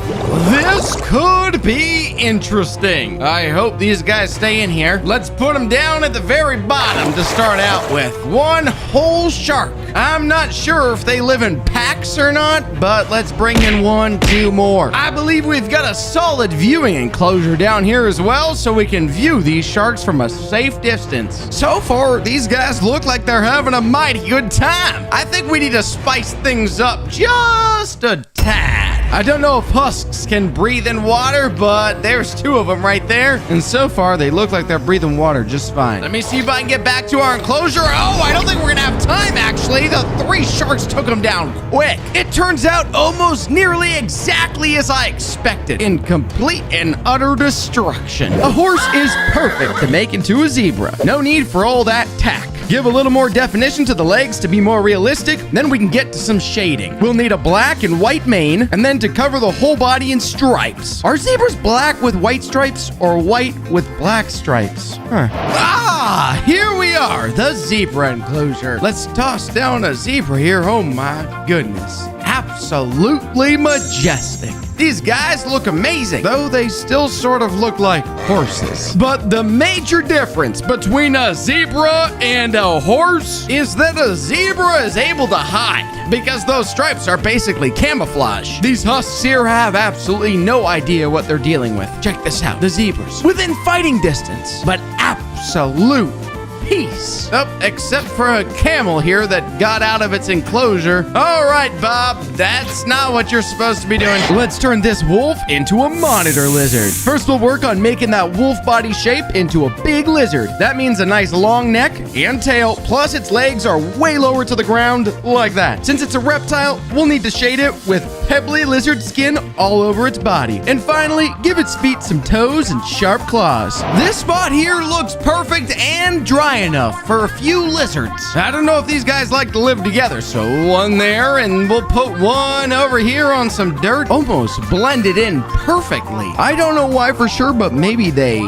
This could be interesting. I hope these guys stay in here. Let's put them down at the very bottom to start out with. One whole shark. I'm not sure if they live in packs or not, but let's bring in 1, 2 more. I believe we've got a solid viewing enclosure down here as well, so we can view these sharks from a safe distance. So far, these guys look like they're having a mighty good time. I think we need to spice things up just a tad. I don't know if husks can breathe in water, but there's 2 of them right there. And so far, they look like they're breathing water just fine. Let me see if I can get back to our enclosure. Oh, I don't think we're gonna have time, actually. The 3 sharks took them down quick. It turns out almost nearly exactly as I expected. In complete and utter destruction. A horse is perfect to make into a zebra. No need for all that tack. Give a little more definition to the legs to be more realistic, then we can get to some shading. We'll need a black and white mane, and then to cover the whole body in stripes. Are zebras black with white stripes or white with black stripes? Ah, here we are, the zebra enclosure. Let's toss down a zebra here. Oh my goodness. Absolutely majestic. These guys look amazing, though they still sort of look like horses. But the major difference between a zebra and a horse is that a zebra is able to hide because those stripes are basically camouflage. These husks here have absolutely no idea what they're dealing with. Check this out. The zebras within fighting distance, but absolute peace. Oh, except for a camel here that got out of its enclosure. All right, Bob, that's not what you're supposed to be doing. Let's turn this wolf into a monitor lizard. First, we'll work on making that wolf body shape into a big lizard. That means a nice long neck and tail, plus its legs are way lower to the ground, like that. Since it's a reptile, we'll need to shade it with pebbly lizard skin all over its body. And finally, give its feet some toes and sharp claws. This spot here looks perfect and dry enough for a few lizards. I don't know if these guys like to live together, so one there, and we'll put one over here on some dirt. Almost blended in perfectly. I don't know why for sure, but maybe they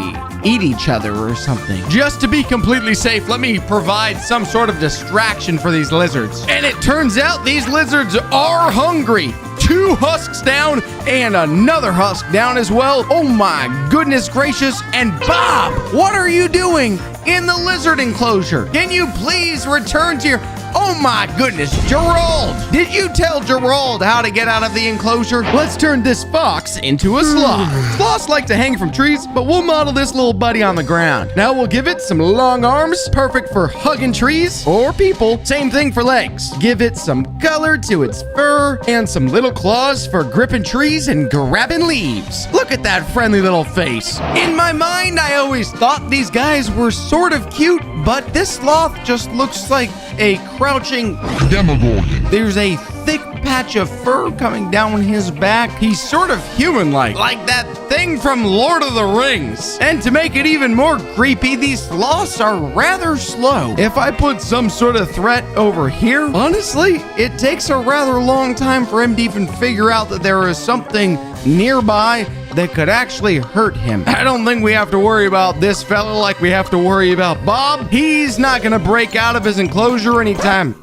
eat each other or something. Just to be completely safe, let me provide some sort of distraction for these lizards. And it turns out these lizards are hungry. 2 husks down and another husk down as well. Oh my goodness gracious. And Bob, what are you doing in the lizard enclosure? Can you please return to your... Oh my goodness, Gerald! Did you tell Gerald how to get out of the enclosure? Let's turn this fox into a sloth. Sloths like to hang from trees, but we'll model this little buddy on the ground. Now we'll give it some long arms, perfect for hugging trees or people. Same thing for legs. Give it some color to its fur and some little claws for gripping trees and grabbing leaves. Look at that friendly little face. In my mind, I always thought these guys were sort of cute, but this sloth just looks like a crouching Demogorgon. There's a thick patch of fur coming down his back. He's sort of human-like that thing from Lord of the Rings. And to make it even more creepy, these sloths are rather slow. If I put some sort of threat over here, honestly, it takes a rather long time for him to even figure out that there is something nearby that could actually hurt him. I don't think we have to worry about this fella like we have to worry about Bob. He's not gonna break out of his enclosure anytime.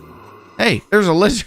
Hey, there's a lizard.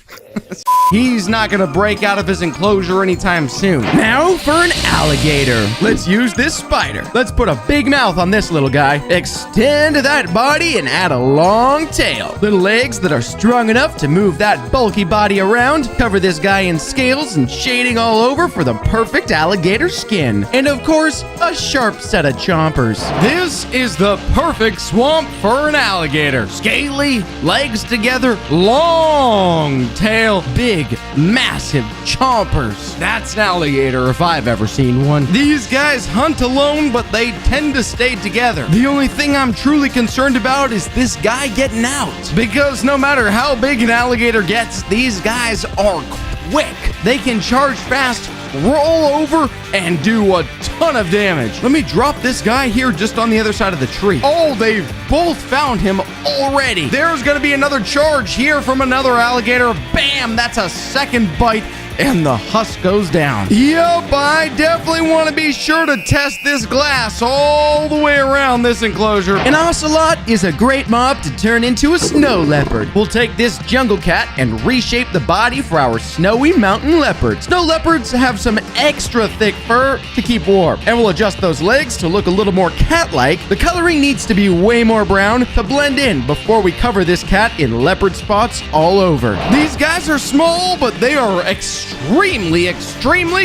He's not gonna break out of his enclosure anytime soon. Now for an alligator. Let's use this spider. Let's put a big mouth on this little guy. Extend that body and add a long tail. Little legs that are strong enough to move that bulky body around. Cover this guy in scales and shading all over for the perfect alligator skin. And of course, a sharp set of chompers. This is the perfect swamp for an alligator. Scaly, legs together, long tail, big, massive chompers. That's an alligator if I've ever seen one. These guys hunt alone, but they tend to stay together. The only thing I'm truly concerned about is this guy getting out. Because no matter how big an alligator gets, these guys are quick. They can charge fast, roll over, and do a ton of damage. Let me drop this guy here just on the other side of the tree. Oh, they've both found him already. There's gonna be another charge here from another alligator. Bam, that's a second bite. And the husk goes down. Yup, I definitely want to be sure to test this glass all the way around this enclosure. An ocelot is a great mob to turn into a snow leopard. We'll take this jungle cat and reshape the body for our snowy mountain leopard. Snow leopards have some extra thick fur to keep warm. And we'll adjust those legs to look a little more cat-like. The coloring needs to be way more brown to blend in before we cover this cat in leopard spots all over. These guys are small, but they are extremely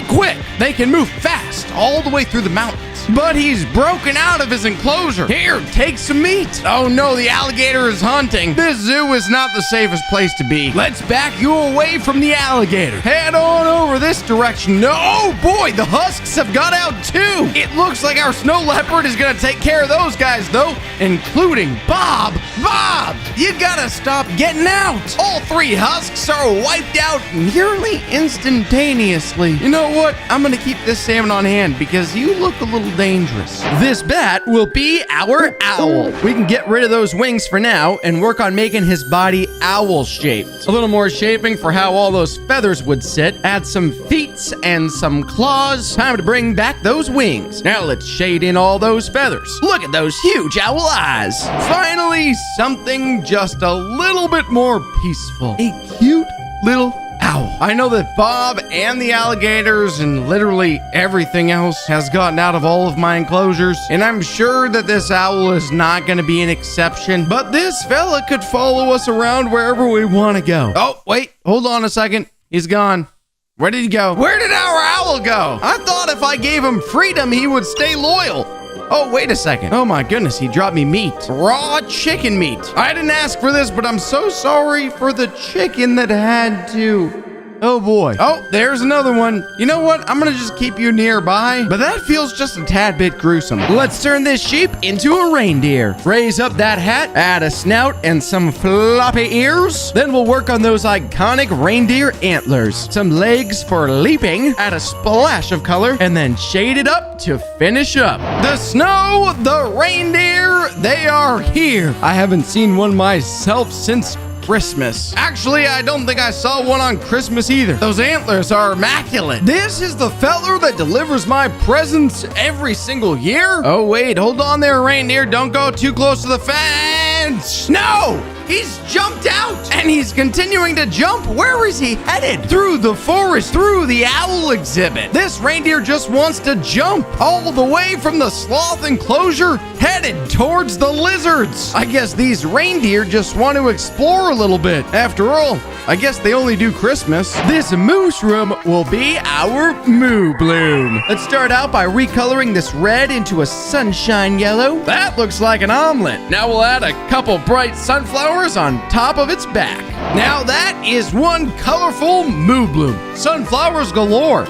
quick. They can move fast all the way through the mountains. But he's broken out of his enclosure. Here, take some meat. Oh no, the alligator is hunting. This zoo is not the safest place to be. Let's back you away from the alligator. Head on over this direction. No, oh boy, the husks have got out too. It looks like our snow leopard is gonna take care of those guys though, including Bob. Bob, you gotta stop getting out. All 3 husks are wiped out nearly instantly. instantaneously. You know what? I'm gonna keep this salmon on hand because you look a little dangerous. This bat will be our owl. We can get rid of those wings for now and work on making his body owl-shaped. A little more shaping for how all those feathers would sit. Add some feet and some claws. Time to bring back those wings. Now let's shade in all those feathers. Look at those huge owl eyes. Finally, something just a little bit more peaceful. A cute little owl. I know that Bob and the alligators and literally everything else has gotten out of all of my enclosures, and I'm sure that this owl is not going to be an exception, but this fella could follow us around wherever we want to go. Oh, wait, hold on a second. He's gone. Where did he go? Where did our owl go? I thought if I gave him freedom, he would stay loyal. Oh, wait a second. Oh my goodness, he dropped me meat. Raw chicken meat. I didn't ask for this, but I'm so sorry for the chicken that had to. Oh boy. Oh, there's another one. You know what? I'm gonna just keep you nearby, but that feels just a tad bit gruesome. Let's turn this sheep into a reindeer. Raise up that hat, add a snout and some floppy ears. Then we'll work on those iconic reindeer antlers. Some legs for leaping, add a splash of color, and then shade it up to finish up. The snow, the reindeer, they are here. I haven't seen one myself since Christmas. Actually, I don't think I saw one on Christmas either. Those antlers are immaculate. This is the feller that delivers my presents every single year? Oh, wait, hold on there, reindeer. Don't go too close to the fence. No! He's jumped out, and he's continuing to jump. Where is he headed? Through the forest, through the owl exhibit. This reindeer just wants to jump all the way from the sloth enclosure, headed towards the lizards. I guess these reindeer just want to explore a little bit. After all, I guess they only do Christmas. This moose room will be our moo bloom. Let's start out by recoloring this red into a sunshine yellow. That looks like an omelet. Now we'll add a couple bright sunflowers on top of its back. Now that is one colorful moo bloom. Sunflowers galore.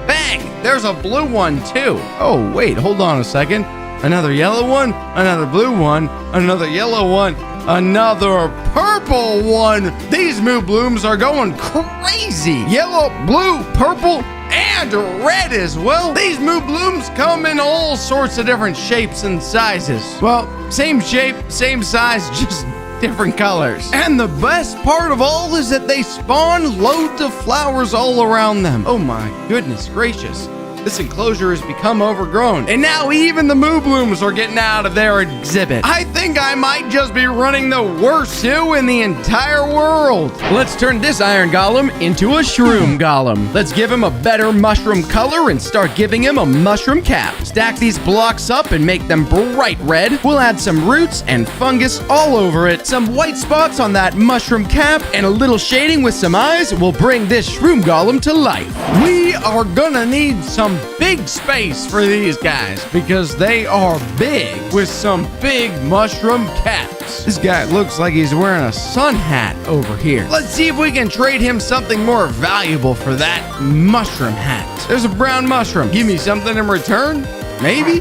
Bang! There's a blue one too. Oh, wait, hold on a second. Another yellow one, another blue one, another yellow one, another purple one. These moo blooms are going crazy. Yellow, blue, purple, and red as well. These moo blooms come in all sorts of different shapes and sizes. Well, same shape, same size, just different colors. And the best part of all is that they spawn loads of flowers all around them. Oh my goodness gracious. This enclosure has become overgrown. And now even the moo blooms are getting out of their exhibit. I think I might just be running the worst zoo in the entire world. Let's turn this iron golem into a shroom golem. Let's give him a better mushroom color and start giving him a mushroom cap. Stack these blocks up and make them bright red. We'll add some roots and fungus all over it. Some white spots on that mushroom cap and a little shading with some eyes will bring this shroom golem to life. We are gonna need some big space for these guys because they are big with some big mushroom caps. This guy looks like he's wearing a sun hat over here. Let's see if we can trade him something more valuable for that mushroom hat. There's a brown mushroom. Give me something in return? Maybe?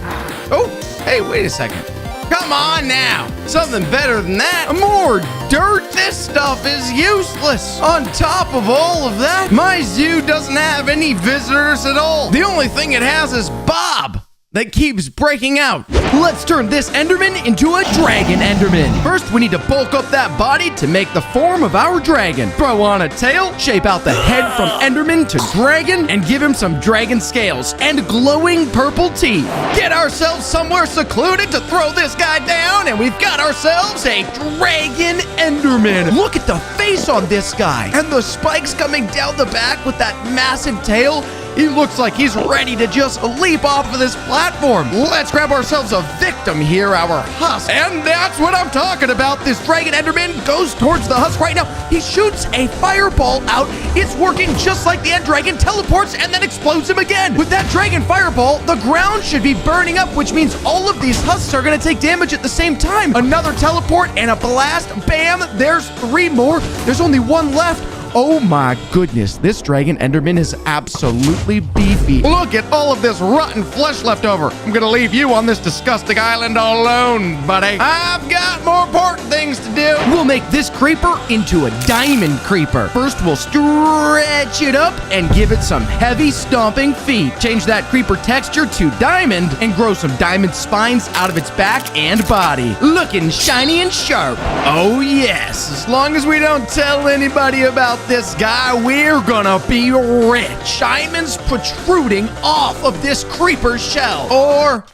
Oh, hey, wait a second. Come on now. Something better than that. More dirt. This stuff is useless. On top of all of that, my zoo doesn't have any visitors at all. The only thing it has is Bob that keeps breaking out. Let's turn this Enderman into a dragon Enderman. First, we need to bulk up that body to make the form of our dragon. Throw on a tail, shape out the head from Enderman to dragon, and give him some dragon scales and glowing purple teeth. Get ourselves somewhere secluded to throw this guy down, and we've got ourselves a dragon Enderman. Look at the face on this guy, and the spikes coming down the back with that massive tail. He looks like he's ready to just leap off of this platform. Let's grab ourselves a victim here, our husk. And that's what I'm talking about. This dragon Enderman goes towards the husk right now. He shoots a fireball out. It's working just like the end dragon, teleports and then explodes him again. With that dragon fireball, the ground should be burning up, which means all of these husks are gonna take damage at the same time. Another teleport and a blast. Bam, there's 3 more. There's only 1 left. Oh my goodness, this Dragon Enderman is absolutely beefy. Look at all of this rotten flesh left over. I'm gonna leave you on this disgusting island all alone, buddy. I've got more important things to do. We'll make this creeper into a diamond creeper. First, we'll stretch it up and give it some heavy stomping feet. Change that creeper texture to diamond and grow some diamond spines out of its back and body. Looking shiny and sharp. Oh yes, as long as we don't tell anybody about this guy, we're gonna be rich. Diamonds protruding off of this creeper's shell. Or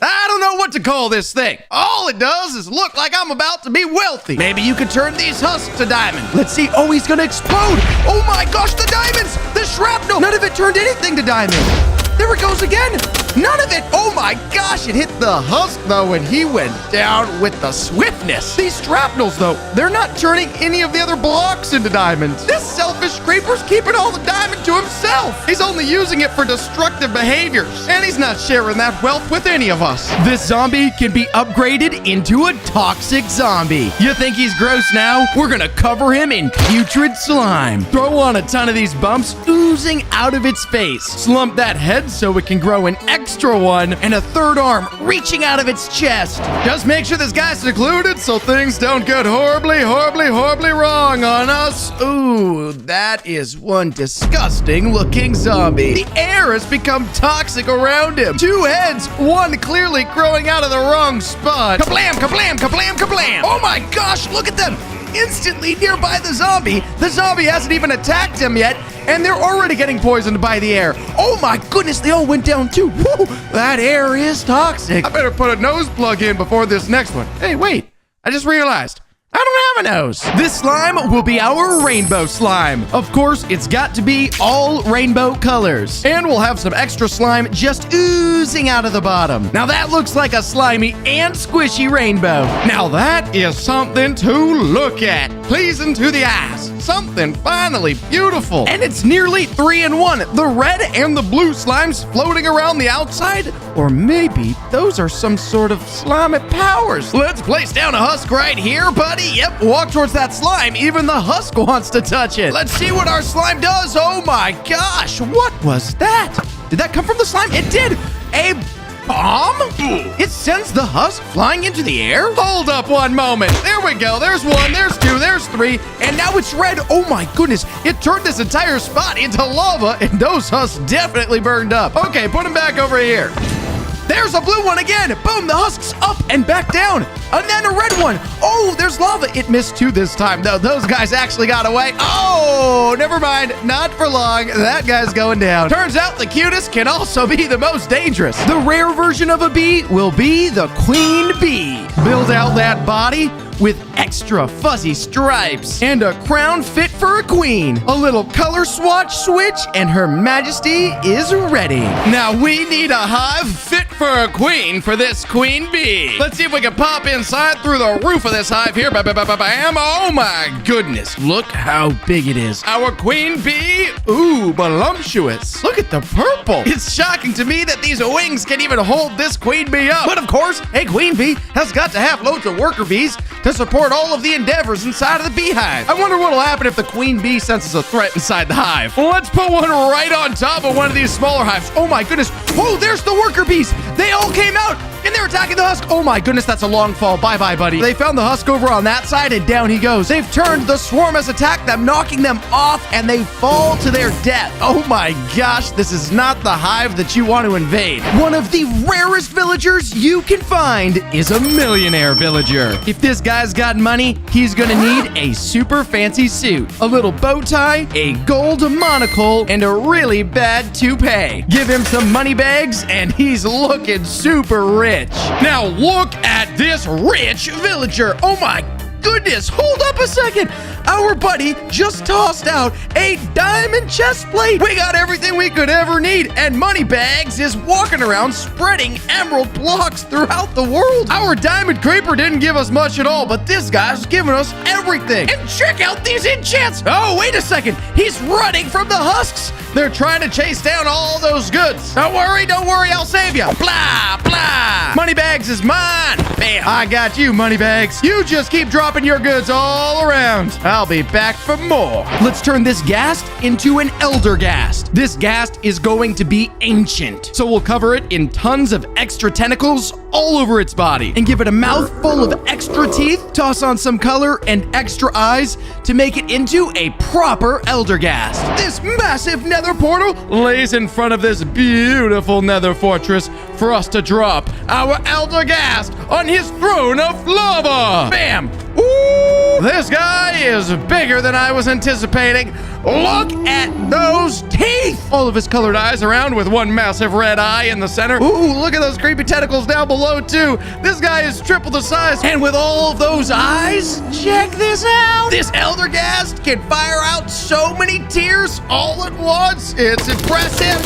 I don't know what to call this thing. All it does is look like I'm about to be wealthy. Maybe you could turn these husks to diamond. let's see. Oh, he's gonna explode. Oh my gosh, the diamonds! The shrapnel! None of it turned anything to diamond. There it goes again. None of it. Oh my gosh, it hit The husk, though, and he went down with the swiftness. these shrapnels, though. They're not turning any of the other blocks into diamonds. This selfish creeper's keeping all the diamond to himself. He's only using it for destructive behaviors, and he's not sharing that wealth with any of us. This zombie can be upgraded into a toxic zombie. You think he's gross now? We're gonna cover him in putrid slime. Throw on a ton of these bumps oozing out of its face. Slump that head so it can grow an extra one and a third arm reaching out of its chest. Just make sure this guy's secluded so things don't get horribly wrong on us. Ooh, that is one disgusting looking zombie. The air has become toxic around him. Two heads, one clearly growing out of the wrong spot. Kablam, kablam, kablam, kablam. Oh my gosh, look at them! Instantly nearby the zombie. The zombie hasn't even attacked him yet, and they're already getting poisoned by the air. Oh my goodness, they all went down too. Woo, that air is toxic. I better put a nose plug in before this next one. Hey, wait, I just realized I don't have a nose. This slime will be our rainbow slime. Of course, it's got to be all rainbow colors. And we'll have some extra slime Just oozing out of the bottom. Now that looks like a slimy and squishy rainbow. Now that is something to look at. Pleasing to the eyes. Something finally beautiful. And it's nearly 3-in-1. The red and the blue slimes floating around the outside. Or maybe those are some sort of slimy powers. Let's place down a husk right here, buddy. Yep, walk towards that slime. Even the husk wants to touch it. Let's see what our slime does. Oh my gosh, what was that? Did that come from the slime? It did. A bomb? It sends the husk flying into the air? Hold up one moment. There we go. There's one, there's two, there's three, and now it's red. Oh my goodness. It turned this entire spot into lava, and those husks definitely burned up. Okay, put them back over here. There's a blue one again. Boom, the husk's up and back down. And then a red one. Oh, there's lava. It missed two this time, though. Those guys actually got away. Oh, never mind. Not for long. That guy's going down. Turns out the cutest can also be the most dangerous. The rare version of a bee will be the queen bee. Build out that body with extra fuzzy stripes and a crown fit for a queen. A little color swatch switch and Her Majesty is ready. Now we need a hive fit for a queen for this queen bee. Let's see if we can pop inside through the roof of this hive here. Bam! Oh my goodness. Look how big it is. Our queen bee, ooh, voluptuous. Look at the purple. It's shocking to me that these wings can even hold this queen bee up. But of course, a queen bee has got to have loads of worker bees to support all of the endeavors inside of the beehive. I wonder what'll happen if the queen bee senses a threat inside the hive. Well, let's put one right on top of one of these smaller hives. Oh my goodness. Oh, there's the worker bees. They all came out and they're attacking the husk. Oh my goodness, that's a long fall. Bye-bye, buddy. They found the husk over on that side and down he goes. They've turned. The swarm has attacked them, knocking them off, and they fall to their death. Oh my gosh, this is not the hive that you want to invade. One of the rarest villagers you can find is a millionaire villager. If this guy's got money, he's gonna need a super fancy suit, a little bow tie, a gold monocle, and a really bad toupee. Give him some money bags, and he's looking super rich. Now look at this rich villager. Oh my goodness, hold up a second. Our buddy just tossed out a diamond chest plate. We got everything we could ever need, and Moneybags is walking around spreading emerald blocks throughout the world. Our diamond creeper didn't give us much at all, but this guy's giving us everything. And check out these enchants. Oh, wait a second. He's running from the husks. They're trying to chase down all those goods. Don't worry, I'll save you. Blah, blah. Moneybags is mine. Bam. I got you, Moneybags. You just keep dropping dropping your goods all around. I'll be back for more. Let's turn this ghast into an elder ghast. This ghast is going to be ancient, so we'll cover it in tons of extra tentacles all over its body and give it a mouth full of extra teeth, toss on some color and extra eyes to make it into a proper elder ghast. This massive nether portal lays in front of this beautiful nether fortress for us to drop our elder ghast on his throne of lava. Bam! Ooh, this guy is bigger than I was anticipating. Look at those teeth! All of his colored eyes around with one massive red eye in the center. Ooh, look at those creepy tentacles down below too. This guy is triple the size. And with all of those eyes, check this out. This elder ghast can fire out so many tears all at once. It's impressive.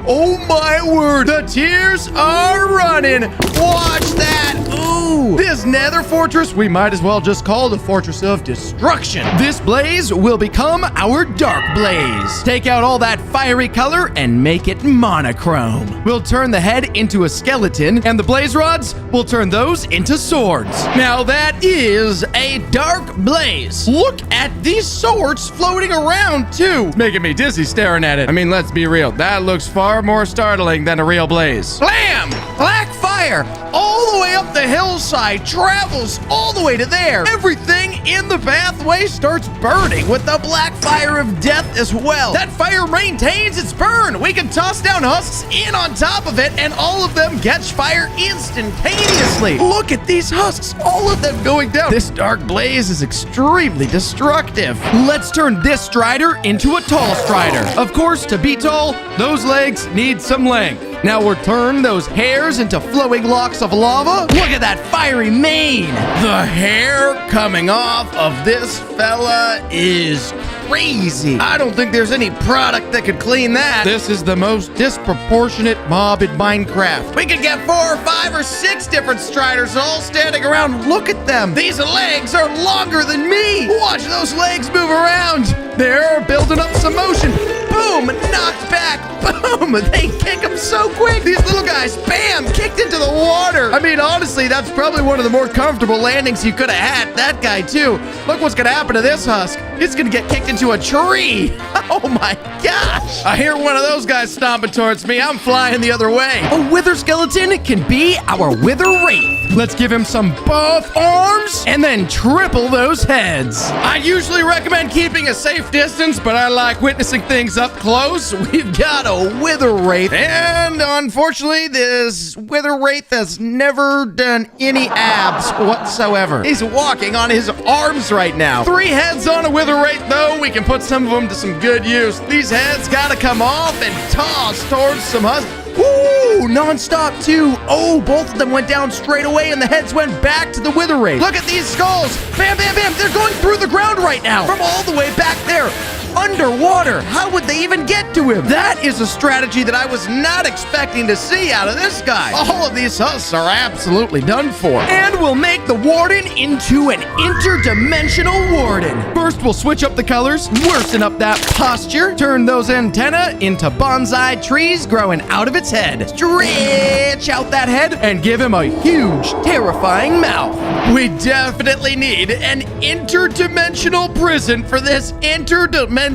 Oh my word, the tears are running. Watch that. Ooh, this nether fortress we might as well just call the Fortress of Destruction. This blaze will become our dark blaze. Take out all that fiery color and make it monochrome. We'll turn the head into a skeleton, and the blaze rods, we'll turn those into swords. Now that is a dark blaze. Look at these swords floating around too. It's making me dizzy staring at it. I mean, let's be real. That looks far more startling than a real blaze. Blam! Black fire all the way up the hillside, travels all the way to there. Everything in the pathway starts burning with the black fire of death as well. That fire maintains its burn. We can toss down husks in on top of it and all of them catch fire instantaneously. Look at these husks, all of them going down. This dark blaze is extremely destructive. Let's turn this strider into a tall strider. Of course, to be tall, those legs need some length. Now we'll turn those hairs into flowing locks of lava. Look at that fiery mane. The hair coming off of this fella is crazy. I don't think there's any product that could clean that. This is the most disproportionate mob in Minecraft. We could get 4 or 5 or 6 different striders all standing around. Look at them. These legs are longer than me. Watch those legs move around. They're building up some motion. Boom, knocked back. Boom, they kick them so quick. These little guys, bam, kicked into the water. I mean, honestly, that's probably one of the more comfortable landings you could have had. That guy, too. Look what's going to happen to this husk. It's going to get kicked into a tree. Oh, my gosh. I hear one of those guys stomping towards me. I'm flying the other way. A wither skeleton can be our wither wraith. Let's give him some buff arms and then triple those heads. I usually recommend keeping a safe distance, but I like witnessing things up close. We've got a wither wraith, and unfortunately, this wither wraith has never done any abs whatsoever. He's walking on his arms right now. 3 heads on a wither wraith, though. We can put some of them to some good use. These heads gotta come off and toss towards some husks. Ooh, non-stop too. Oh, both of them went down straight away and the heads went back to the wither wraith. Look at these skulls. Bam, bam, bam. They're going through the ground right now from all the way back there. Underwater. How would they even get to him? That is a strategy that I was not expecting to see out of this guy. All of these husks are absolutely done for. And we'll make the warden into an interdimensional warden. First, we'll switch up the colors, worsen up that posture, turn those antennae into bonsai trees growing out of its head. Stretch out that head and give him a huge, terrifying mouth. We definitely need an interdimensional prison for this interdimensional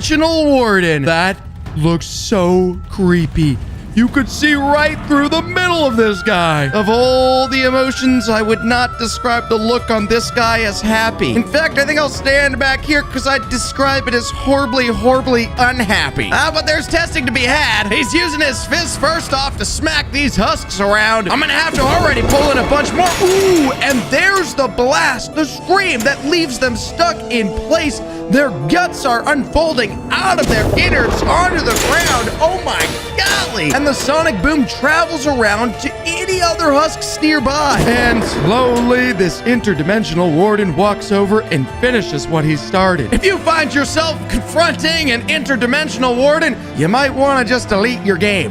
warden. That looks so creepy. You could see right through the middle of this guy. Of all the emotions, I would not describe the look on this guy as happy. In fact, I think I'll stand back here because I'd describe it as horribly, horribly unhappy. But there's testing to be had. He's using his fists first off to smack these husks around. I'm gonna have to already pull in a bunch more. Ooh, and there's the blast, the scream that leaves them stuck in place. Their guts are unfolding out of their innards onto the ground. Oh my golly. And the sonic boom travels around to any other husks nearby. And slowly, this interdimensional warden walks over and finishes what he started. If you find yourself confronting an interdimensional warden, you might want to just delete your game.